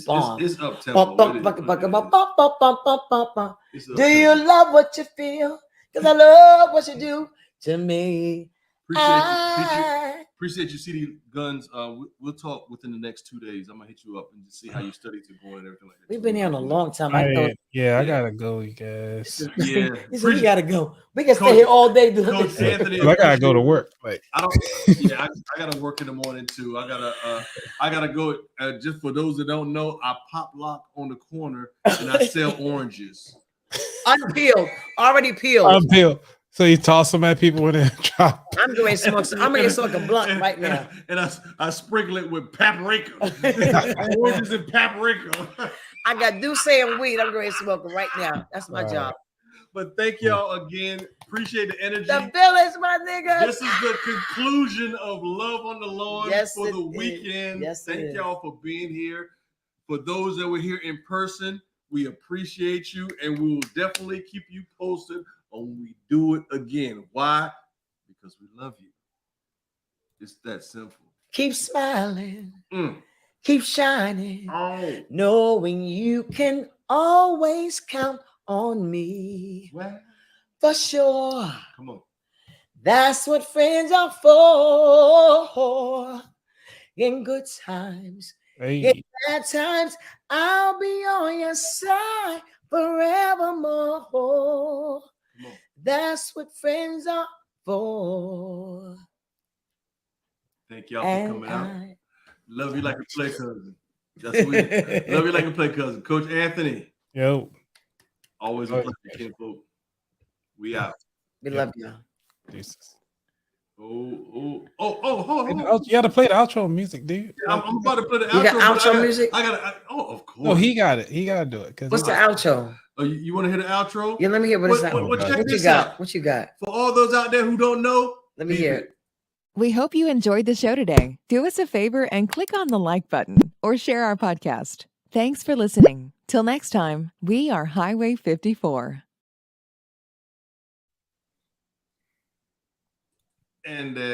bomb. It's up tempo. Do you love what you feel? Because I love what you do to me. Appreciate you, CD Guns. We'll talk within the next 2 days. I'm gonna hit you up and just see how your studies are going and everything like that. We've been here a long time. I gotta go, you guys. Yeah, we gotta go. We can stay here all day. Coach Anthony, I gotta go to work. Like I gotta work in the morning too. I gotta go. Just for those that don't know, I pop lock on the corner and I sell oranges. Unpeeled, already peeled. Unpeeled. So you toss them at people when they drop. I'm going to smoke a blunt right now. And I sprinkle it with paprika. Oranges and paprika. I got Douce and weed. I'm going to smoke it right now. That's my job. But thank y'all again. Appreciate the energy. The bill is my nigga. This is the conclusion of Love on the Lawn for the weekend. Yes, thank y'all for being here. For those that were here in person, we appreciate you, and we will definitely keep you posted when we do it again. Why? Because we love you. It's that simple. Keep smiling. Keep shining. Knowing you can always count on me. Well, for sure. Come on. That's what friends are for. In good times. In bad times, I'll be on your side forevermore. That's what friends are for. Thank y'all for coming out. Love you like a play cousin. That's what we love you like a play cousin. Coach Anthony. Yo. Always a pleasure, kinfolk. We out. We love y'all. Jesus. Hold on. You gotta play the outro music, dude. I'm about to play the outro. You got outro music? Of course. No, he got it. He gotta do it. What's the outro? Oh, you want to hear the outro? Yeah, let me hear what it's Check this out. out. What you got? For all those out there who don't know, let me hear it. We hope you enjoyed the show today. Do us a favor and click on the like button or share our podcast. Thanks for listening. Till next time, we are Highway 54. And